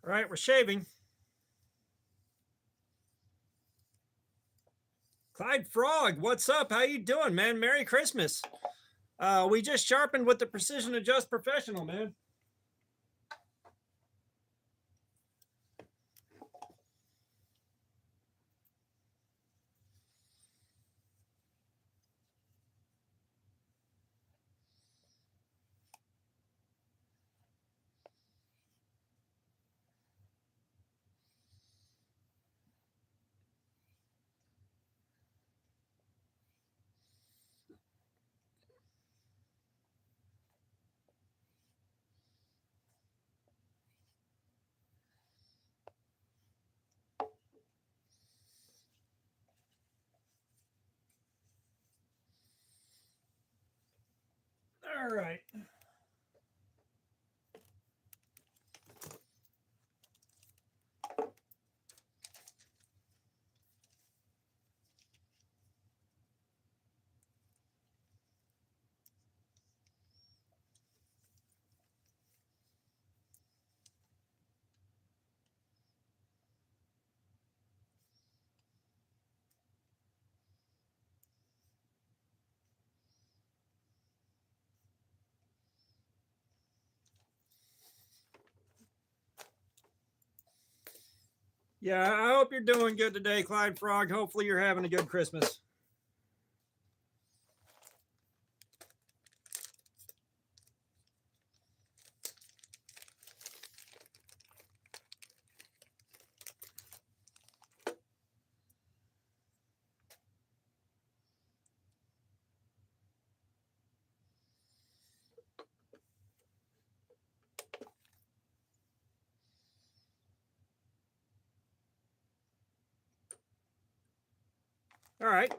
All right, we're shaving. Clyde Frog, what's up? How you doing, man? Merry Christmas. We just sharpened with the Precision Adjust Professional, man. All right. Yeah, I hope you're doing good today, Clyde Frog. Hopefully you're having a good Christmas. All right.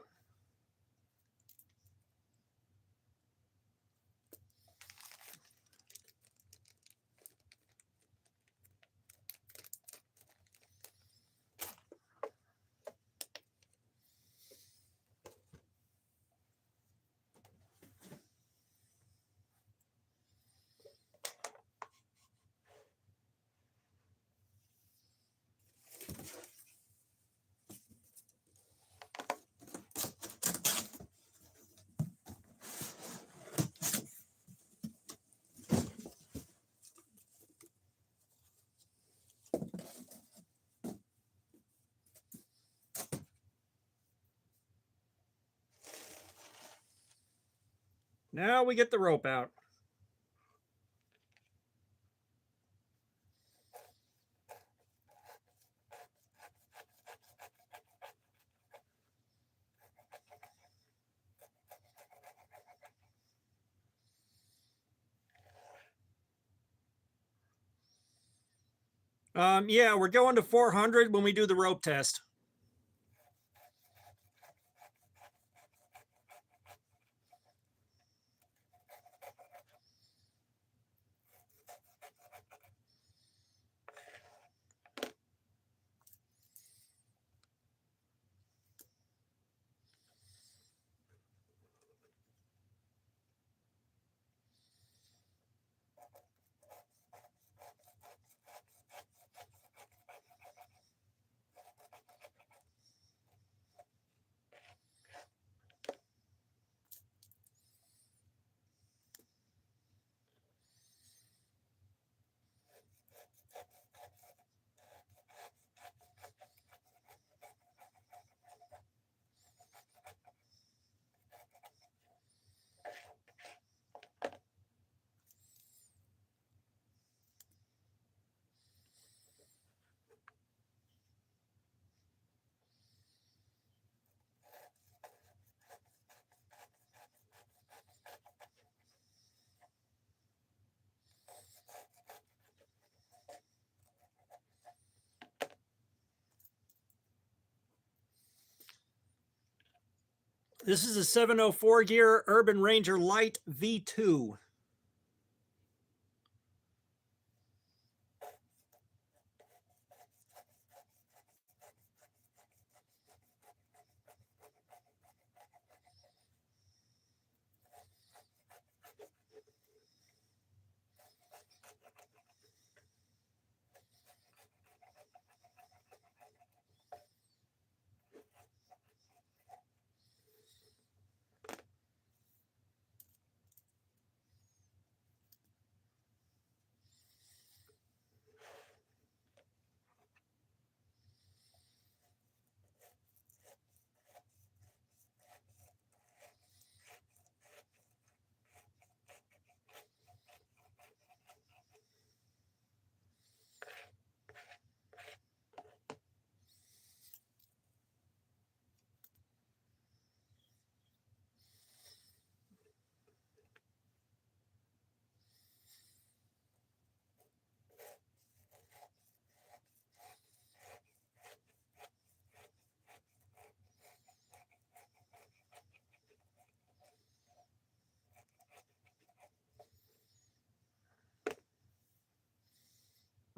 Now we get the rope out. Yeah, we're going to 400 when we do the rope test. This is a 704 gear Urban Ranger Light V2.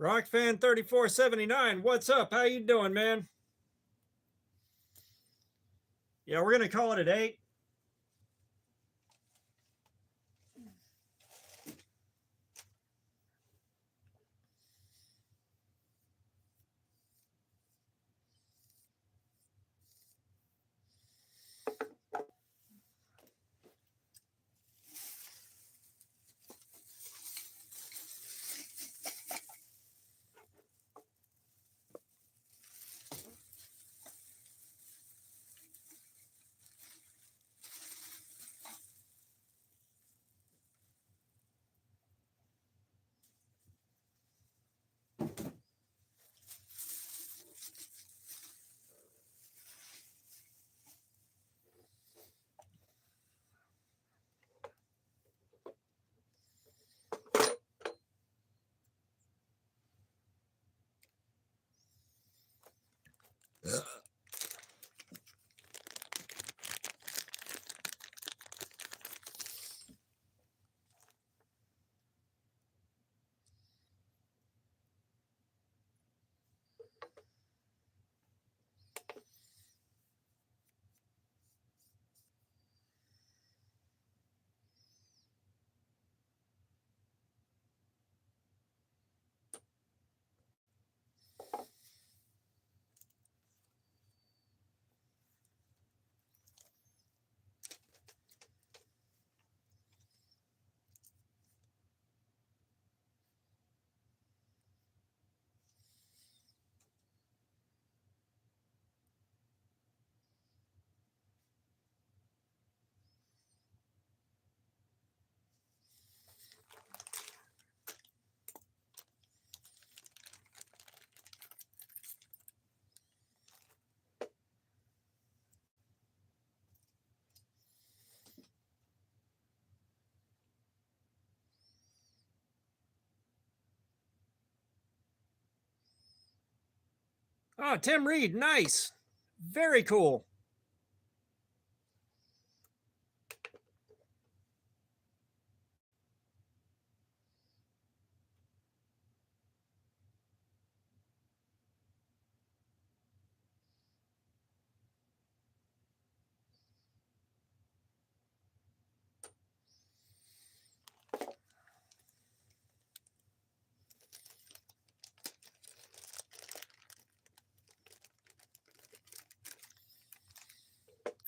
Rockfan 3479, what's up? How you doing, man? Yeah, we're gonna call it a day. Oh, Tim Reed, nice. Very cool.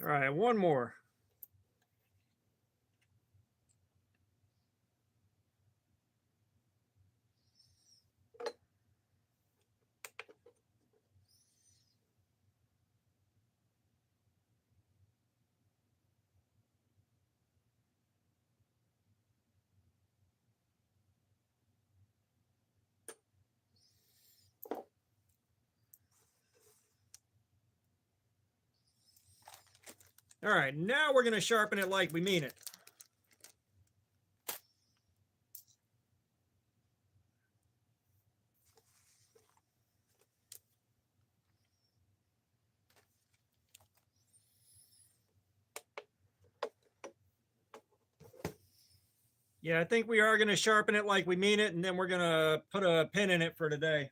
All right, one more. All right, now we're going to sharpen it like we mean it. Yeah, I think we are going to sharpen it like we mean it, and then we're going to put a pin in it for today.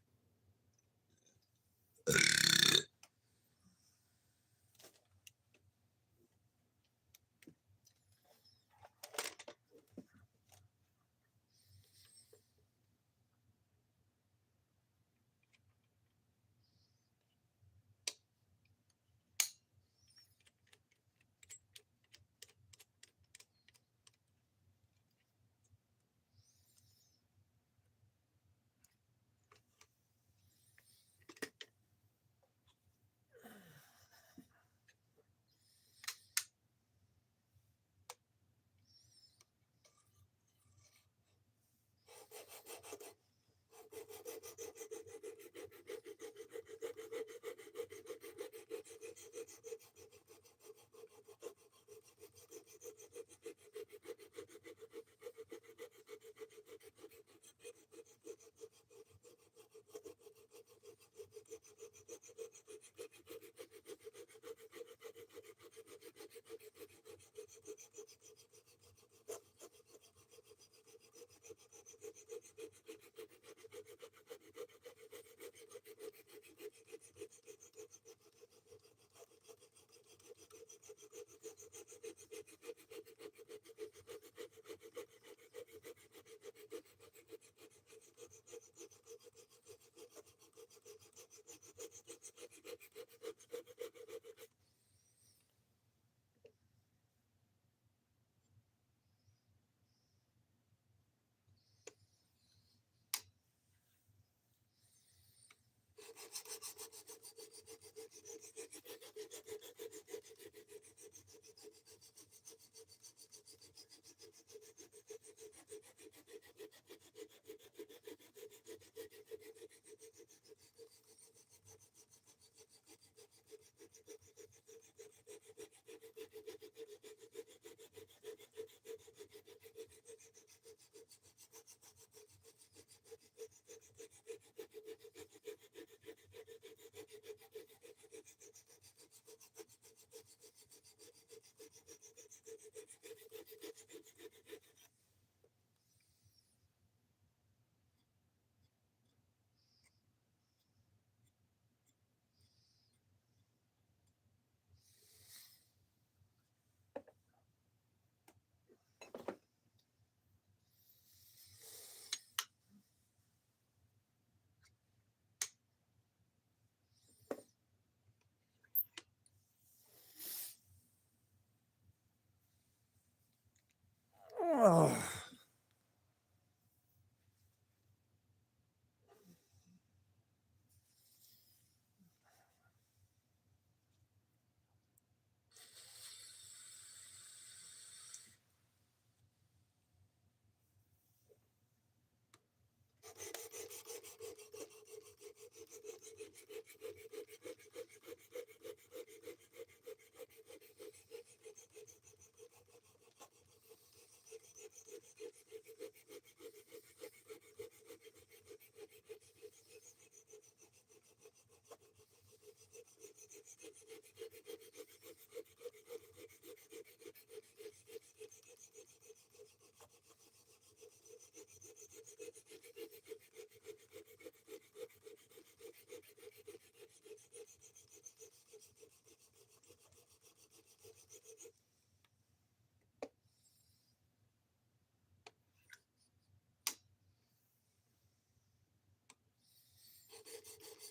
Oh.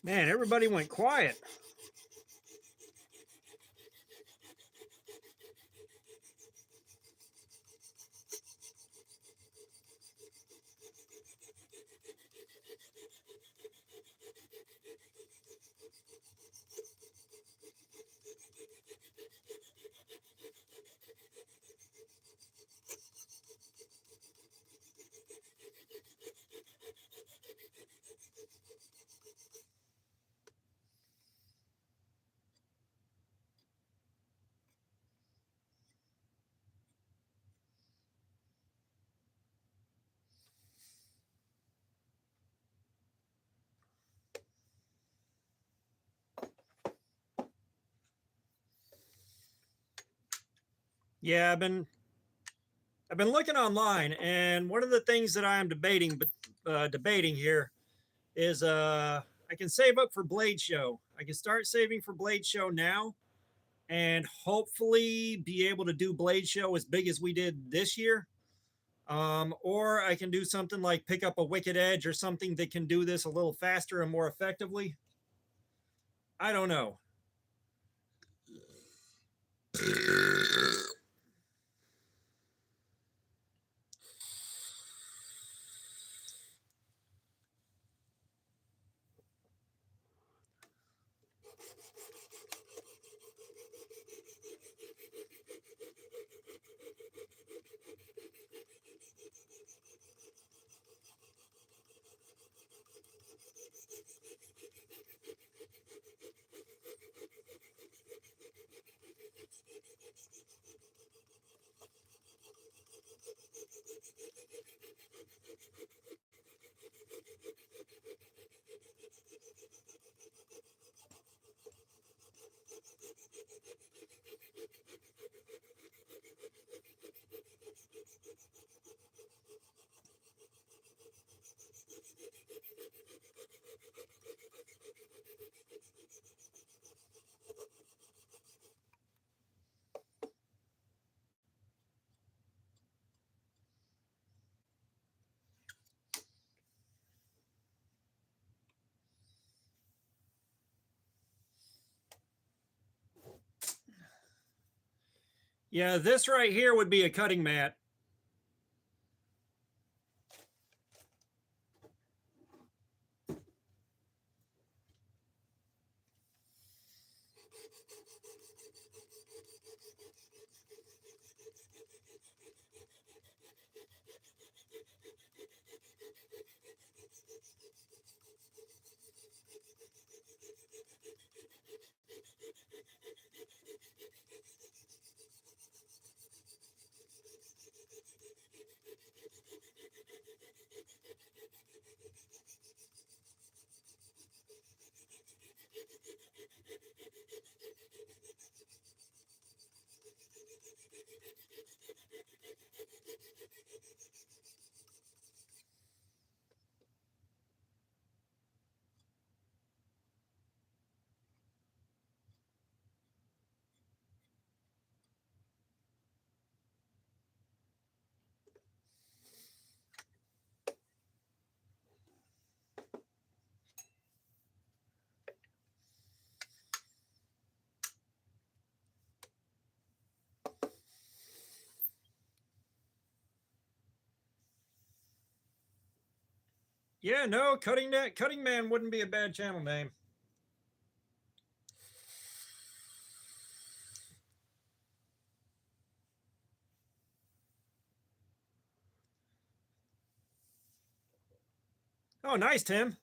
Man, everybody went quiet. Yeah, I've been looking online, and one of the things that I am debating here is I can save up for Blade Show. I can start saving for Blade Show now, and hopefully be able to do Blade Show as big as we did this year. Or I can do something like pick up a Wicked Edge or something that can do this a little faster and more effectively. I don't know. Yeah, this right here would be a cutting mat. Yeah, no, Cutting Man wouldn't be a bad channel name. Oh, nice, Tim.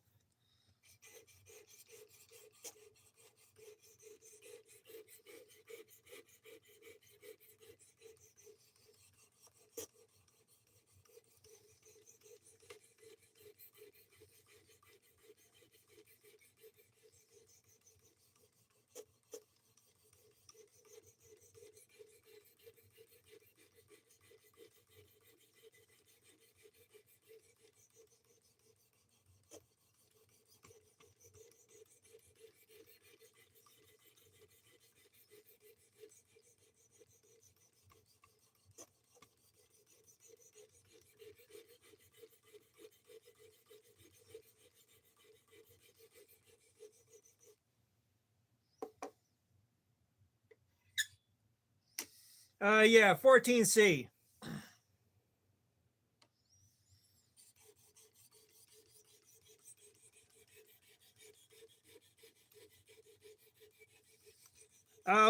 Yeah, 14C.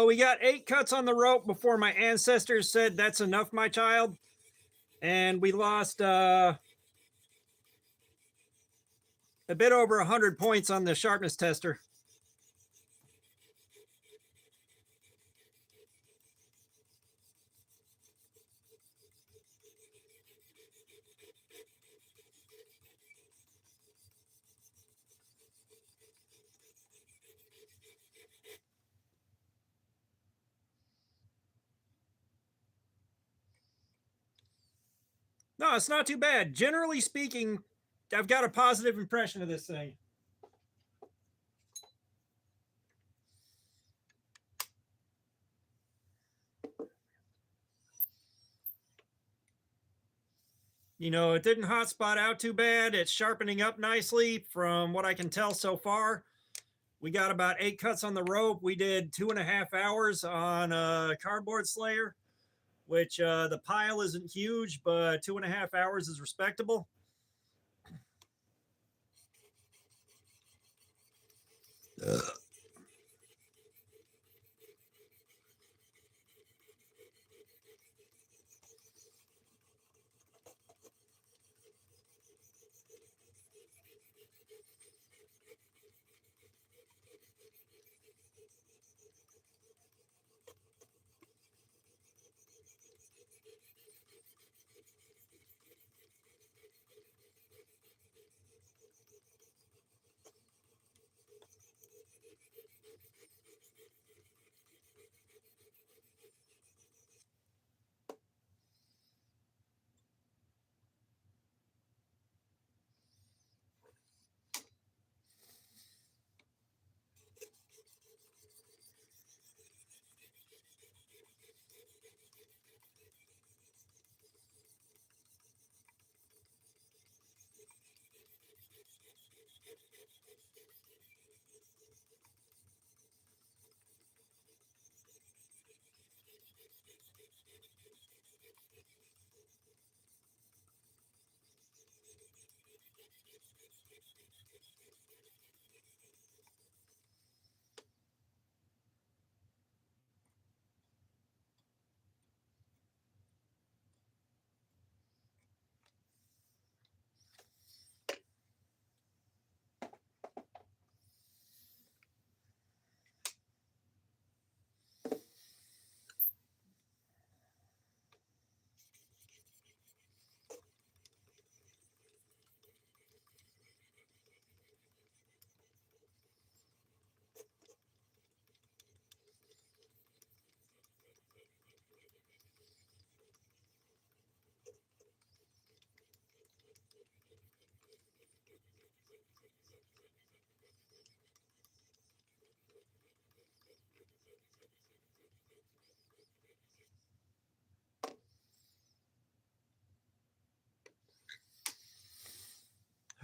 We got 8 cuts on the rope before my ancestors said that's enough, my child. And we lost a bit over 100 points on the sharpness tester. No, it's not too bad. Generally speaking, I've got a positive impression of this thing. You know, it didn't hotspot out too bad. It's sharpening up nicely from what I can tell so far. We got about 8 cuts on the rope. We did 2.5 hours on a cardboard slayer, which the pile isn't huge, but 2.5 hours is respectable.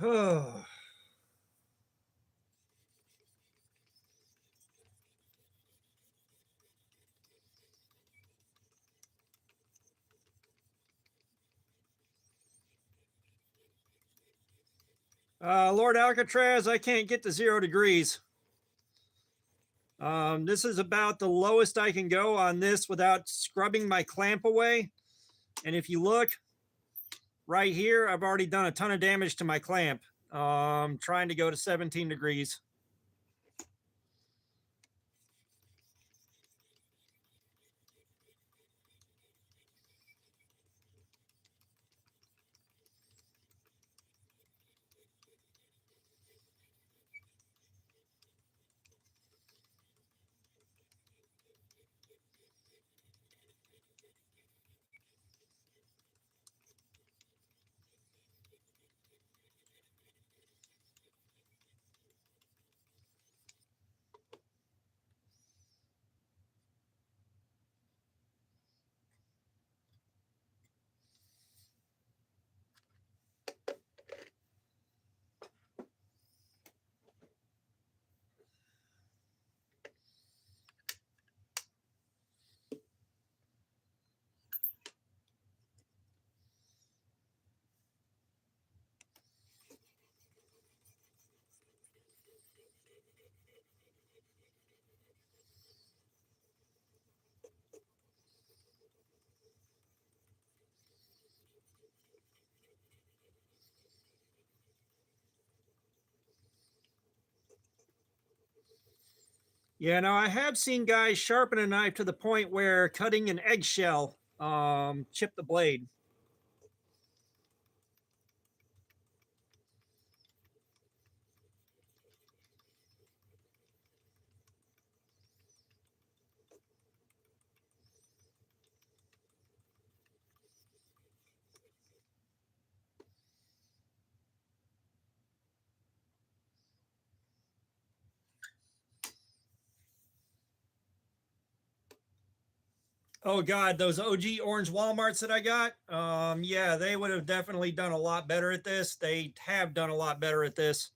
Oh. Lord Alcatraz, I can't get to 0 degrees. This is about the lowest I can go on this without scrubbing my clamp away. And if you look right here, I've already done a ton of damage to my clamp. Trying to go to 17 degrees. Yeah, now I have seen guys sharpen a knife to the point where cutting an eggshell chip the blade. Oh God, those OG orange Walmarts that I got, yeah, they would have definitely done a lot better at this. They have done a lot better at this.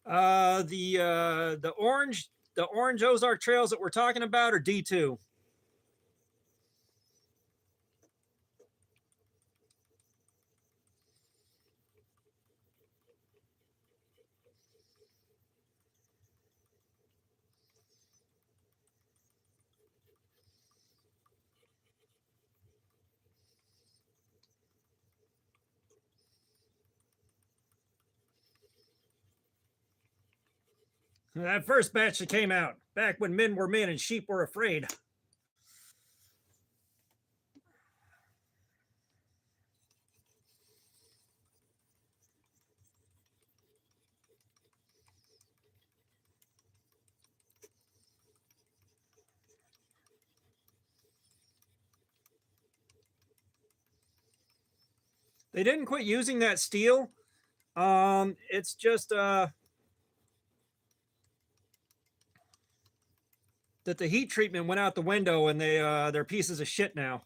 The orange Ozark trails that we're talking about are D2. That first batch that came out back when men were men and sheep were afraid. They didn't quit using that steel. It's just that the heat treatment went out the window and they're pieces of shit now.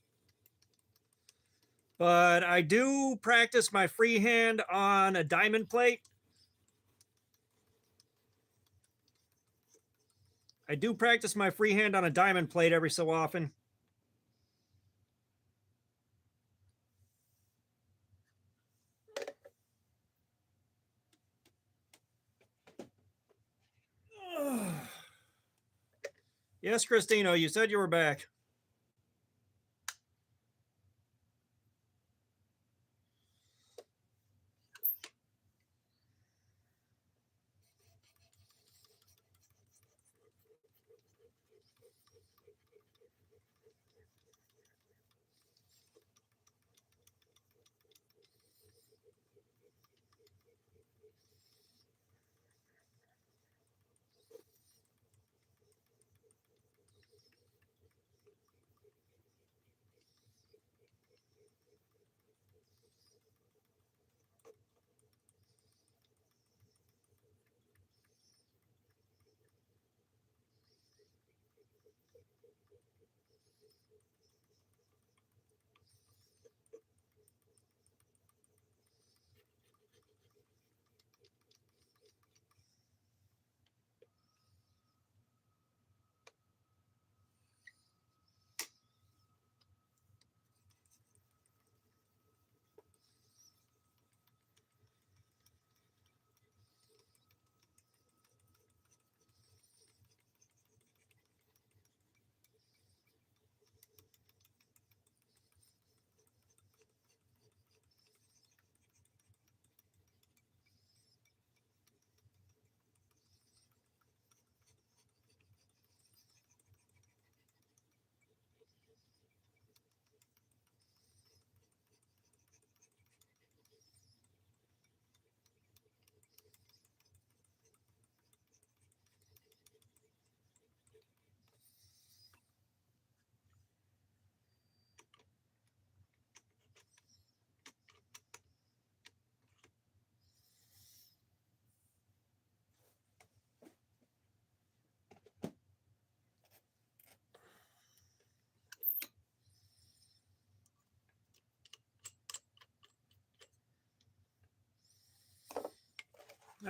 But I do practice my freehand on a diamond plate. I do practice my freehand on a diamond plate every so often. Yes, Christino, you said you were back.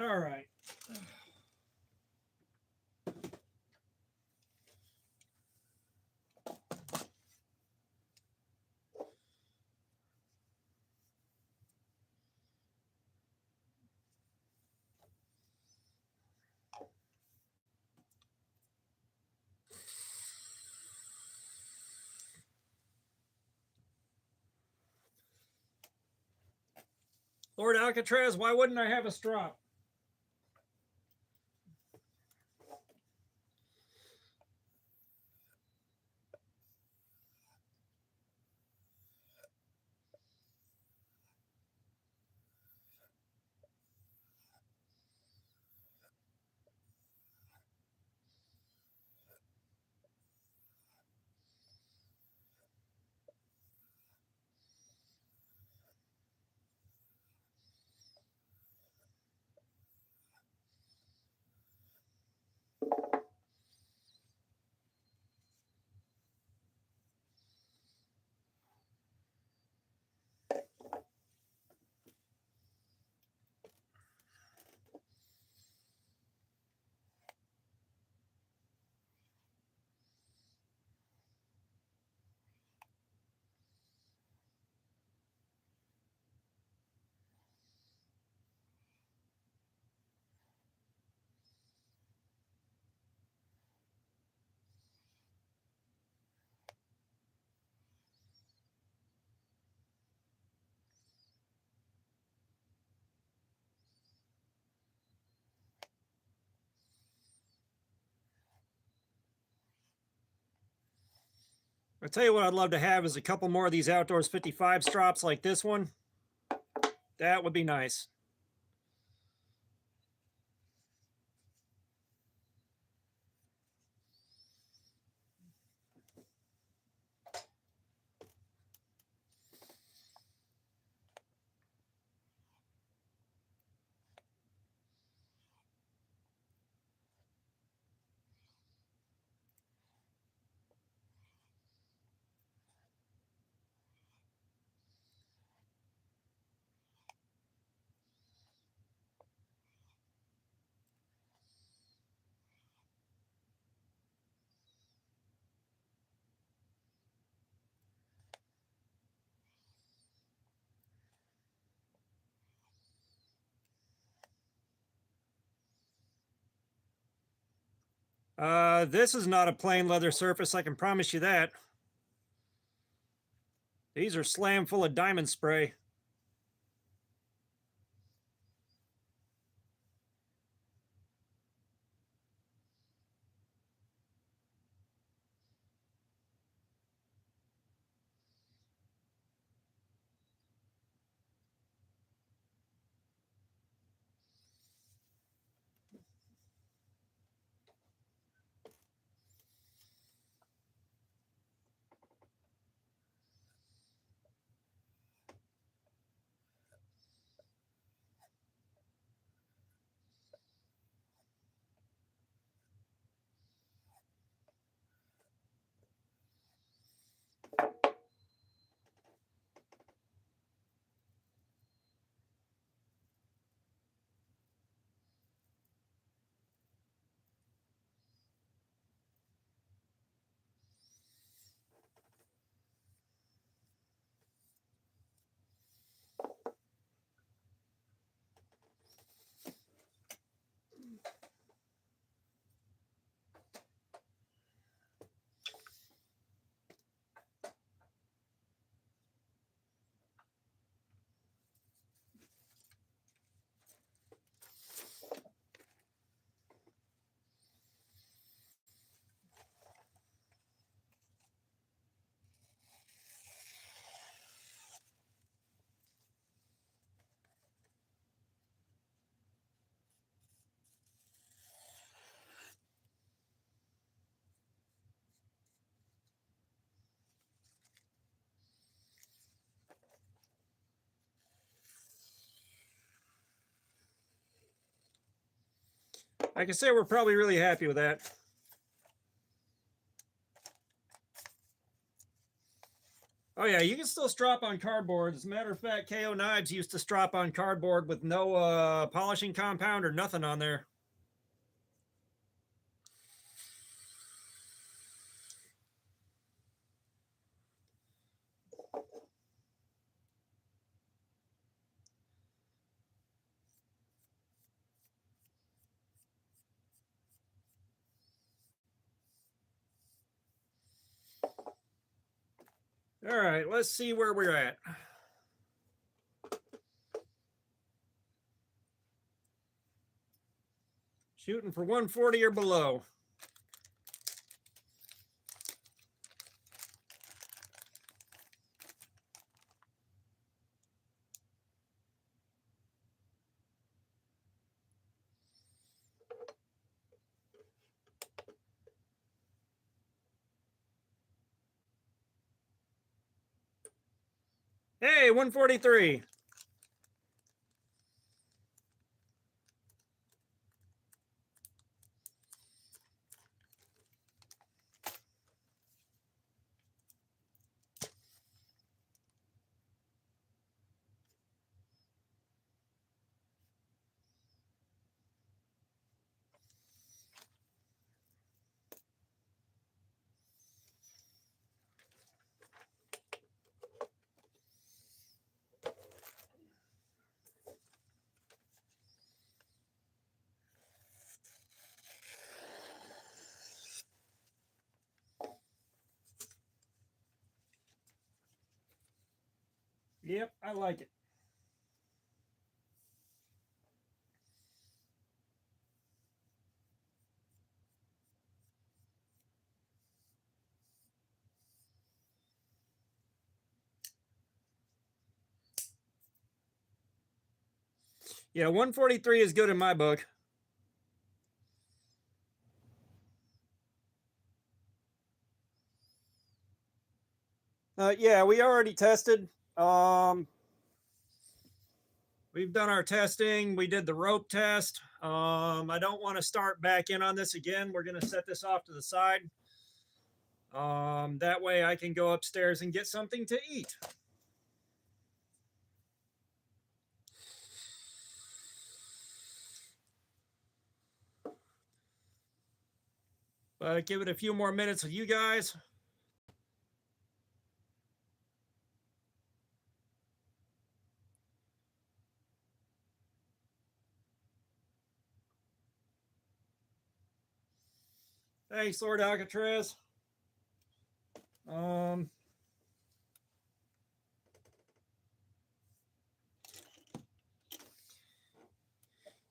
All right. Lord Alcatraz, why wouldn't I have a strop? I tell you what I'd love to have is a couple more of these Outdoors 55 strops like this one. That would be nice. This is not a plain leather surface, I can promise you that. These are slam full of diamond spray. I can say we're probably really happy with that. Oh yeah, you can still strop on cardboard. As a matter of fact, KO knives used to strop on cardboard with no polishing compound or nothing on there. All right, let's see where we're at. Shooting for 140 or below. Hey, 143. Yep, I like it. Yeah, 143 is good in my book. Yeah, we already tested. We've done our testing. We did the rope test. I don't want to start back in on this again. We're going to set this off to the side. That way I can go upstairs and get something to eat. But give it a few more minutes with you guys. Thanks, Lord Alcatraz.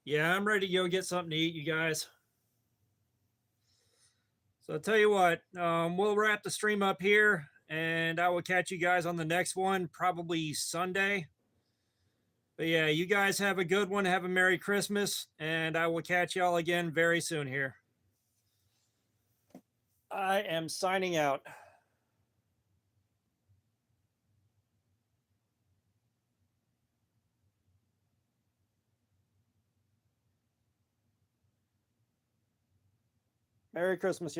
Yeah, I'm ready to go get something to eat, you guys. So I'll tell you what, we'll wrap the stream up here, and I will catch you guys on the next one, probably Sunday. But yeah, you guys have a good one. Have a Merry Christmas, and I will catch y'all again very soon here. I am signing out. Merry Christmas, y'all.